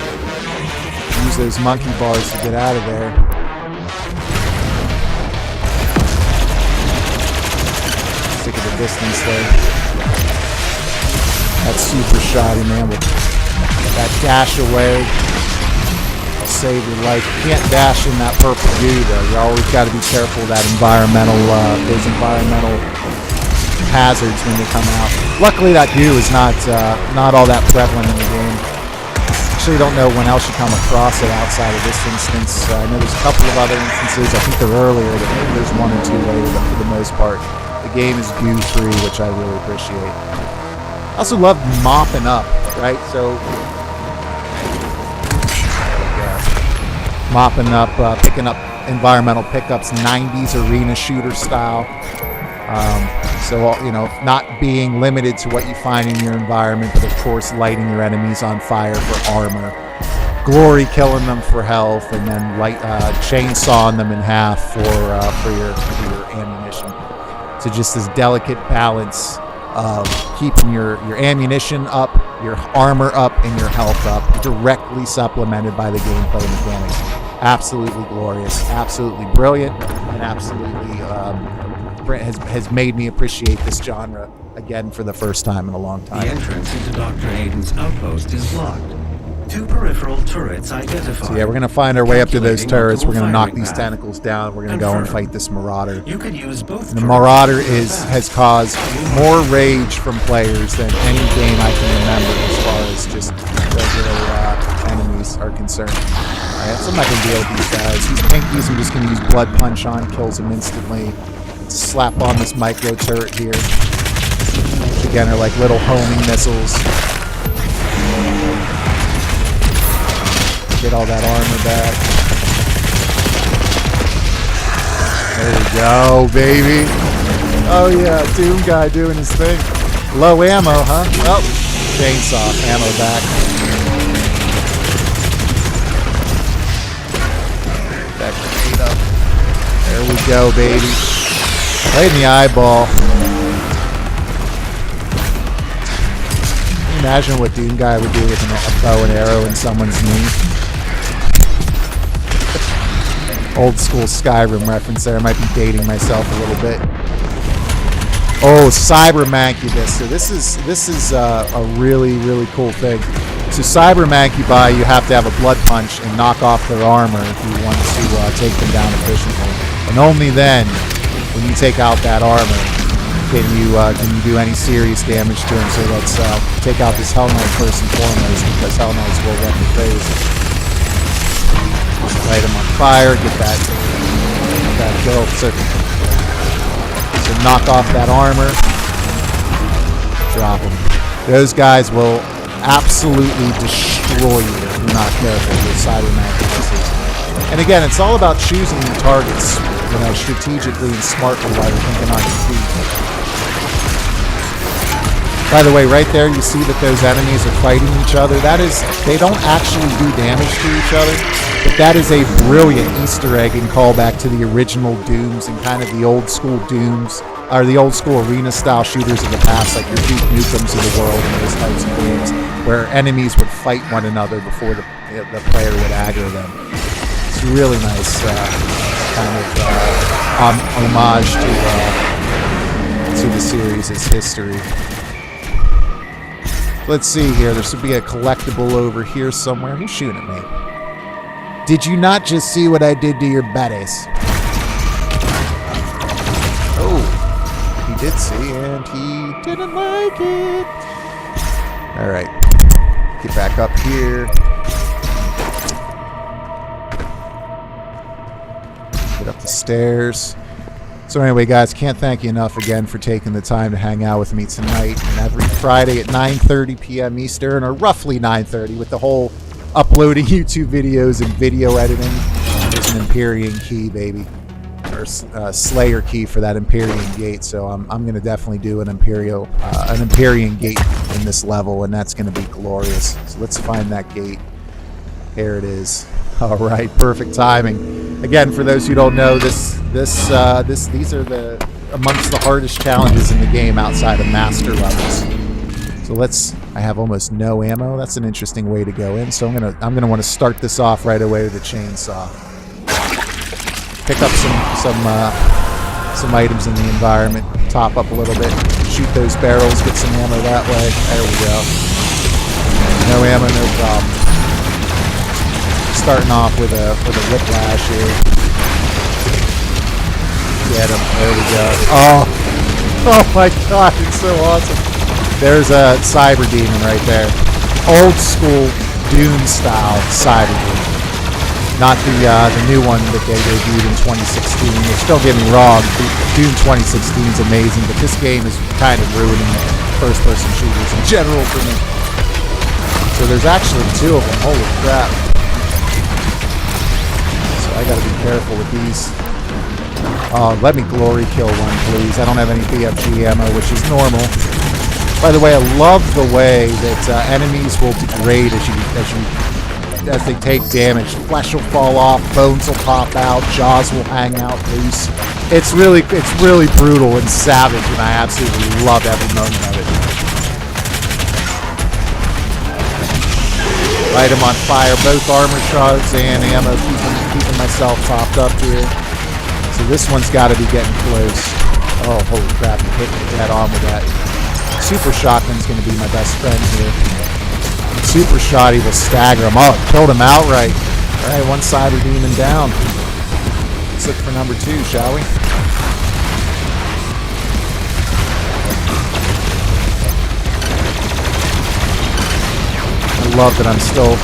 Use those monkey bars to get out of there. Stick at the distance there. That's super shoddy, man. With that dash away, I'll save your life. You can't dash in that purple goo, though. You always got to be careful of that those environmental hazards when they come out. Luckily, that goo is not all that prevalent in the game. Actually, don't know when else you come across it outside of this instance. I know there's a couple of other instances. I think they're earlier, but maybe there's one or two later. But for the most part, the game is goo-free, which I really appreciate. I also love mopping up, right? So mopping up, picking up environmental pickups, 90s arena shooter style. So, you know, not being limited to what you find in your environment, but of course lighting your enemies on fire for armor, glory killing them for health, and then chainsawing them in half for your ammunition. So just this delicate balance of keeping your ammunition up, your armor up, and your health up, directly supplemented by the gameplay mechanics. Absolutely glorious, absolutely brilliant, and absolutely has made me appreciate this genre again for the first time in a long time. The entrance into Dr. Hayden's outpost is blocked. 2 peripheral turrets identified. So yeah, we're gonna find our way up to those turrets. We're gonna knock firing these path. tentacles down. We're gonna go and fight this Marauder. You could use both. The turrets. Marauder has caused more rage from players than any game I can remember as far as just regular enemies are concerned. Alright, so I'm not gonna deal with these guys. These pinkies I'm just gonna use Blood Punch on, kills them instantly. Slap on this micro turret here. Which again are like little homing missiles. Get all that armor back. There we go, baby. Oh yeah, Doom guy doing his thing. Low ammo, huh? Oh, chainsaw, ammo back. That grenade up. There we go, baby. Right in the eyeball. Can you imagine what Doom guy would do with a bow and arrow in someone's knee? Old school Skyrim reference there. I might be dating myself a little bit. Oh, Cyber Mancubus. So this is a really, really cool thing. So Cyber Mancubi, you have to have a blood punch and knock off their armor if you want to take them down efficiently. And only then, when you take out that armor, can you do any serious damage to him. So let's take out this Hell Knight first and foremost, because Hell Knights will run the phase. Light him on fire, get that kill. So knock off that armor, drop him. Those guys will absolutely destroy you if you're not careful with Cyber Mancubuses. And again, it's all about choosing your targets, you know, strategically and smartly while you're thinking on your feet. By the way, right there, you see that those enemies are fighting each other. That is, they don't actually do damage to each other, but that is a brilliant Easter egg and callback to the original Dooms and kind of the old school Dooms, or the old school arena style shooters of the past, like your Duke Nukems of the world and those types of games, where enemies would fight one another before the player would aggro them. It's really nice kind of homage to the series' history. Let's see here. There should be a collectible over here somewhere. Who's shooting at me? Did you not just see what I did to your buddies? Oh, he did see, and he didn't like it. All right, get back up here. Get up the stairs. So anyway, guys, can't thank you enough again for taking the time to hang out with me tonight. And every Friday at 9:30 p.m. Eastern, or roughly 9:30, with the whole uploading YouTube videos and video editing, there's an Empyrean key, baby, or Slayer key for that Empyrean gate. So I'm going to definitely do an Empyrean gate in this level, and that's going to be glorious. So let's find that gate. Here it is. All right, perfect timing. Again, for those who don't know, these are the amongst the hardest challenges in the game outside of master levels. So I have almost no ammo. That's an interesting way to go in. So I'm gonna want to start this off right away with a chainsaw. Pick up some items in the environment. Top up a little bit. Shoot those barrels. Get some ammo that way. There we go. No ammo, no problem. Starting off with a whiplash here. Get him. There we go. Oh my God! It's so awesome. There's a Cyber Demon right there. Old school Dune style Cyber Demon. Not the new one that they debuted in 2016. Which, don't get me wrong, Dune 2016 is amazing, but this game is kind of ruining first-person shooters in general for me. So there's actually 2 of them. Holy crap! careful with these. Oh, let me glory kill one, please. I don't have any BFG ammo, which is normal. By the way, I love the way that enemies will degrade as they take damage. Flesh will fall off, bones will pop out, jaws will hang out loose. It's really brutal and savage, and I absolutely love every moment of it. Light him on fire, both armor shards and ammo, keeping myself topped up here. So this one's got to be getting close. Oh, holy crap, I'm hitting it head on with that. Super Shotgun's going to be my best friend here. Super Shot, he will stagger him. Oh, killed him outright. All right, one side of demon down. Let's look for number 2, shall we? I love that I'm still.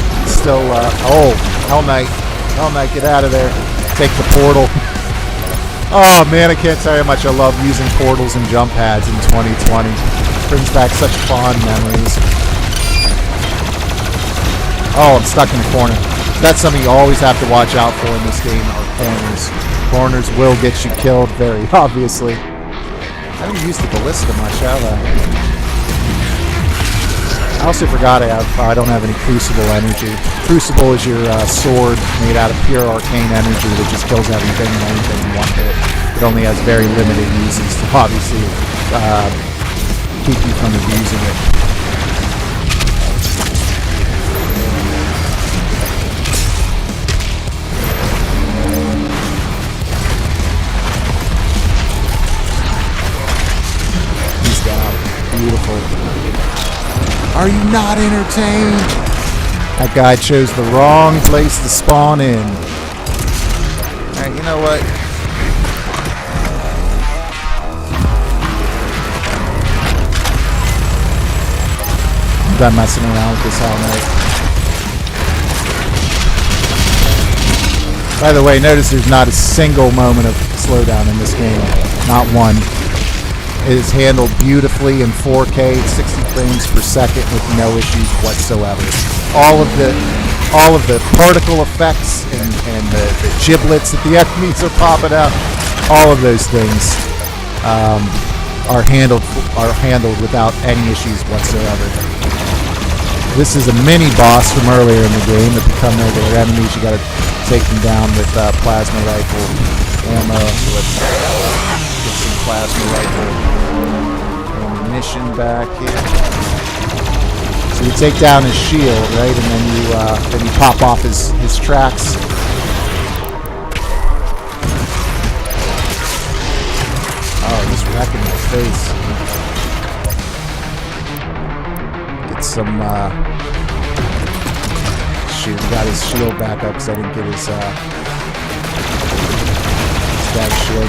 Oh, Hell Knight, get out of there. Take the portal. Oh man, I can't tell you how much I love using portals and jump pads in 2020. Brings back such fond memories. Oh, I'm stuck in the corner. That's something you always have to watch out for in this game, are corners. Corners will get you killed, very obviously. I haven't used the ballista much, have I? I also forgot I don't have any Crucible energy. Crucible is your sword made out of pure arcane energy that just kills everything and anything in one hit. It only has very limited uses to obviously keep you from abusing it. He's down. Beautiful. Are you not entertained? That guy chose the wrong place to spawn in. Alright, you know what? I'm done messing around with this Hell Knight. By the way, notice there's not a single moment of slowdown in this game. Not one. It is handled beautifully in 4K, 60 frames per second with no issues whatsoever. All of the particle effects and the giblets that the enemies are popping out, all of those things are handled without any issues whatsoever. This is a mini boss from earlier in the game. To become regular enemies, you got to take them down with plasma rifle ammo. So let's get some plasma rifle ammunition back here. So you take down his shield, right, and then you pop off his tracks. Oh, he's wrecking my face. Get some. Shoot, he got his shield back up because I didn't get his shield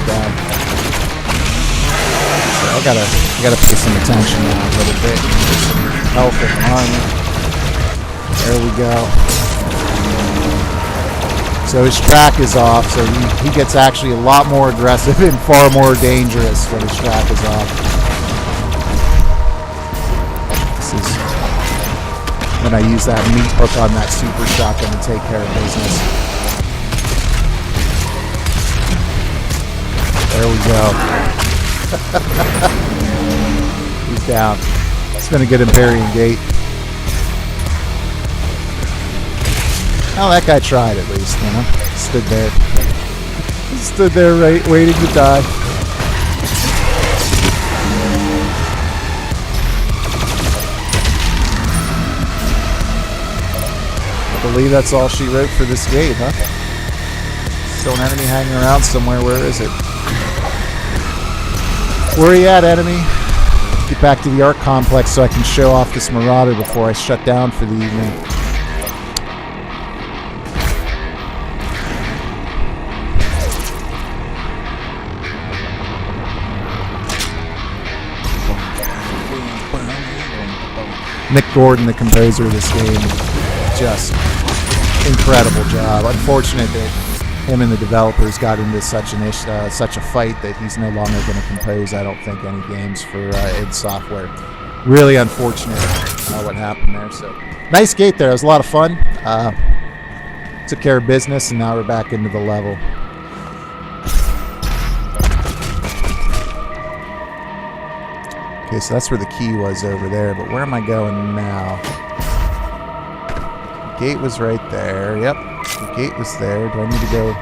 down. So I gotta pay some attention now a little bit. Get some health and armor. There we go. So his track is off, so he gets actually a lot more aggressive and far more dangerous when his track is off. This is when I use that meat hook on that super shotgun to take care of business. There we go. He's down. It's going to get Imperium Gate. Oh, that guy tried at least, you know. Stood there. He stood there waiting to die. I believe that's all she wrote for this gate, huh? Still an enemy hanging around somewhere. Where is it? Where are you at, enemy? Get back to the Ark complex so I can show off this Marauder before I shut down for the evening. Nick Gordon, the composer of this game, just incredible job. Unfortunate that him and the developers got into such a fight that he's no longer going to compose, I don't think, any games for id Software. Really unfortunate what happened there. So nice gate there. It was a lot of fun. Took care of business, and now we're back into the level. Okay, so that's where the key was over there, but where am I going now? The gate was right there. Yep, the gate was there. Do I need to go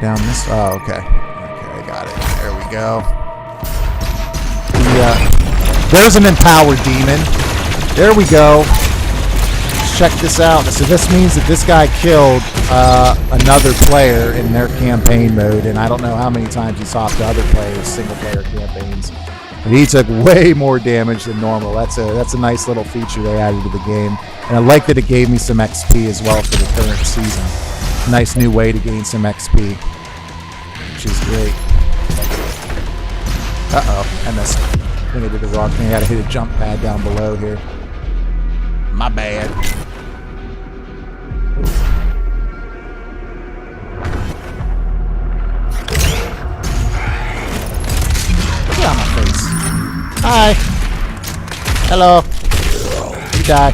down this? Oh, okay. Okay, I got it. There we go. There's an empowered demon. There we go. Check this out. So this means that this guy killed another player in their campaign mode, and I don't know how many times he swapped to other players' single-player campaigns. But he took way more damage than normal. That's a nice little feature they added to the game, and I like that it gave me some XP as well for the current season. Nice new way to gain some XP, which is great. Uh-oh, I missed. I think I did the wrong thing. I gotta hit a jump pad down below here. My bad. Get out of my face. Hi. Hello. You die.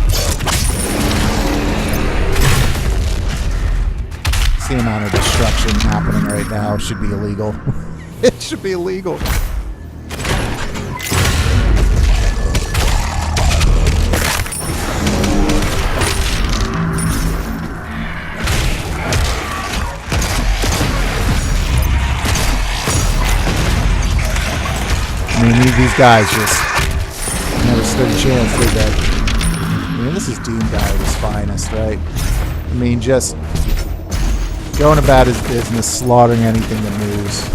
It's the amount of destruction happening right now. It should be illegal. It should be illegal. I mean, these guys just never stood a chance, did they? I mean, this is Doom Guy at his finest, right? I mean, just going about his business, slaughtering anything that moves.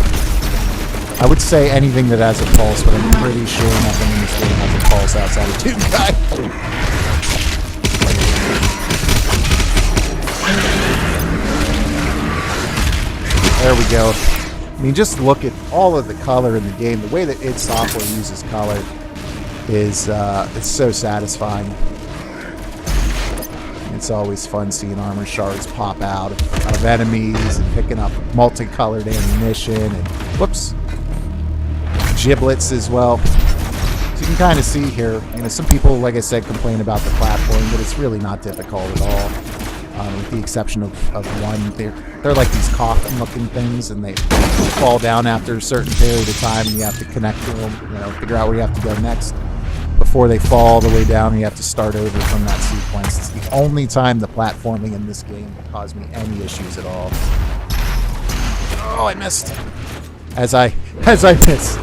I would say anything that has a pulse, but I'm pretty sure nothing in this game has a pulse outside of Doom Guy. There we go. I mean, just look at all of the color in the game. The way that id Software uses color is it's so satisfying. It's always fun seeing armor shards pop out of enemies and picking up multicolored ammunition and whoops, giblets as well. So you can kind of see here, you know, some people, like I said, complain about the platforming, but it's really not difficult at all. With the exception of one, they're like these coffin-looking things, and they fall down after a certain period of time, and you have to connect to them, you know, figure out where you have to go next before they fall all the way down, and you have to start over from that sequence. It's the only time the platforming in this game will cause me any issues at all. Oh, I missed. As I missed.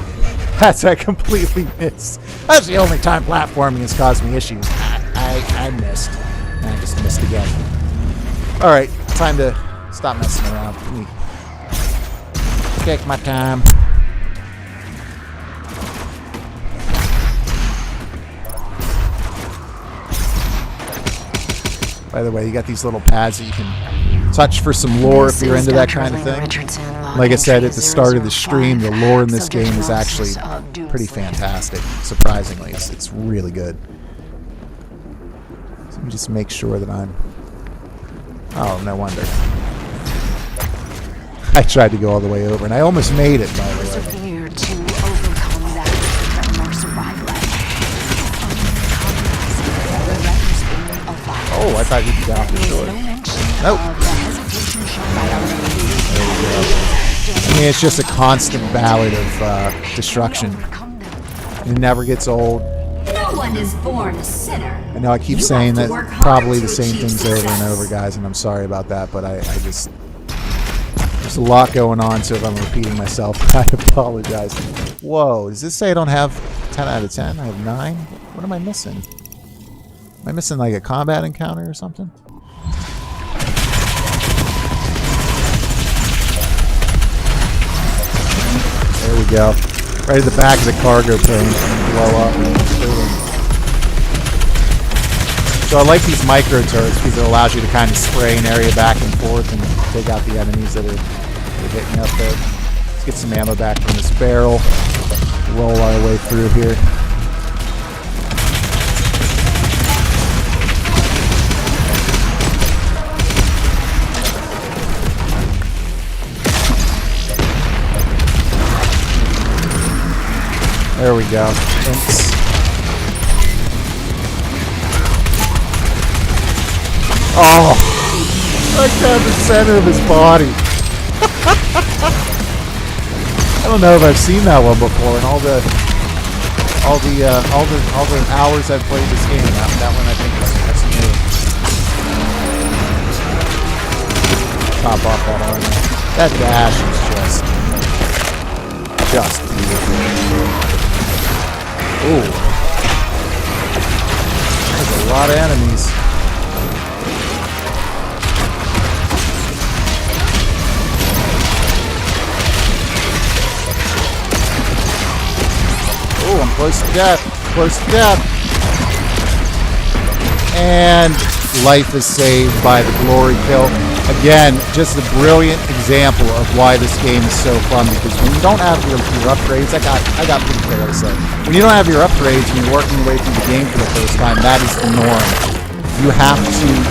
As I completely missed. That's the only time platforming has caused me issues. I missed. And I just missed again. Alright, time to stop messing around. Let me take my time. By the way, you got these little pads that you can touch for some lore if you're into that kind of thing. Like I said at the start of the stream, the lore in this game is actually pretty fantastic. Surprisingly, it's really good. So let me just make sure that I'm... Oh, no wonder. I tried to go all the way over, and I almost made it, by the way. Oh, I thought you'd be down for sure. Nope. There we go. I mean, it's just a constant ballad of destruction. It never gets old. No one is born a sinner. I know I keep saying that probably the same things over and over, guys, and I'm sorry about that, but I just... There's a lot going on, so if I'm repeating myself, I apologize. Whoa, does this say I don't have 10 out of 10? I have 9? What am I missing? Am I missing like a combat encounter or something? There we go. Right at the back of the cargo plane. Blow up. So I like these micro turrets because it allows you to kind of spray an area back and forth and take out the enemies that are hitting up there. Let's get some ammo back from this barrel. Roll our way through here. There we go. Thanks. Oh! Right down the center of his body. I don't know if I've seen that one before, and all the all the hours I've played this game. That one I think that's new. Top off that armor. That dash is just beautiful. Ooh, there's a lot of enemies. Oh, I'm close to death. Close to death. And life is saved by the glory kill. Again, just a brilliant example of why this game is so fun, because when you don't have your upgrades, I got pretty clear to say. When you don't have your upgrades and you're working your way through the game for the first time, that is the norm. You have to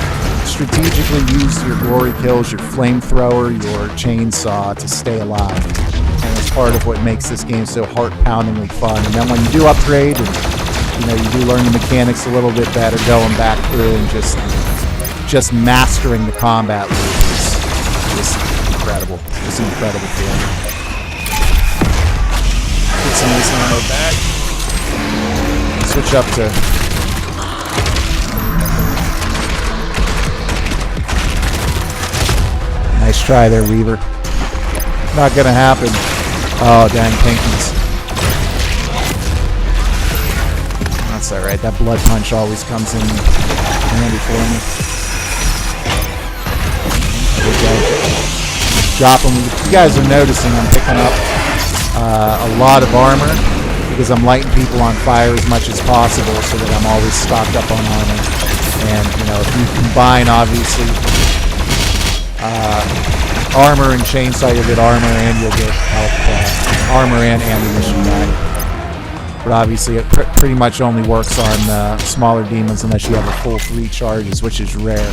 strategically use your glory kills, your flamethrower, your chainsaw to stay alive. And it's part of what makes this game so heart-poundingly fun. And then when you do upgrade, and you do learn the mechanics a little bit better, going back through and just mastering the combat loop is just incredible. It's an incredible feeling. Get some of this ammo back. Switch up to nice try there, Weaver. Not gonna happen. Oh, dang pinkies. That's alright. That blood punch always comes in handy for me. Drop them. You guys are noticing I'm picking up a lot of armor because I'm lighting people on fire as much as possible so that I'm always stocked up on armor. And, if you combine, obviously, armor and chainsaw, you'll get armor and you'll get health, armor and ammunition back. But obviously it pretty much only works on smaller demons unless you have a full 3 charges, which is rare.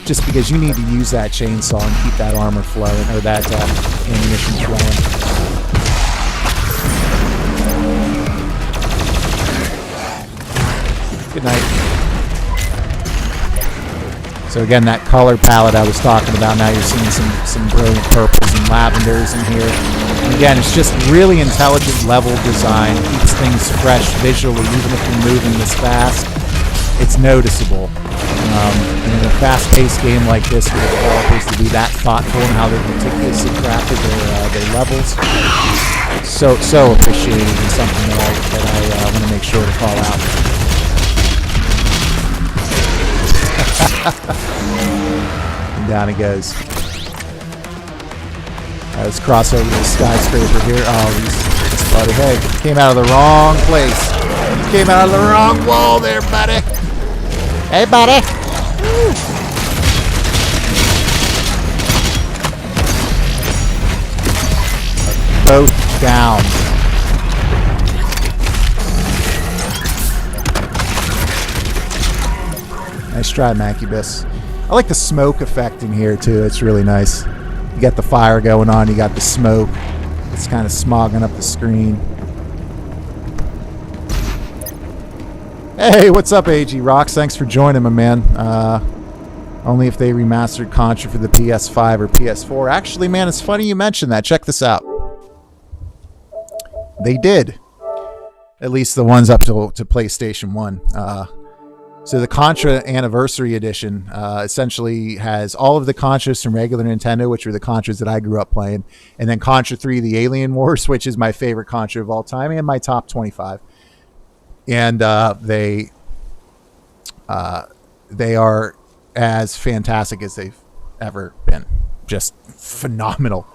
Just because you need to use that chainsaw and keep that armor flowing, or that ammunition flowing. Good night. So again, that color palette I was talking about, now you're seeing some brilliant purples and lavenders in here. And again, it's just really intelligent level design. Keeps things fresh visually, even if you're moving this fast. It's noticeable. And in a fast-paced game like this, for the developers to be that thoughtful in how they meticulously crafted their levels, so appreciated, and something that I want to make sure to call out. And down he goes. Alright, let's cross over to the skyscraper here. Oh, this buddy, hey, came out of the wrong place. Came out of the wrong wall there, buddy. Hey, buddy. Woo. Both down. Nice try, Macubus. I like the smoke effect in here, too. It's really nice. You got the fire going on. You got the smoke. It's kind of smogging up the screen. Hey, what's up, AG Rocks? Thanks for joining, my man. Only if they remastered Contra for the PS5 or PS4. Actually, man, it's funny you mentioned that. Check this out. They did. At least the ones up to PlayStation 1. So the Contra Anniversary Edition essentially has all of the Contras from regular Nintendo, which were the Contras that I grew up playing. And then Contra 3, the Alien Wars, which is my favorite Contra of all time and my top 25. And they are as fantastic as they've ever been. Just phenomenal.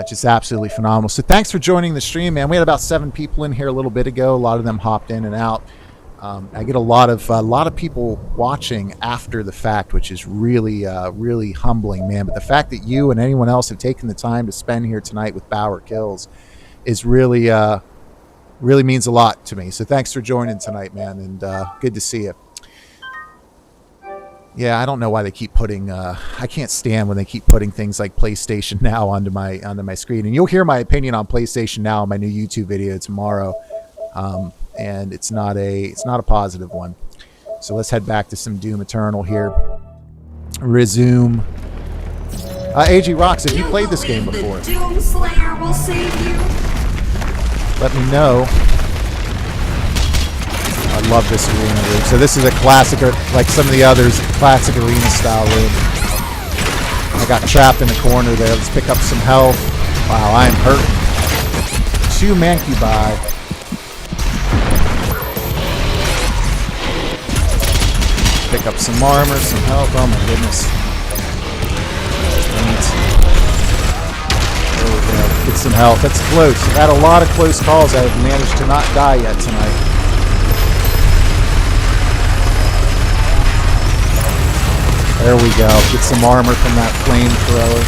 Just absolutely phenomenal. So thanks for joining the stream, man. We had about 7 people in here a little bit ago. A lot of them hopped in and out. I get a lot of people watching after the fact, which is really really humbling, man. But the fact that you and anyone else have taken the time to spend here tonight with BauerKillz is really really means a lot to me. So thanks for joining tonight, man, and good to see you. Yeah, I don't know why they keep putting I can't stand when they keep putting things like PlayStation Now onto my screen. And you'll hear my opinion on PlayStation Now in my new YouTube video tomorrow. And it's not a positive one. So let's head back to some Doom Eternal here. Resume. AG Rocks, have you played this game before? The Doom Slayer will save you. Let me know. love this arena room. So this is a classic, like some of the others, classic arena style room. I got trapped in a corner there. Let's pick up some health. Wow, I am hurting. 2 mancubi. Pick up some armor, some health. Oh my goodness. There we go. Get some health. That's close. I've had a lot of close calls. I've managed to not die yet tonight. There we go. Get some armor from that flamethrower.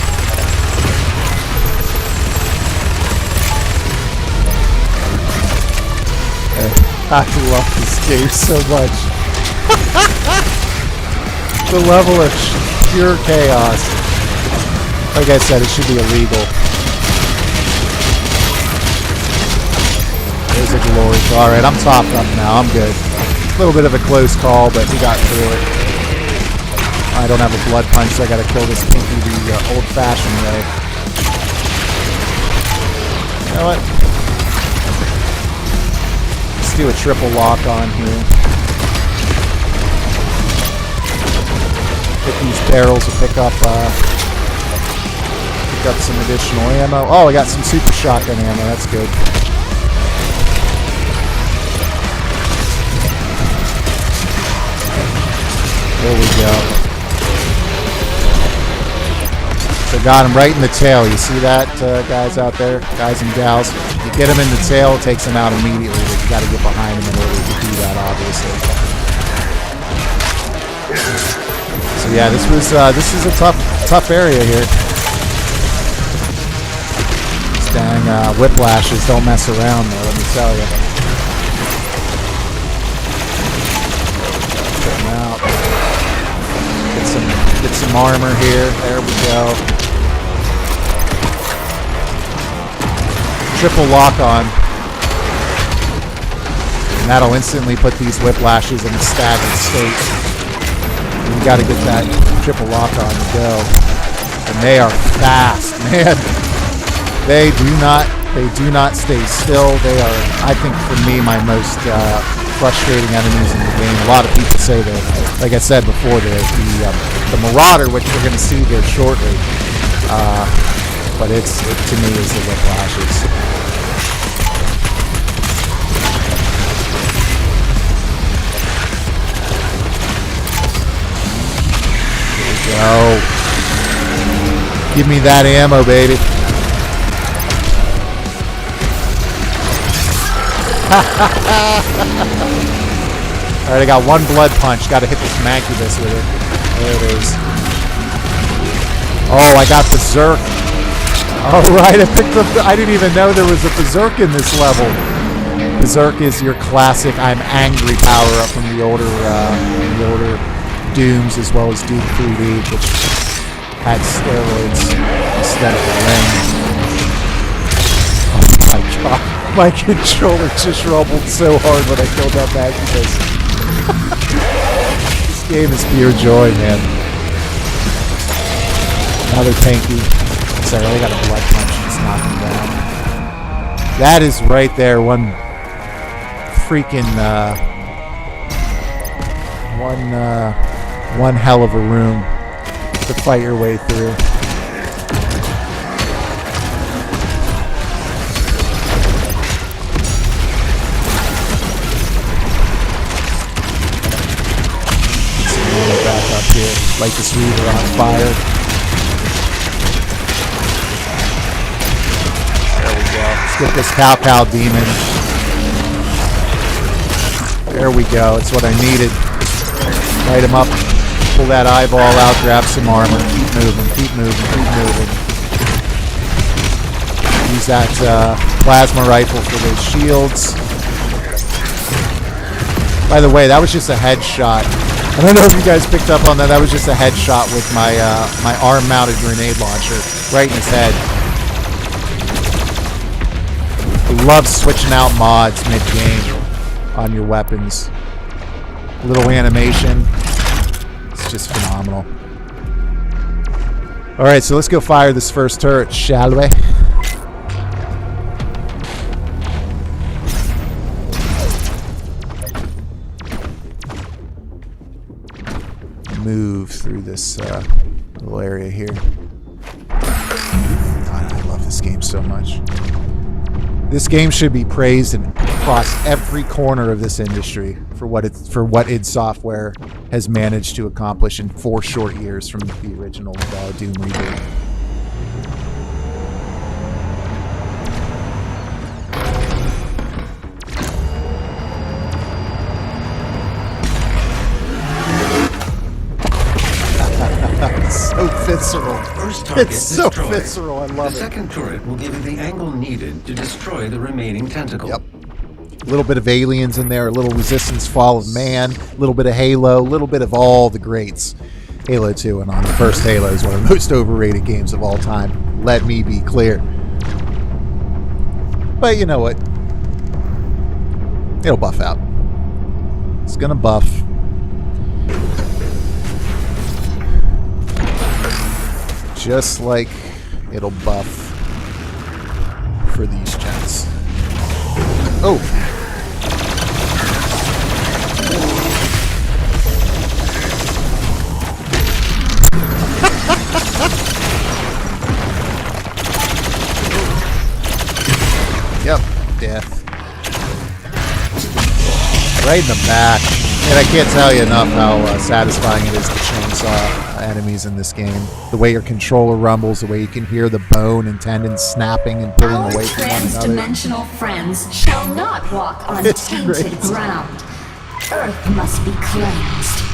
I love this game so much. The level of pure chaos. Like I said, it should be illegal. There's a glory. Alright, I'm topped up now. I'm good. A little bit of a close call, but we got through it. I don't have a blood punch, so I gotta kill this pinky the old-fashioned way. You know what? Let's do a triple lock on here. Get these barrels to pick up some additional ammo. Oh, I got some super shotgun ammo. That's good. There we go. So got him right in the tail. You see that, guys out there? Guys and gals? You get him in the tail, it takes him out immediately. But you got to get behind him in order to do that, obviously. So yeah, this is a tough area here. These dang whiplashes don't mess around though, let me tell you. Get him out. Get some armor here. There we go. Triple lock on. And that'll instantly put these whiplashes in a staggered state. And you gotta get that triple lock on to go. And they are fast, man. They do not stay still. They are, I think for me, my most frustrating enemies in the game. A lot of people say that, like I said before, the Marauder, which we're gonna see here shortly. But it to me is the whiplashes. Go. Give me that ammo, baby. Alright, I got one blood punch. Got to hit this Mancubus with it. There it is. Oh, I got Berserk. Alright, I picked up I didn't even know there was a Berserk in this level. Berserk is your classic I'm angry power-up from the older Dooms, as well as Doom 3D, which had steroids instead of the ring. Oh my god, my controller just rumbled so hard when I killed that Mancubus. This game is pure joy, man. Another tanky. Sorry, I got a blood punch and just knocked him down. That is right there, one freaking one hell of a room to fight your way through. Let's back up here. Light this Reaver on fire. There we go. Let's get this Cow Demon. There we go. It's what I needed. Light him up. Pull that eyeball out, grab some armor, keep moving, keep moving, keep moving. Use that plasma rifle for those shields. By the way, that was just a headshot. I don't know if you guys picked up on that. That was just a headshot with my my arm-mounted grenade launcher right in his head. I love switching out mods mid-game on your weapons. A little animation. Just phenomenal. Alright, so let's go fire this first turret, shall we? move through this little area here. God, I love this game so much. This game should be praised and across every corner of this industry for what id Software has managed to accomplish in 4 short years from the original Doom reboot. So visceral. First target It's so destroyed. visceral. I love The it. second turret will give you the angle needed to destroy the remaining tentacle. Yep. A little bit of Aliens in there, a little Resistance, Fall of Man, a little bit of Halo, a little bit of all the greats. Halo 2 and on. The first Halo is one of the most overrated games of all time. Let me be clear. But you know what? It'll buff out. It's gonna buff. Just like it'll buff for these gens. Oh! Yep, death. Right in the back. And I can't tell you enough how satisfying it is to chainsaw enemies in this game. The way your controller rumbles, the way you can hear the bone and tendons snapping and pulling Our away from one another. trans-dimensional friends shall not walk on It's tainted great. ground. Earth must be cleansed.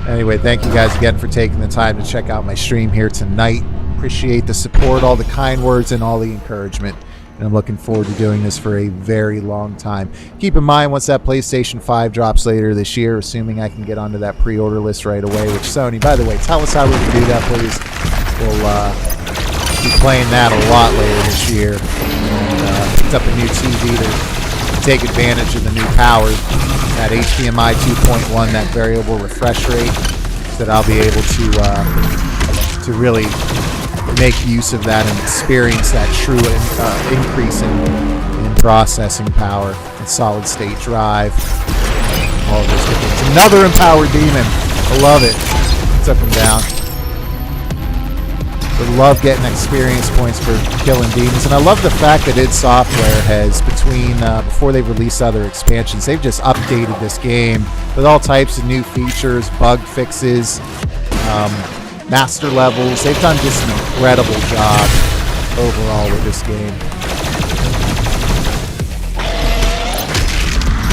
Anyway, thank you guys again for taking the time to check out my stream here tonight. Appreciate the support, all the kind words, and all the encouragement. And I'm looking forward to doing this for a very long time. Keep in mind, once that PlayStation 5 drops later this year, assuming I can get onto that pre-order list right away, which Sony, by the way, tell us how we can do that, please. We'll be playing that a lot later this year. And picked up a new TV to take advantage of the new power, that HDMI 2.1, that variable refresh rate, so that I'll be able to really make use of that and experience that true increase in processing power and solid state drive. All of those good things. Another empowered demon. I love it. Took him down. I love getting experience points for killing demons, and I love the fact that id Software has, before they've released other expansions, they've just updated this game with all types of new features, bug fixes, master levels. They've done just an incredible job overall with this game.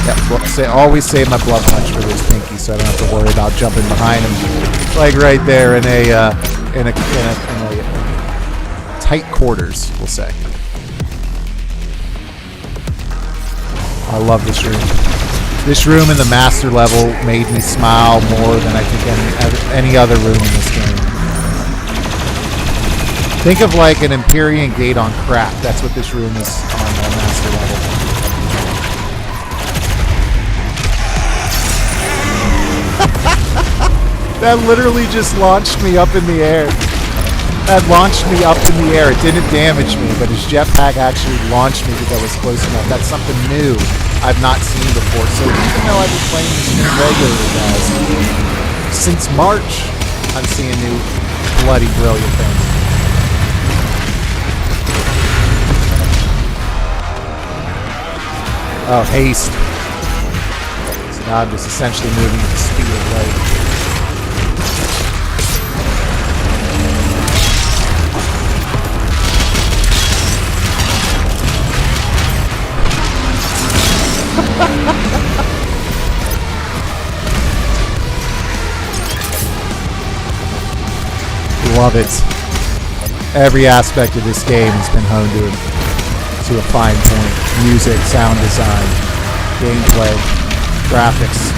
Yeah, always save my blood punch for this pinky, so I don't have to worry about jumping behind him, like right there in a tight quarters, we'll say. I love this room. This room in the master level made me smile more than I think any other room in this game. Think of like an Empyrean gate on crack. That's what this room is on the master level. That literally just launched me up in the air. That launched me up in the air. It didn't damage me, but his jetpack actually launched me because I was close enough. That's something new I've not seen before. So even though I've been playing this game regularly, guys, since March, I'm seeing new bloody brilliant things. Oh, haste. So now I'm just essentially moving at the speed of light. Love it. Every aspect of this game has been honed to a fine point. Music, sound design, gameplay, graphics.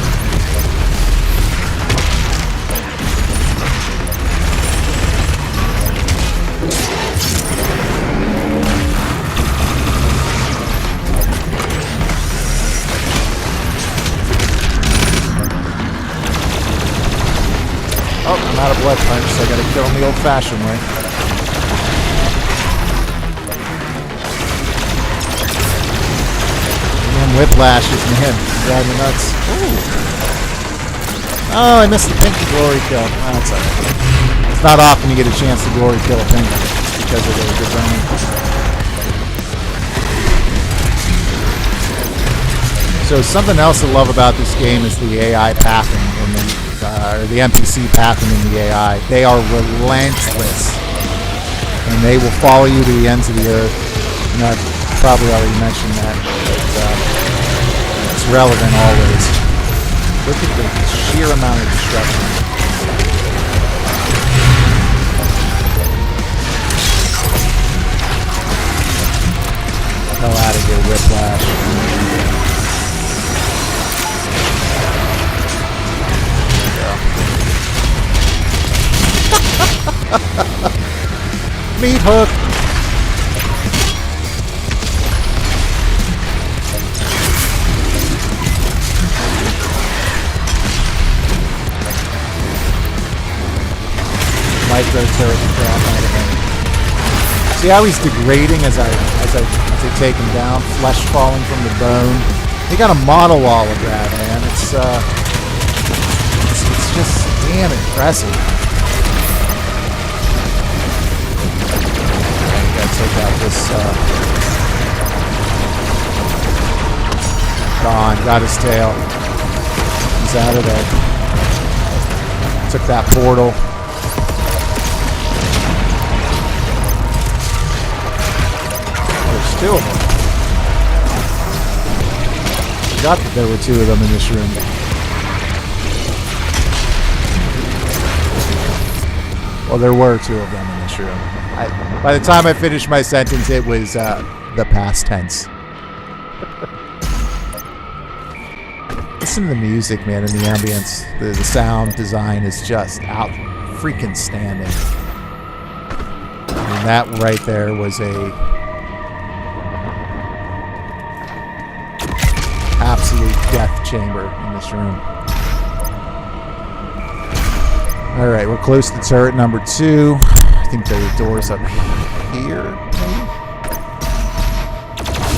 Oh, I'm out of blood punch, so I gotta kill him the old-fashioned way. Man, whiplashes, man, drive me nuts. Ooh. Oh, I missed the pinky glory kill. Oh, that's alright. It's not often you get a chance to glory kill a pinky because of their design. So something else I love about this game is the AI pathing or the NPC pathing in the AI. They are relentless, and they will follow you to the ends of the earth. You know, I've probably already mentioned that, but it's relevant always. Look at the sheer amount of destruction. Hell out of here, Whiplash. Meat hook. Micro turret crap out of him. See how he's degrading as I take him down, flesh falling from the bone. They got a model all of that, man. It's just damn impressive. I gotta take out this Gone, got his tail. He's out of there. Took that portal. Two of them. Forgot that there were two of them in this room. Well, there were two of them in this room. By the time I finished my sentence, it was the past tense. Listen to the music, man, and the ambience. The sound design is just out freaking standing. And that right there was a absolute death chamber in this room. Alright, we're close to turret number 2. I think there are doors up here, maybe?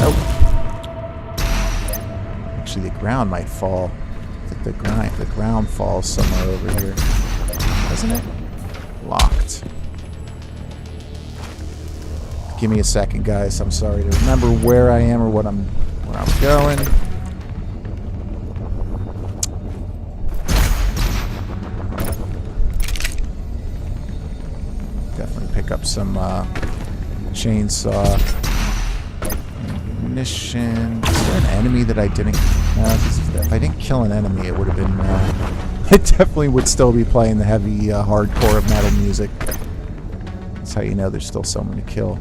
Nope. Actually, the ground might fall. I think the ground falls somewhere over here. Doesn't it? Locked. Give me a second, guys. I'm sorry to remember where I am or where I'm going. Pick up some chainsaw ammunition. Is there an enemy that I didn't? No, if I didn't kill an enemy, it would have been. It definitely would still be playing the heavy, hardcore metal music. That's how you know there's still someone to kill.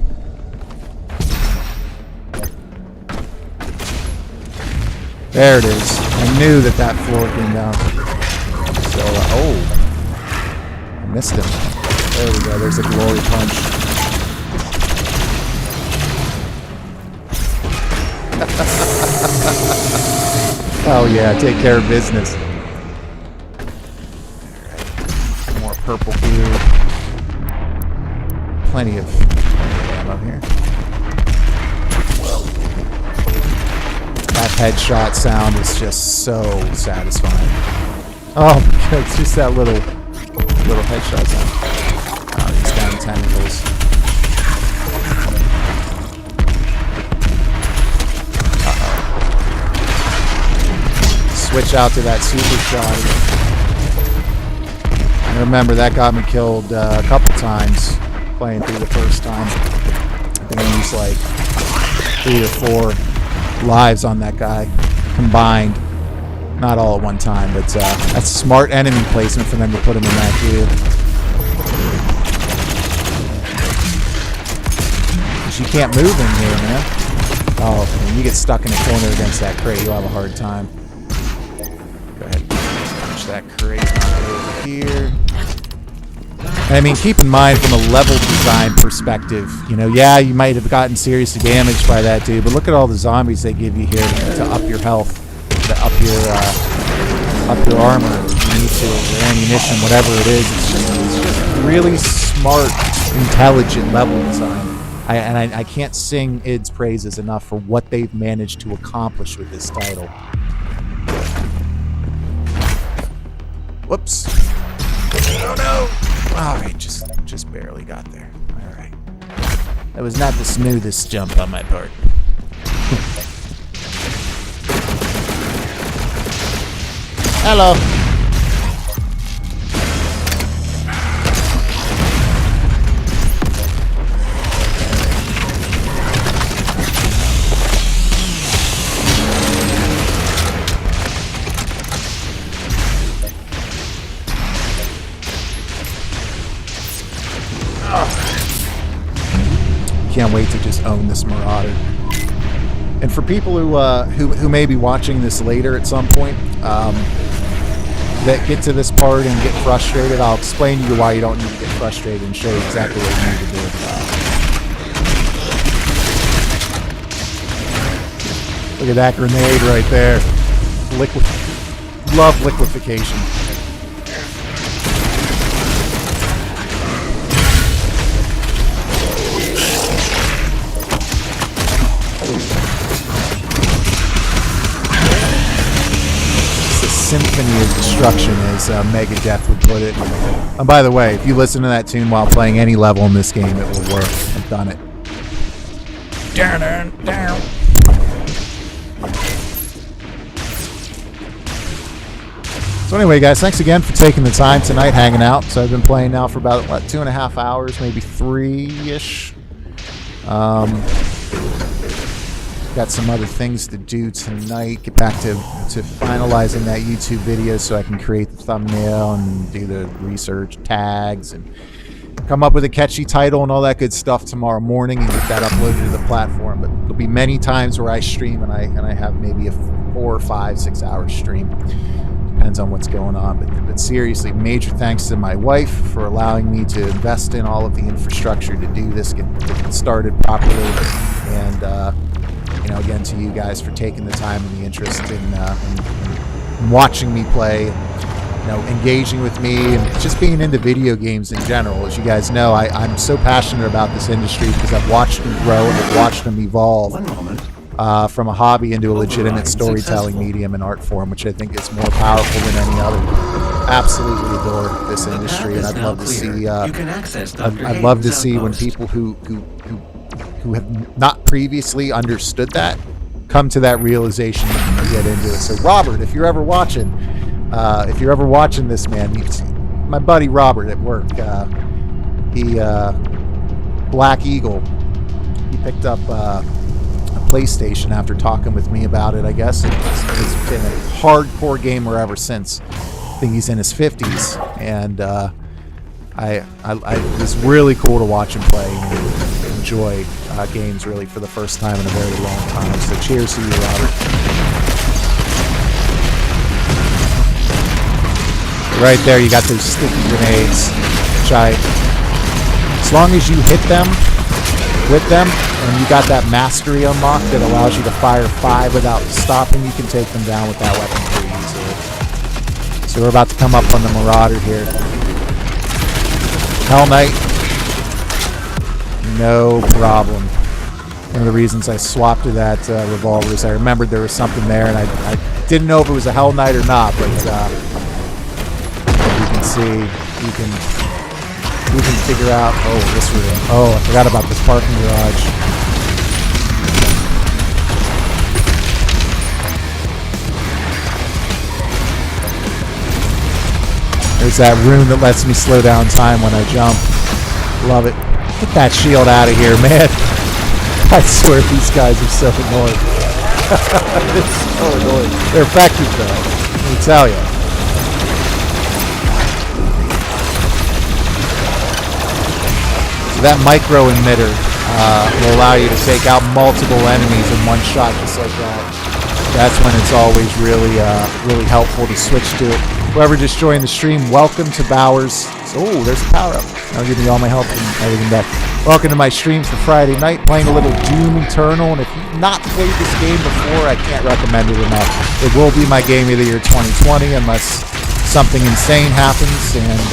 There it is. I knew that floor came down. So, oh, I missed him. There we go, there's a glory punch. Oh yeah, take care of business. Alright, more purple gear. Plenty of ammo here. That headshot sound is just so satisfying. Oh my god, it's just that little headshot sound. Tentacles. Switch out to that super shot. And remember, that got me killed a couple times playing through the first time. I think I used like 3 or 4 lives on that guy combined. Not all at one time, but that's smart enemy placement for them to put him in that queue. You can't move in here, man. Oh, when you get stuck in a corner against that crate, you'll have a hard time. Go ahead, punch that crate over here. And I mean, keep in mind from a level design perspective, you know, yeah, you might have gotten seriously damaged by that dude, but look at all the zombies they give you here to up your health, to up your armor, if you need to, or ammunition, whatever it is. It's just really smart, intelligent level design. I can't sing id's praises enough for what they've managed to accomplish with this title. Whoops. Oh no! Alright, just barely got there. Alright. That was not the smoothest jump on my part. Hello. Can't wait to just own this Marauder. And for people who may be watching this later at some point, that get to this part and get frustrated, I'll explain to you why you don't need to get frustrated and show you exactly what you need to do. Look at that grenade right there. Love liquefaction. Symphony of Destruction, as Megadeth would put it. And by the way, if you listen to that tune while playing any level in this game, it will work. I've done it. Down. So anyway, guys, thanks again for taking the time tonight, hanging out. So I've been playing now for about, 2.5 hours, maybe 3-ish. Got some other things to do tonight. Get back to finalizing that YouTube video so I can create the thumbnail and do the research tags and come up with a catchy title and all that good stuff tomorrow morning and get that uploaded to the platform. But there'll be many times where I stream and I have maybe a 4 or 5, 6 hour stream. Depends on what's going on. But seriously, major thanks to my wife for allowing me to invest in all of the infrastructure to do this, get started properly, and again, to you guys for taking the time and the interest in watching me play, engaging with me, and just being into video games in general. As you guys know, I'm so passionate about this industry because I've watched them grow and I've watched them evolve from a hobby into a legitimate storytelling medium and art form, which I think is more powerful than any other. Absolutely adore this industry, and I'd love to see. I'd love to see when people who have not previously understood that come to that realization and get into it. So Robert, if you're ever watching this, man, my buddy Robert at work, he Black Eagle, he picked up a PlayStation after talking with me about it, I guess. He's been a hardcore gamer ever since. I think he's in his 50s, and it was really cool to watch him play and enjoy games really for the first time in a very long time. So cheers to you, Robert. Right there, you got those sticky grenades, which as long as you hit them with them, and you got that mastery unlocked that allows you to fire 5 without stopping, you can take them down with that weapon pretty easily. So we're about to come up on the Marauder here. Hell Knight, no problem. One of the reasons I swapped to that revolver is I remembered there was something there, and I didn't know if it was a Hell Knight or not, but you can see, you can figure out, this room. Oh, I forgot about this parking garage. There's that room that lets me slow down time when I jump. Love it. Get that shield out of here, man. I swear these guys are so annoying. It's so annoying. They're effective though, let me tell you. So that micro emitter will allow you to take out multiple enemies in one shot just like that. That's when it's always really helpful to switch to it. Whoever just joined the stream, welcome to Bauer's. Oh, there's a power up. I'll give you all my help and everything back. Welcome to my stream for Friday night, playing a little Doom Eternal. And if you've not played this game before, I can't recommend it enough. It will be my game of the year 2020 unless something insane happens, and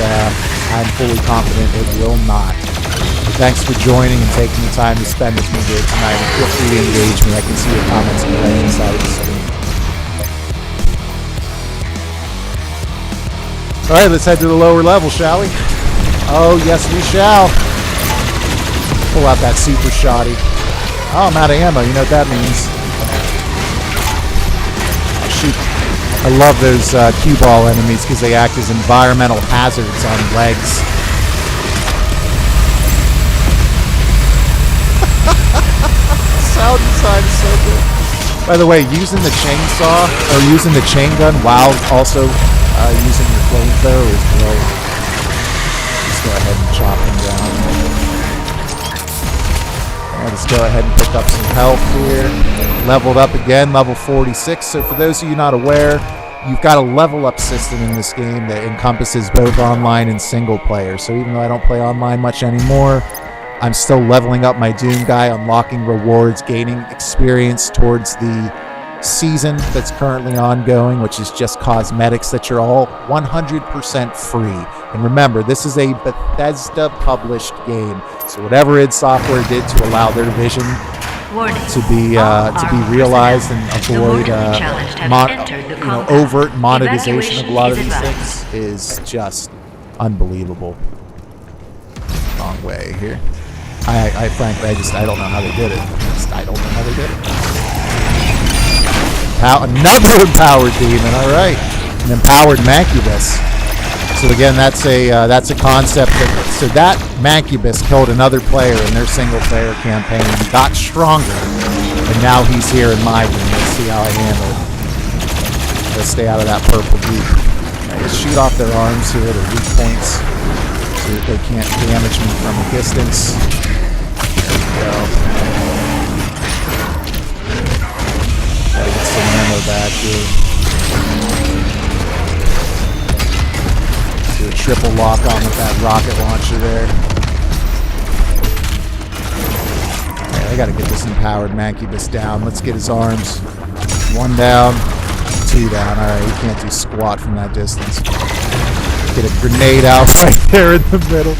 I'm fully confident it will not. Thanks for joining and taking the time to spend with me here tonight. And feel free to engage me. I can see your comments on the right side of the screen. All right, let's head to the lower level, shall we? Oh, yes, we shall. Pull out that super shoddy. Oh, I'm out of ammo. You know what that means. Shoot. I love those cue ball enemies because they act as environmental hazards on legs. Sound design is so good. By the way, using the chainsaw or using the chain gun while also using your flamethrower is brilliant. Just go ahead and chop them down. And let's go ahead and pick up some health here. Leveled up again, level 46. So for those of you not aware, you've got a level up system in this game that encompasses both online and single player. So even though I don't play online much anymore, I'm still leveling up my Doom guy, unlocking rewards, gaining experience towards the season that's currently ongoing, which is just cosmetics that you're all 100% free. And remember, this is a Bethesda published game, so whatever id Software did to allow their vision to be realized and avoid overt monetization of a lot of these things is just unbelievable. Wrong way here. I frankly, I don't know how they did it. I don't know how they did it. Another empowered demon. All right, an empowered Mancubus. So again, that's a concept. So that Mancubus killed another player in their single-player campaign, got stronger, and now he's here in my room. Let's see how I handle it. Let's stay out of that purple goop. I just shoot off their arms here, their weak points, so that they can't damage me from a distance. There we go. Gotta get some ammo back here. Do a triple lock on with that rocket launcher there. Okay, I gotta get this empowered Mancubus down. Let's get his arms. 1 down, 2 down. Alright, he can't do squat from that distance. Get a grenade out right there in the middle.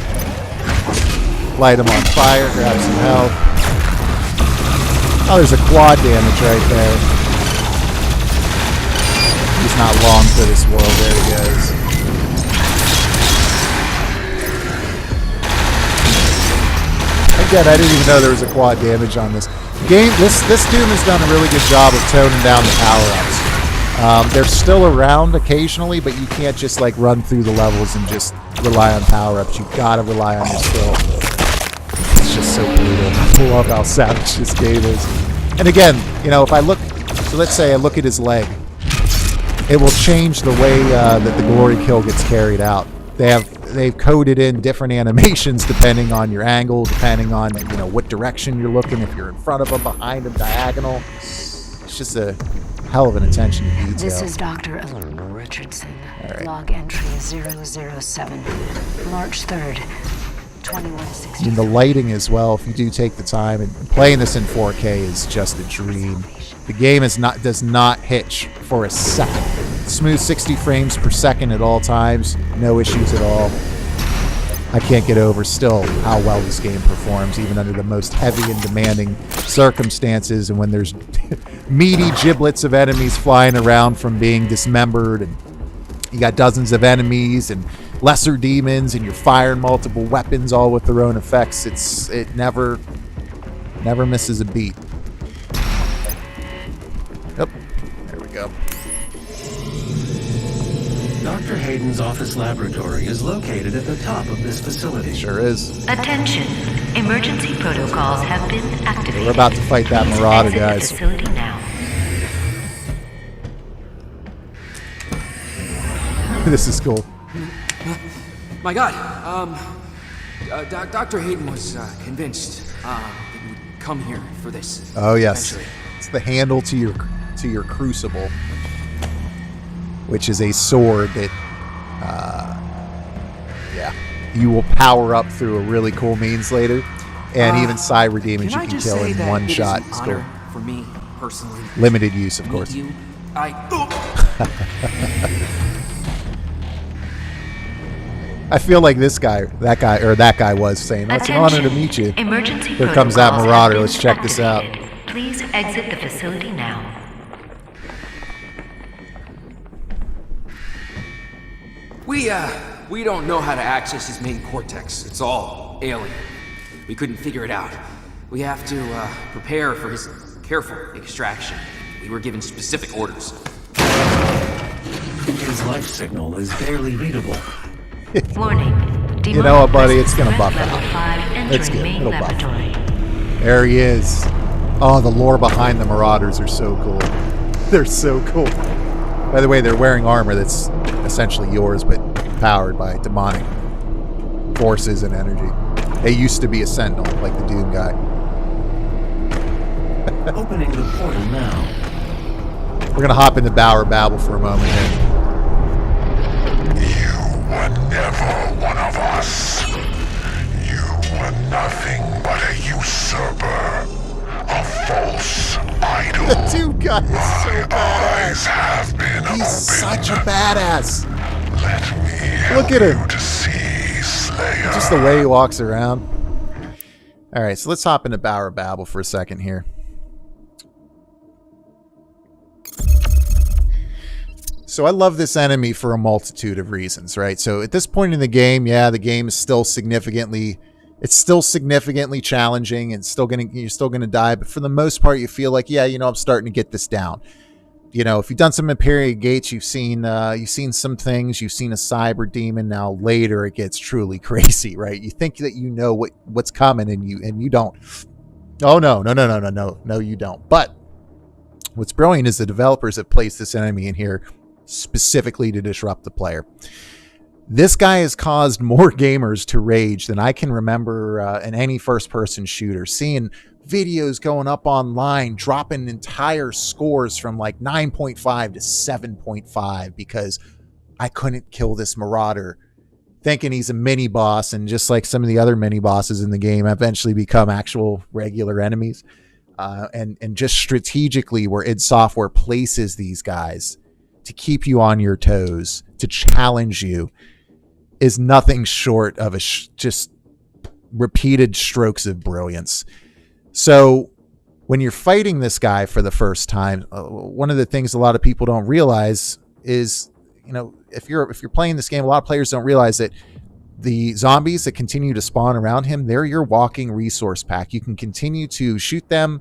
Light him on fire, grab some health. Oh, there's a quad damage right there. He's not long for this world. There he goes. Again, I didn't even know there was a quad damage on this game. This Doom has done a really good job of toning down the power-ups. They're still around occasionally, but you can't just like run through the levels and just rely on power-ups. You've got to rely on your skill. It's just so brutal. I love how savage this game is. And again, you know, if I look, so let's say I look at his leg, it will change the way that the glory kill gets carried out. They've coded in different animations depending on your angle, depending on what direction you're looking. If you're in front of them, behind them, diagonal. It's just a hell of an attention to detail. This is Dr. Richardson. Right. Log entry 007, March 3rd, 2160. I mean, the lighting as well, if you do take the time, and playing this in 4K is just a dream. The game does not hitch for a second. Smooth 60 frames per second at all times, no issues at all. I can't get over still how well this game performs, even under the most heavy and demanding circumstances, and when there's meaty giblets of enemies flying around from being dismembered, and you got dozens of enemies and lesser demons, and you're firing multiple weapons all with their own effects. It never misses a beat. Yep, there we go. Dr. Hayden's office laboratory is located at the top of this facility. Sure is. Attention. Emergency protocols have been activated. We're about to fight that Please Marauder, exit the guys. facility now. This is cool. My God, Dr. Hayden was convinced that you would come here for this. Oh yes, eventually. It's the handle to your crucible, which is a sword that, you will power up through a really cool means later, and even Cyber demons you can kill in one shot. It's cool. For me personally, Limited use, of course. you, I feel like that guy was saying, "It's an honor to meet you." Emergency Here comes that protocols Marauder. have Let's been check this out. activated. Please exit the facility now. We don't know how to access his main cortex. It's all alien. We couldn't figure it out. We have to, prepare for his careful extraction. We were given specific orders. His life signal is barely readable. Warning. You know what, buddy? It's gonna buff Level out. 5 entering It's good. main It'll buff. laboratory. There he is. Oh, the lore behind the Marauders are so cool. They're so cool. By the way, they're wearing armor that's essentially yours, but powered by demonic forces and energy. They used to be a sentinel, like the Doom guy. Opening the portal now. We're gonna hop into Bauer Babel for a moment here. You were never one of us. You were nothing but a usurper, a false idol. The Doom guy is so My badass. eyes have been He's opened. such a badass. Let me Look help at him. you to see, Slayer. Just the way he walks around. All right, so let's hop into Bauer Babel for a second here. So I love this enemy for a multitude of reasons, right? So at this point in the game, yeah, the game is still significantly challenging and you're still gonna die, but for the most part, you feel like, yeah, I'm starting to get this down. If you've done some Imperial Gates, you've seen some things, you've seen a cyber demon. Now later it gets truly crazy, right? You think that you know what's coming and you don't. Oh no, you don't. But what's brilliant is the developers have placed this enemy in here specifically to disrupt the player. This guy has caused more gamers to rage than I can remember in any first-person shooter. Seeing videos going up online, dropping entire scores from like 9.5 to 7.5 because I couldn't kill this Marauder, thinking he's a mini-boss, and just like some of the other mini-bosses in the game, eventually become actual regular enemies. And just strategically where id Software places these guys to keep you on your toes, to challenge you, is nothing short of just repeated strokes of brilliance. So when you're fighting this guy for the first time, one of the things a lot of people don't realize is, if you're playing this game, a lot of players don't realize that the zombies that continue to spawn around him, they're your walking resource pack. You can continue to shoot them,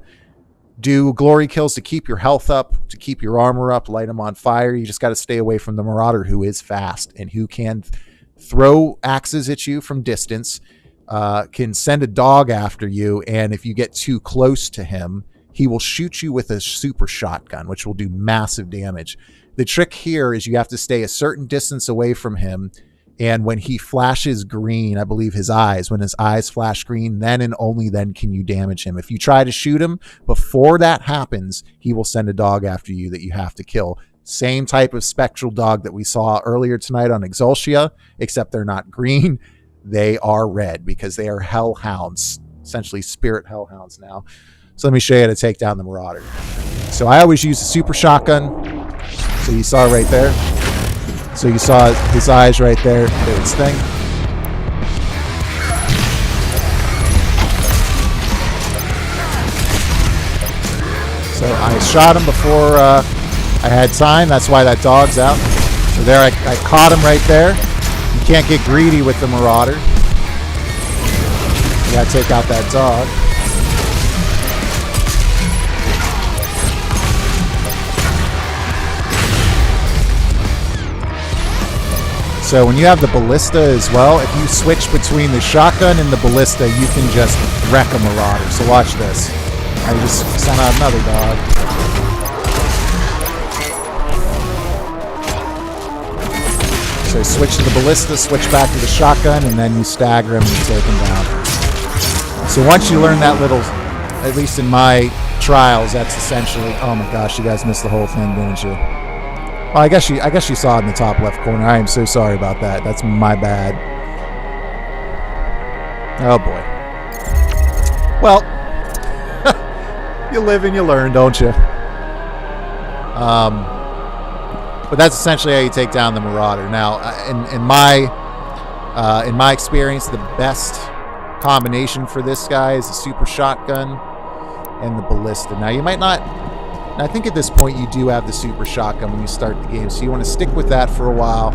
do glory kills to keep your health up, to keep your armor up, light them on fire. You just got to stay away from the Marauder, who is fast and who can throw axes at you from distance, can send a dog after you, and if you get too close to him, he will shoot you with a super shotgun, which will do massive damage. The trick here is you have to stay a certain distance away from him, and when he flashes green, I believe his eyes, when his eyes flash green, then and only then can you damage him. If you try to shoot him before that happens, he will send a dog after you that you have to kill. Same type of spectral dog that we saw earlier tonight on Exultia, except they're not green. They are red because they are hellhounds, essentially spirit hellhounds now. So let me show you how to take down the Marauder. So I always use the super shotgun. So you saw right there. So you saw his eyes right there, do its thing. So I shot him before I had time. That's why that dog's out. So there, I caught him right there. You can't get greedy with the Marauder. You gotta take out that dog. So when you have the ballista as well, if you switch between the shotgun and the ballista, you can just wreck a Marauder. So watch this. I just sent out another dog. So switch to the ballista, switch back to the shotgun, and then you stagger him and take him down. So once you learn that little, at least in my trials, that's essentially, oh my gosh, you guys missed the whole thing, didn't you? Well, I guess you saw it in the top left corner. I am so sorry about that. That's my bad. Oh boy. Well, you live and you learn, don't you? But that's essentially how you take down the Marauder. Now, in my experience, the best combination for this guy is the super shotgun and the ballista. Now, you might not. I think at this point you do have the super shotgun when you start the game, so you want to stick with that for a while.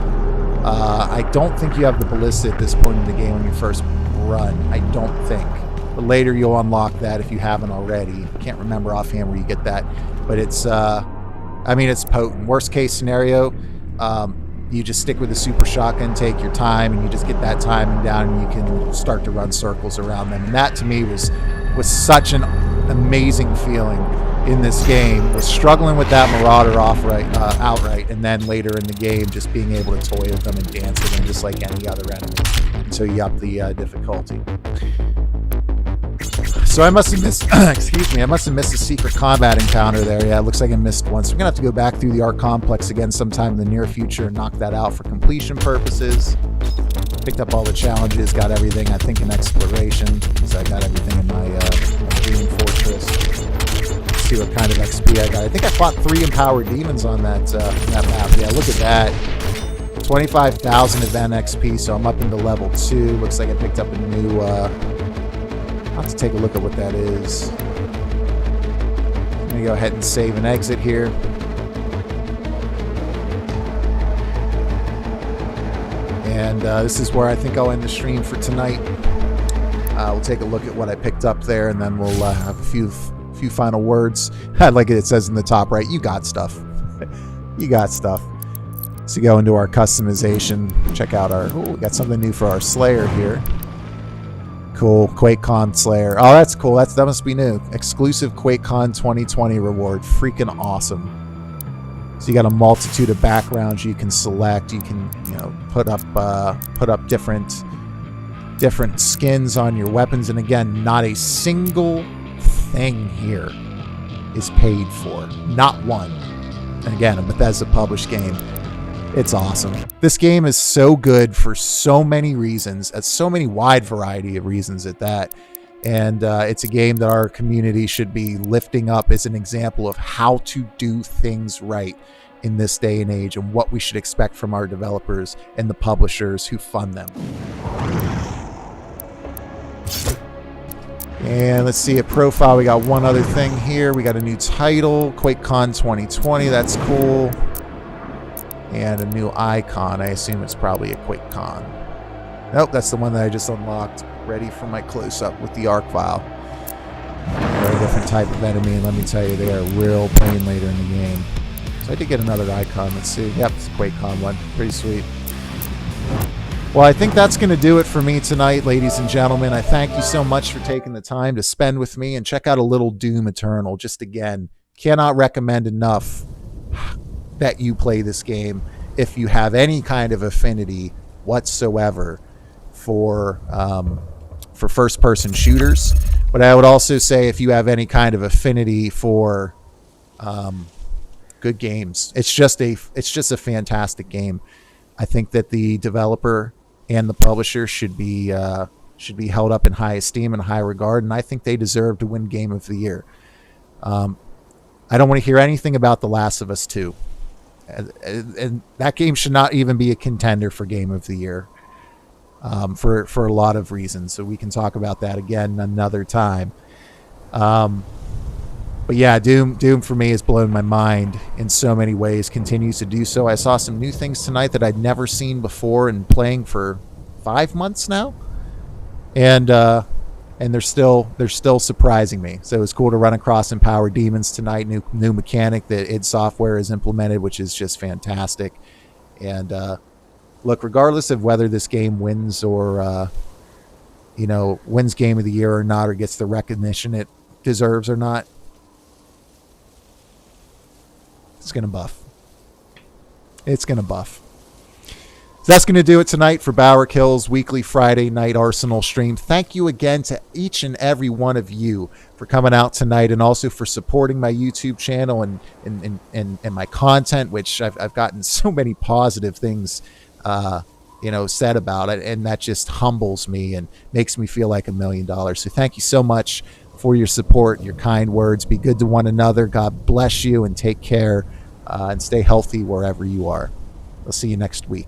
I don't think you have the ballista at this point in the game when you first run. I don't think. But later you'll unlock that if you haven't already. Can't remember offhand where you get that. But it's, I mean, it's potent. Worst case scenario, you just stick with the super shotgun, take your time, and you just get that timing down, and you can start to run circles around them. And that to me was such an amazing feeling in this game. Was struggling with that Marauder outright, and then later in the game just being able to toy with them and dance with them just like any other enemy until you up the difficulty. So I must have missed, excuse me, I must have missed a secret combat encounter there. Yeah, it looks like I missed one. So we're going to have to go back through the Ark Complex again sometime in the near future and knock that out for completion purposes. Picked up all the challenges, got everything, I think, in exploration. So I got everything in my Dream Fortress. Let's see what kind of XP I got. I think I fought 3 empowered demons on that map. Yeah, look at that. 25,000 event XP, so I'm up into level 2. Looks like I picked up a new... I'll have to take a look at what that is. I'm going to go ahead and save and exit here. And this is where I think I'll end the stream for tonight. We'll take a look at what I picked up there, and then we'll have a few final words. Like it says in the top right, you got stuff. You got stuff. So go into our customization. Check out our... Oh, we got something new for our Slayer here. Cool. QuakeCon Slayer. Oh, that's cool. That must be new. Exclusive QuakeCon 2020 reward. Freaking awesome. So you got a multitude of backgrounds you can select. You can, put up different skins on your weapons. And again, not a single thing here is paid for. Not one. And again, a Bethesda published game. It's awesome. This game is so good for so many reasons, at so many wide variety of reasons at that. And it's a game that our community should be lifting up as an example of how to do things right in this day and age and what we should expect from our developers and the publishers who fund them. And let's see a profile. We got one other thing here. We got a new title, QuakeCon 2020. That's cool. And a new icon. I assume it's probably a QuakeCon. Nope, that's the one that I just unlocked. Ready for my close-up with the Arc Vial. Very different type of enemy, and let me tell you, they are real pain later in the game. So I did get another icon. Let's see. Yep, it's a QuakeCon one. Pretty sweet. Well, I think that's going to do it for me tonight, ladies and gentlemen. I thank you so much for taking the time to spend with me and check out a little Doom Eternal. Just again, cannot recommend enough that you play this game if you have any kind of affinity whatsoever for first-person shooters. But I would also say if you have any kind of affinity for good games, it's just a fantastic game. I think that the developer and the publisher should be held up in high esteem and high regard, and I think they deserve to win Game of the Year. I don't want to hear anything about The Last of Us 2. And that game should not even be a contender for Game of the Year for a lot of reasons. So we can talk about that again another time. But yeah, Doom for me has blown my mind in so many ways, continues to do so. I saw some new things tonight that I'd never seen before and playing for 5 months now. And they're still surprising me. So it was cool to run across Empowered Demons tonight, new mechanic that id Software has implemented, which is just fantastic. And look, regardless of whether this game wins or wins Game of the Year or not, or gets the recognition it deserves or not, it's gonna buff. It's gonna buff. So that's going to do it tonight for BauerKillz weekly Friday night Arsenal stream. Thank you again to each and every one of you for coming out tonight, and also for supporting my YouTube channel and my content, which I've gotten so many positive things said about it, and that just humbles me and makes me feel like $1 million. So thank you so much for your support and your kind words. Be good to one another. God bless you, and take care and stay healthy wherever you are. I'll see you next week.